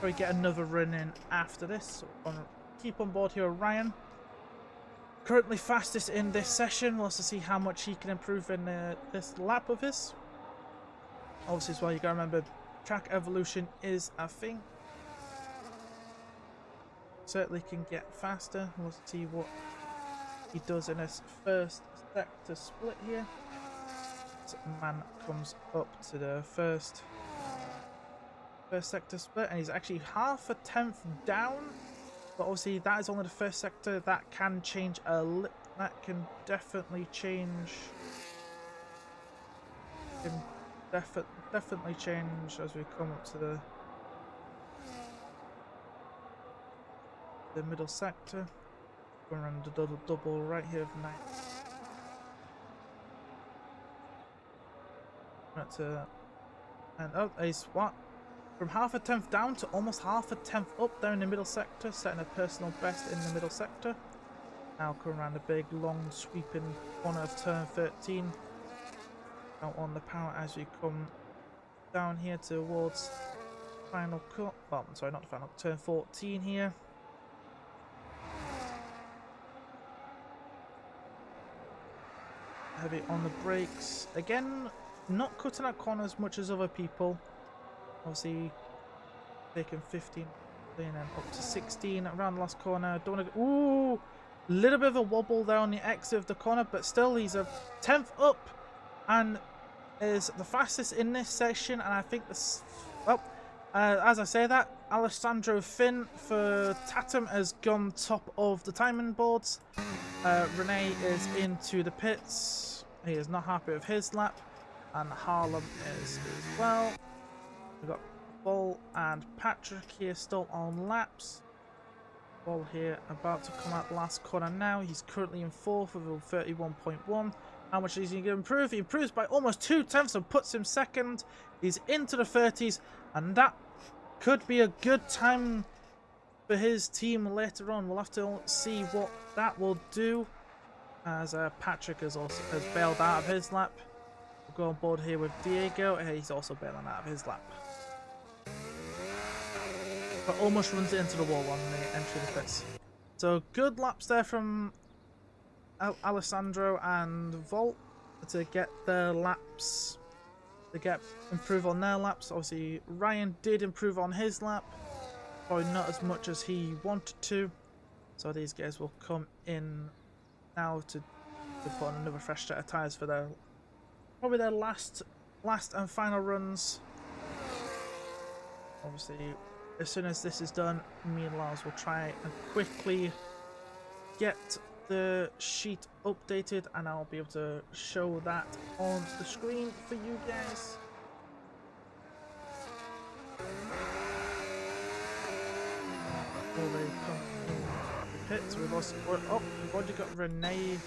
probably get another run in after this. So keep on board here, Ryan. Currently fastest in this session. We'll have to see how much he can improve in this lap of his. Obviously, as well, you gotta remember, track evolution is a thing. Certainly can get faster. We'll see what he does in his first sector split here. So man comes up to the first sector split, and he's actually half a tenth down. But obviously, that is only the first sector. That can change that can definitely change. Definitely change as we come up to the middle sector. Going around the double right here of 9. And oh, he's what? From half a tenth down to almost half a tenth up down the middle sector, setting a personal best in the middle sector. Now coming around the big, long, sweeping corner of turn 13. Out on the power as we come down here towards final cut. Well, sorry, not the final. Turn 14 here. Heavy on the brakes. Again, not cutting out corners as much as other people. Obviously, taking 15 and then up to 16 around the last corner. Don't want to go. Ooh! Little bit of a wobble there on the exit of the corner, but still, he's a 10th up and is the fastest in this session. And I think this, well, as I say that, Alessandro Finn for Tatum has gone top of the timing boards. Renee is into the pits. He is not happy with his lap. And Harlem is as well. We've got Bull and Patrick here still on laps. Bull here about to come out the last corner now. He's currently in 4th with a 31.1. How much is he going to improve? He improves by almost 2/10 and puts him second. He's into the 30s, and that could be a good time for his team later on. We'll have to see what that will do, as Patrick has bailed out of his lap. We'll go on board here with Diego. He's also bailing out of his lap. But almost runs it into the wall on the entry of the pits. So good laps there from Alessandro and Volt to get their laps, improve on their laps. Obviously Ryan did improve on his lap, probably not as much as he wanted to. So these guys will come in now to put on another fresh set of tyres for their probably their last and final runs. Obviously, as soon as this is done, me and Lars will try and quickly get the sheet updated, and I'll be able to show that on the screen for you guys. Before they come in the pits, we've already got Renee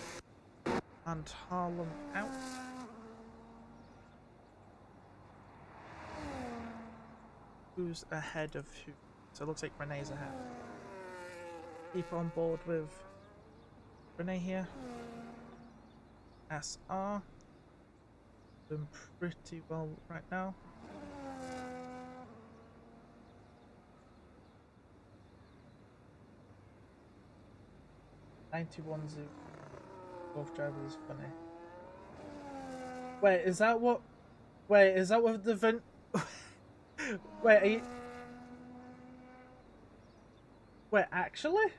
and Harlem out. Who's ahead of who? So it looks like Renee's ahead. Keep on board with Renee here. SR. Doing pretty well right now. .91 zoo. Both drivers is funny. Wait, is that what? Wait, is that what the vent? Wait, are you... Wait, actually?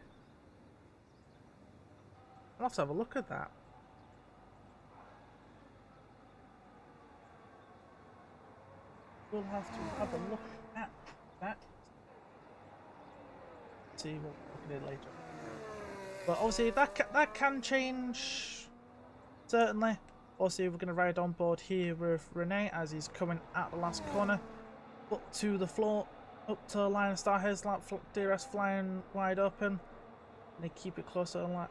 I'll have to have a look at that. We'll have to have a look at that. See, we'll look at it later. But obviously that can change, certainly. Obviously we're going to ride on board here with Renee as he's coming at the last corner. Up to the floor, up to the line of start. His lap, DRS flying wide open. And they keep it close to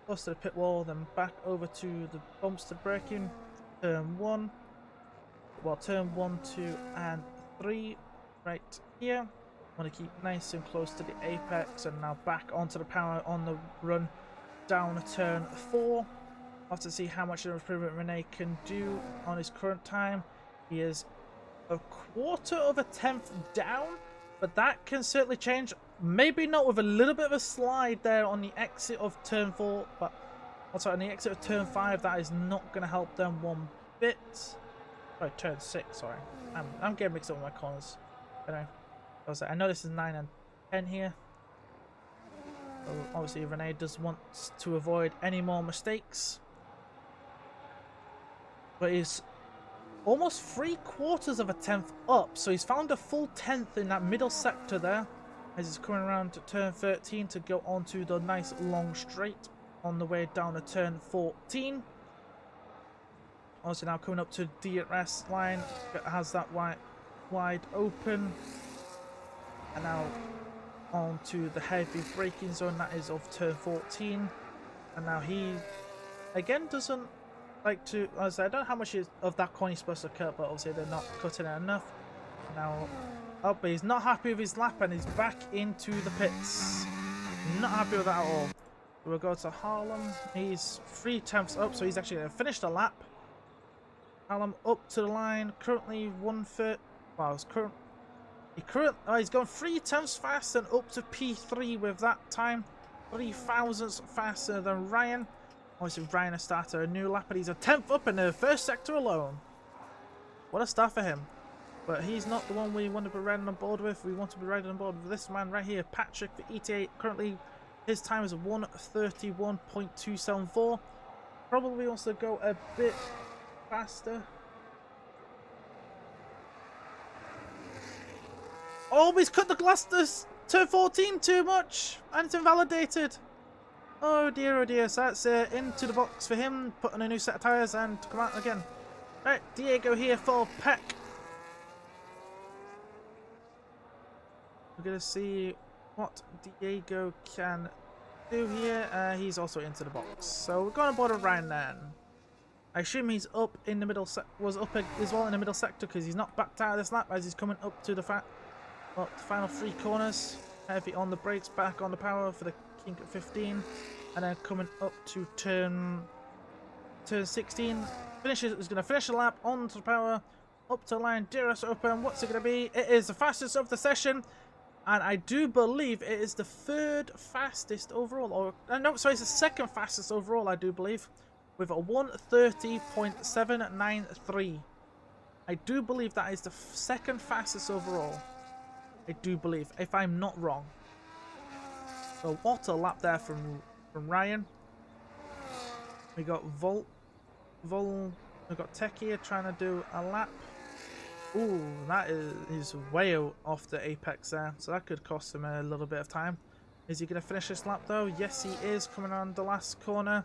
the pit wall, then back over to the bumps to braking. Turn 1. Well, turn 1, 2, and 3 right here. Want to keep nice and close to the apex, and now back onto the power on the run down a turn 4. I'll have to see how much of improvement Renee can do on his current time. He is a 1/4 of a tenth down, but that can certainly change. Maybe not with a little bit of a slide there on the exit of turn 4, but also on the exit of turn 5, that is not going to help them one bit. Oh, turn 6, sorry. I'm getting mixed up with my corners. Anyway, I know this is 9 and 10 here. So obviously Renee does want to avoid any more mistakes. But he's almost 3/4 of a tenth up, so he's found a full tenth in that middle sector there as he's coming around to turn 13 to go onto the nice long straight on the way down to turn 14. Also now coming up to DRS line, has that wide open, and now onto the heavy braking zone that is of turn 14, and now he again doesn't like to, as I don't know how much of that corner he's supposed to cut, but obviously they're not cutting it enough. Now, oh, but he's not happy with his lap and he's back into the pits. Not happy with that at all. We'll go to Harlem. He's 3/10 up, so he's actually going to finish the lap. Harlem up to the line, currently 1/3. Wow, he's gone 3/10 faster and up to P3 with that time. 3/1000 faster than Ryan. Obviously, Ryan has started a new lap, and he's a 10th up in the first sector alone. What a start for him. But he's not the one we want to be riding on board with. We want to be riding on board with this man right here, Patrick, for ETA. Currently, his time is 1:31.274. Probably wants to go a bit faster. Oh, he's cut the glass to 14 too much, and it's invalidated. Oh dear, so that's into the box for him, put on a new set of tyres and come out again. Right, Diego here for Peck. We're going to see what Diego can do here. He's also into the box. So we're going to board a Ryan then. I assume he's up in the middle, was up as well in the middle sector because he's not backed out of this lap as he's coming up to the final 3 corners. Heavy on the brakes, back on the power for the King at 15. And then coming up to turn 16. Is going to finish the lap onto the power, up to the line, DRS open. What's it going to be? It is the fastest of the session. And I do believe it is the 3rd fastest overall. Or no, sorry, it's the 2nd fastest overall, I do believe. With a 1:30.793. I do believe that is the 2nd fastest overall. I do believe, if I'm not wrong. So what a lap there from Ryan. We got we got Tech here trying to do a lap. Ooh, that is way off the apex there, so that could cost him a little bit of time. Is he going to finish this lap though? Yes, he is, coming on the last corner.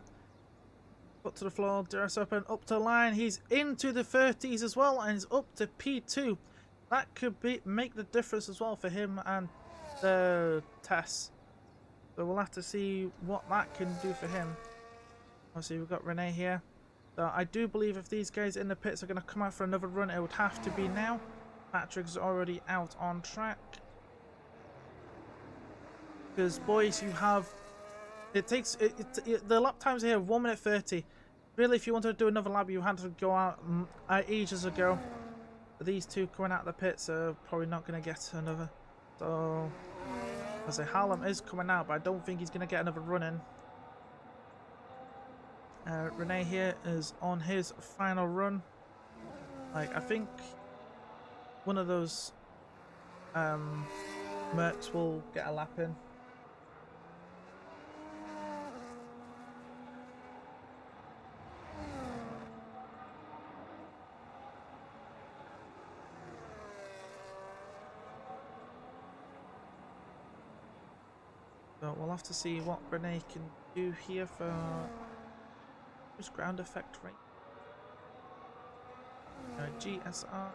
Foot to the floor, DRS open, up to the line. He's into the 30s as well, and he's up to P2. That could make the difference as well for him and the Tess. So we'll have to see what that can do for him. Obviously, we've got Renee here. So I do believe if these guys in the pits are going to come out for another run, it would have to be now. Patrick's already out on track. Because, boys, you have... It takes... the lap times here, 1:30. Really, if you wanted to do another lap, you had to go out ages ago. But these two coming out of the pits are probably not going to get another. So... I say Harlem is coming out, but I don't think he's going to get another run in. Renee here is on his final run. Like, I think one of those Mercs will get a lap in. So we'll have to see what Renee can do here for just ground effect rate. GSR.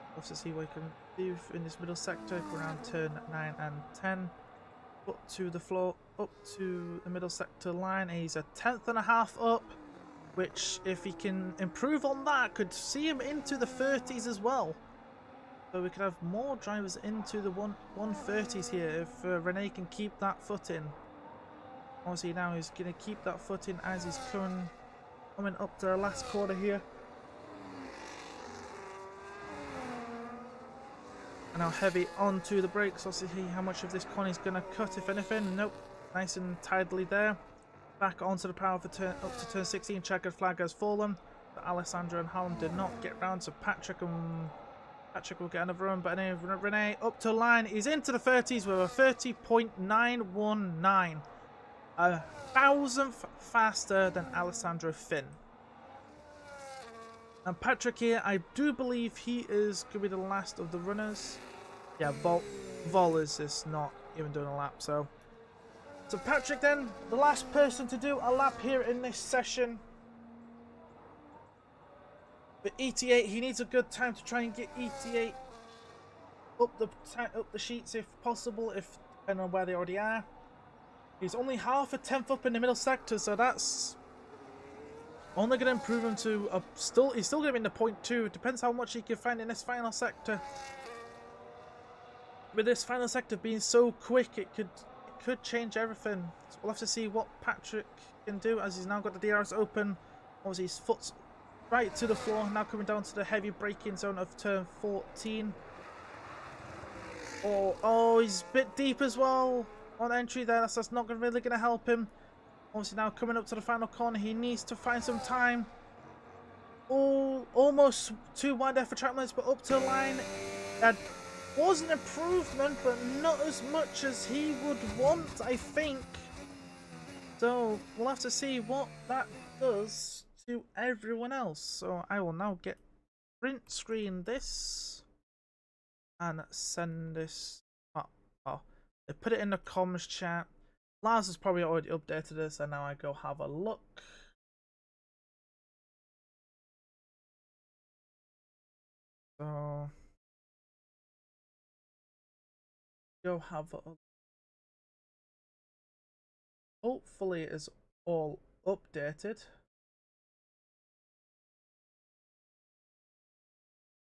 We'll have to see what he can do in this middle sector. Go around turn 9 and 10. Up to the floor, up to the middle sector line. He's a 10th.5 up, which if he can improve on that, could see him into the 30s as well. So we could have more drivers into the 130s here if Renee can keep that foot in. Obviously now he's going to keep that foot in as he's coming up to the last corner here. And now heavy onto the brakes. Also see how much of this corner he's going to cut, if anything. Nope. Nice and tidily there. Back onto the power for up to turn 16. Checkered flag has fallen. But Alessandro and Hallam did not get round, so Patrick will get another run. But anyway, Renee up to line. He's into the 30s with a 30.919. A 1,000th faster than Alessandro Finn. And Patrick here, I do believe he is going to be the last of the runners. Yeah, Vol is just not even doing a lap. So Patrick then, the last person to do a lap here in this session. But ET8, he needs a good time to try and get ET8 up the sheets if possible, depending on where they already are. He's only half a 10th up in the middle sector, so that's only going to improve him to he's still going to be in the 0.2. Depends how much he can find in this final sector. With this final sector being so quick, it could change everything. So we'll have to see what Patrick can do as he's now got the DRS open. Obviously his foot's right to the floor, now coming down to the heavy braking zone of turn 14. Oh, he's a bit deep as well on entry there. That's not really going to help him. Obviously now coming up to the final corner, he needs to find some time. Oh, almost too wide there for track limits, but up to the line. That was an improvement, but not as much as he would want, I think. So we'll have to see what that does to everyone else. So I will now print screen this. and send this. Oh, they put it in the comms chat. Lars has probably already updated this, and now I go have a look. So go have a. Hopefully, it is all updated,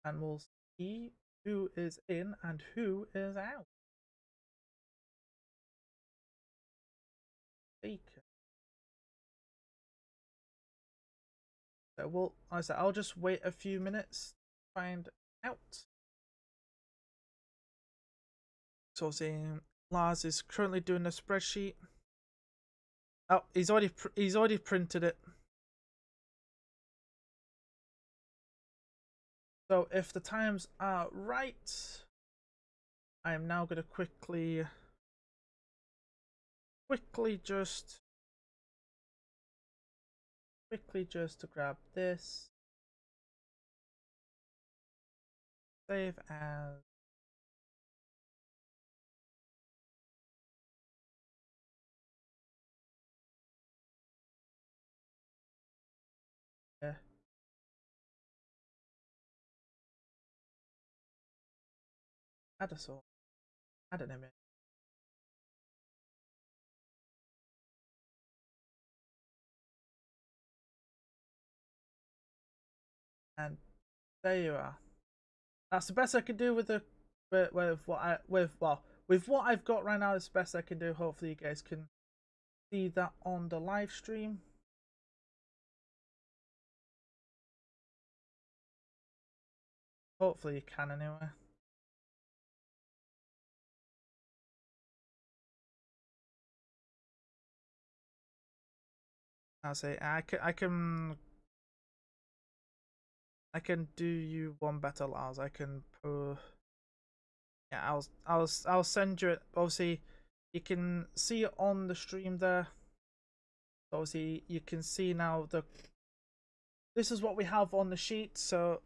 and we'll see who is in and who is out. So we'll, like I said, I'll just wait a few minutes to find out. So seeing Lars is currently doing the spreadsheet. Oh, he's already printed it. So if the times are right, I am now going to quickly just to grab this, save as. Yeah. Add a source. Add an image. And there you are. That's the best I can do with the with what I've got right now. It's the best I can do. Hopefully you guys can see that on the live stream. Hopefully you can anyway. I'll say I can do you one better, Lars. I can yeah, I'll send you it. Obviously you can see it on the stream there. Obviously you can see now this is what we have on the sheet. So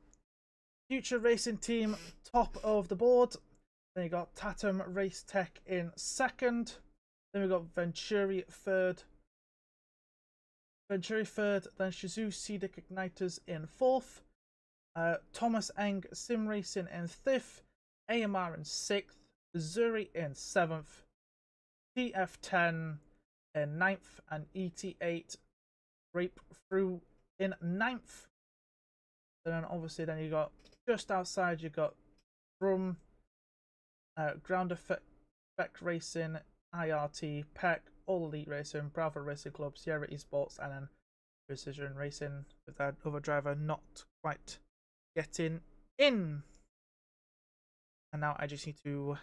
Future Racing Team top of the board. Then you got Tatum Race Tech in second. Then we got Venturi third. Then Shizu Cedic Igniters in fourth. Thomas Eng Sim Racing in fifth. AMR in sixth. Zuri in seventh. TF10 in ninth. And ET8 Rape Through in ninth. And then obviously then you got just outside you got Brum, Ground Effect Racing, IRT, PEC, All Elite Racing, Bravo Racing Club, Sierra Esports, and then Precision Racing with that other driver not quite getting in. And now I just need to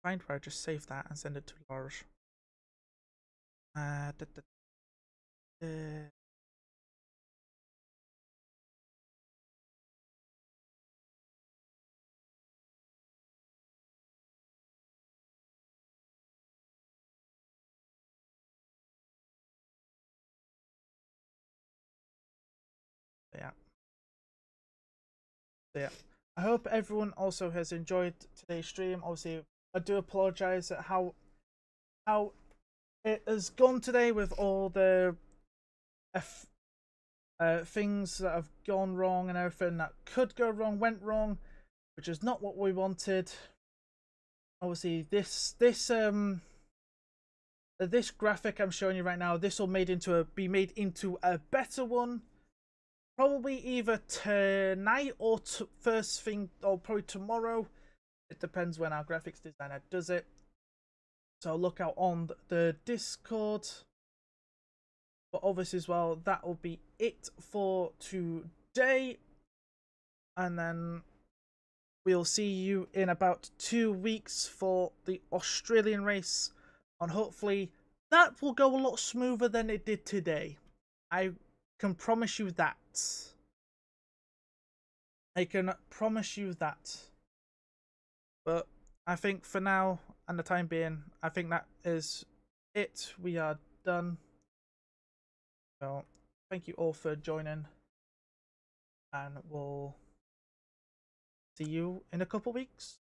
find where I just saved that and send it to Lars. Yeah. I hope everyone also has enjoyed today's stream. Obviously, I do apologize at how it has gone today with all the things that have gone wrong and everything that could go wrong went wrong, which is not what we wanted. Obviously, this graphic I'm showing you right now, this will be made into a better one. Probably either tonight or first thing, or probably tomorrow. It depends when our graphics designer does it. So look out on the Discord. But obviously as well, that will be it for today. And then we'll see you in about 2 weeks for the Australian race. And hopefully that will go a lot smoother than it did today. I can promise you that. I can promise you that. But I think for now and the time being, I think that is it. We are done. So thank you all for joining, and we'll see you in a couple weeks.